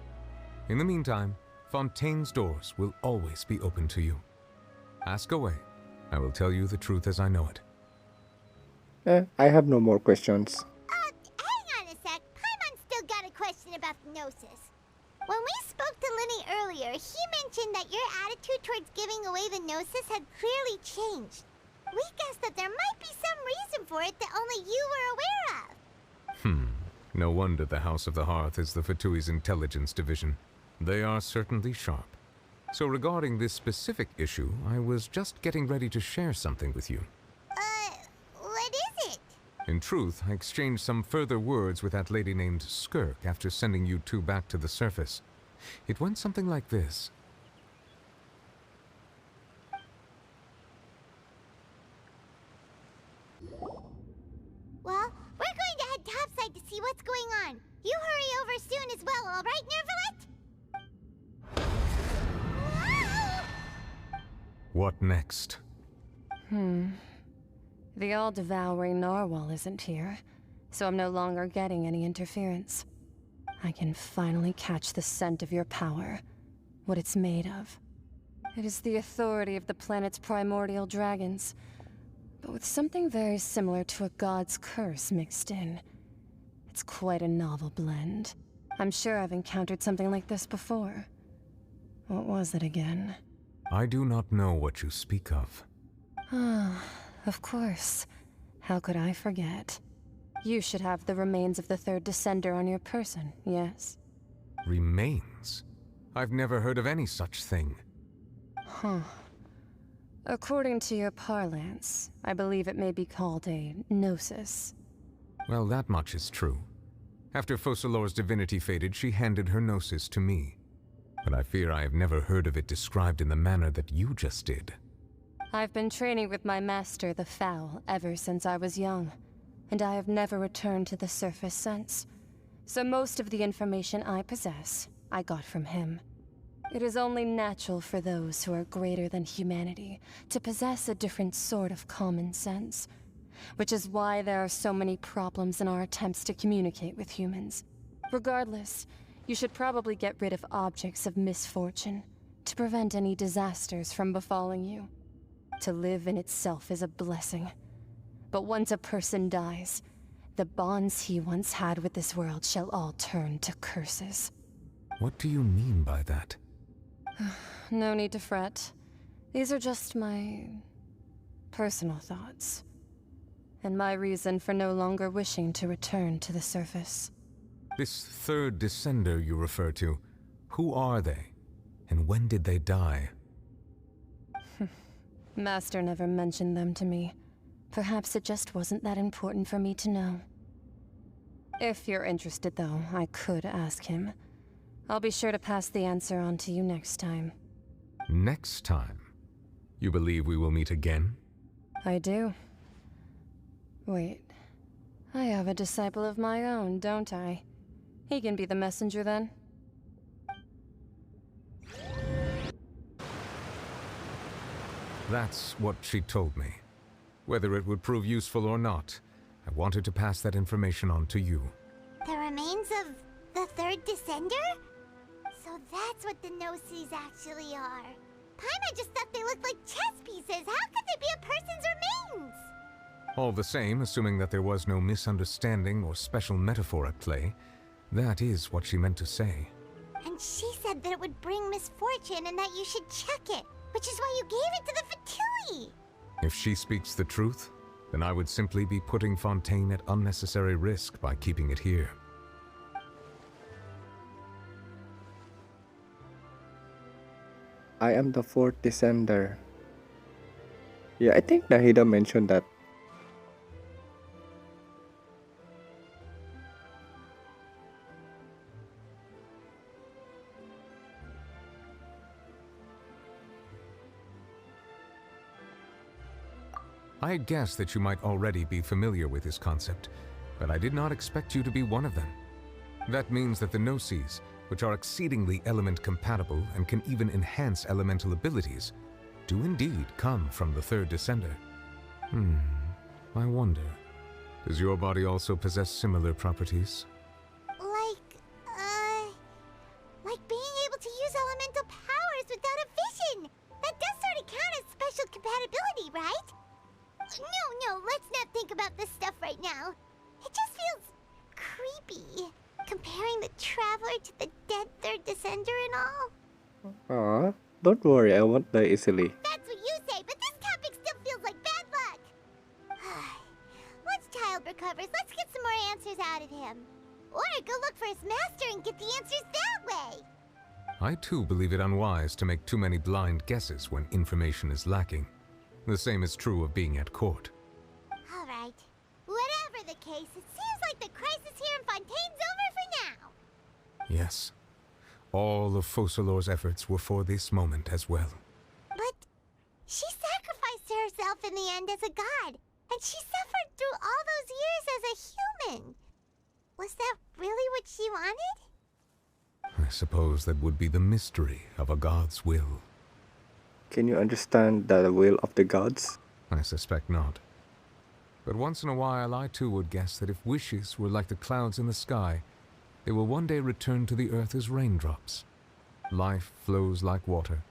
In the meantime, Fontaine's doors will always be open to you. Ask away. I will tell you the truth as I know it. I have no more questions. Hang on a sec. Paimon still got a question about the Gnosis. When we spoke to Linny earlier, he mentioned that your attitude towards giving away the Gnosis had clearly changed. We guessed that there might be some reason for it that only you were aware of. No wonder the House of the Hearth is the Fatui's intelligence division. They are certainly sharp. So regarding this specific issue, I was just getting ready to share something with you. What is it? In truth, I exchanged some further words with that lady named Skirk after sending you two back to the surface. It went something like this. Well, we're going to head topside to see what's going on. You hurry over soon as well, all right, Nervalet? What next? The all-devouring narwhal isn't here, so I'm no longer getting any interference. I can finally catch the scent of your power, what it's made of. It is the authority of the planet's primordial dragons, but with something very similar to a god's curse mixed in. It's quite a novel blend. I'm sure I've encountered something like this before. What was it again? I do not know what you speak of. Ah, of course. How could I forget? You should have the remains of the third descender on your person, yes? Remains? I've never heard of any such thing. Huh. According to your parlance, I believe it may be called a gnosis. Well, that much is true. After Focalor's divinity faded, she handed her gnosis to me. But I fear I have never heard of it described in the manner that you just did. I've been training with my master, the Foul, ever since I was young, and I have never returned to the surface since. So most of the information I possess, I got from him. It is only natural for those who are greater than humanity to possess a different sort of common sense, which is why there are so many problems in our attempts to communicate with humans. Regardless, you should probably get rid of objects of misfortune to prevent any disasters from befalling you. To live in itself is a blessing, but once a person dies, the bonds he once had with this world shall all turn to curses. What do you mean by that? No need to fret. These are just my personal thoughts, and my reason for no longer wishing to return to the surface. This third descender you refer to, who are they? And when did they die? Master never mentioned them to me. Perhaps it just wasn't that important for me to know. If you're interested, though, I could ask him. I'll be sure to pass the answer on to you next time. Next time? You believe we will meet again? I do. Wait. I have a disciple of my own, don't I? He can be the messenger then. That's what she told me. Whether it would prove useful or not, I wanted to pass that information on to you. The remains of the third descender? So that's what the Gnosis actually are. Paimon just thought they looked like chess pieces. How could they be a person's remains? All the same, assuming that there was no misunderstanding or special metaphor at play, that is what she meant to say. And she said that it would bring misfortune and that you should check it, which is why you gave it to the Fatui. If she speaks the truth, then I would simply be putting Fontaine at unnecessary risk by keeping it here. I am the fourth descender. Yeah, I think Nahida mentioned that. I had guessed that you might already be familiar with this concept, but I did not expect you to be one of them. That means that the Gnosis, which are exceedingly element-compatible and can even enhance elemental abilities, do indeed come from the third descender. I wonder, does your body also possess similar properties? Like being able to use elemental powers without a vision. That does sort of count as special compatibility, right? No, let's not think about this stuff right now. It just feels creepy, comparing the Traveler to the dead third descender and all. Aw, don't worry, I won't die easily. That's what you say, but this topic still feels like bad luck. Once Child recovers, let's get some more answers out of him. Or go look for his master and get the answers that way. I too believe it unwise to make too many blind guesses when information is lacking. The same is true of being at court. Alright. Whatever the case, it seems like the crisis here in Fontaine's over for now. Yes. All of Focalor's efforts were for this moment as well. But she sacrificed herself in the end as a god, and she suffered through all those years as a human. Was that really what she wanted? I suppose that would be the mystery of a god's will. Can you understand the will of the gods? I suspect not. But once in a while I too would guess that if wishes were like the clouds in the sky, they will one day return to the earth as raindrops. Life flows like water,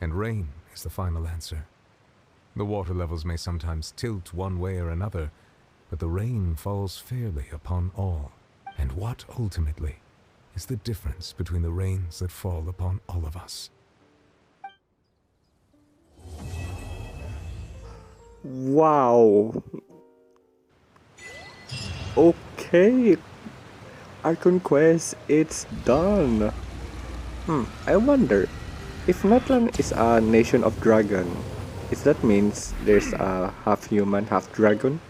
and rain is the final answer. The water levels may sometimes tilt one way or another, but the rain falls fairly upon all. And what, ultimately, is the difference between the rains that fall upon all of us? Wow. Okay. Archon quest, it's done. I wonder, if Natlan is a nation of dragon, is that means there's a half human, half dragon?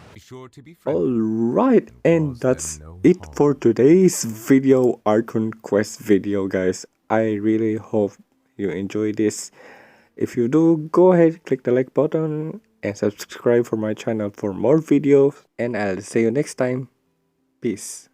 Alright, and that's it for today's video, Archon quest video, guys. I really hope you enjoy this. If you do, go ahead, click the like button and subscribe for my channel for more videos, and I'll see you next time. Peace.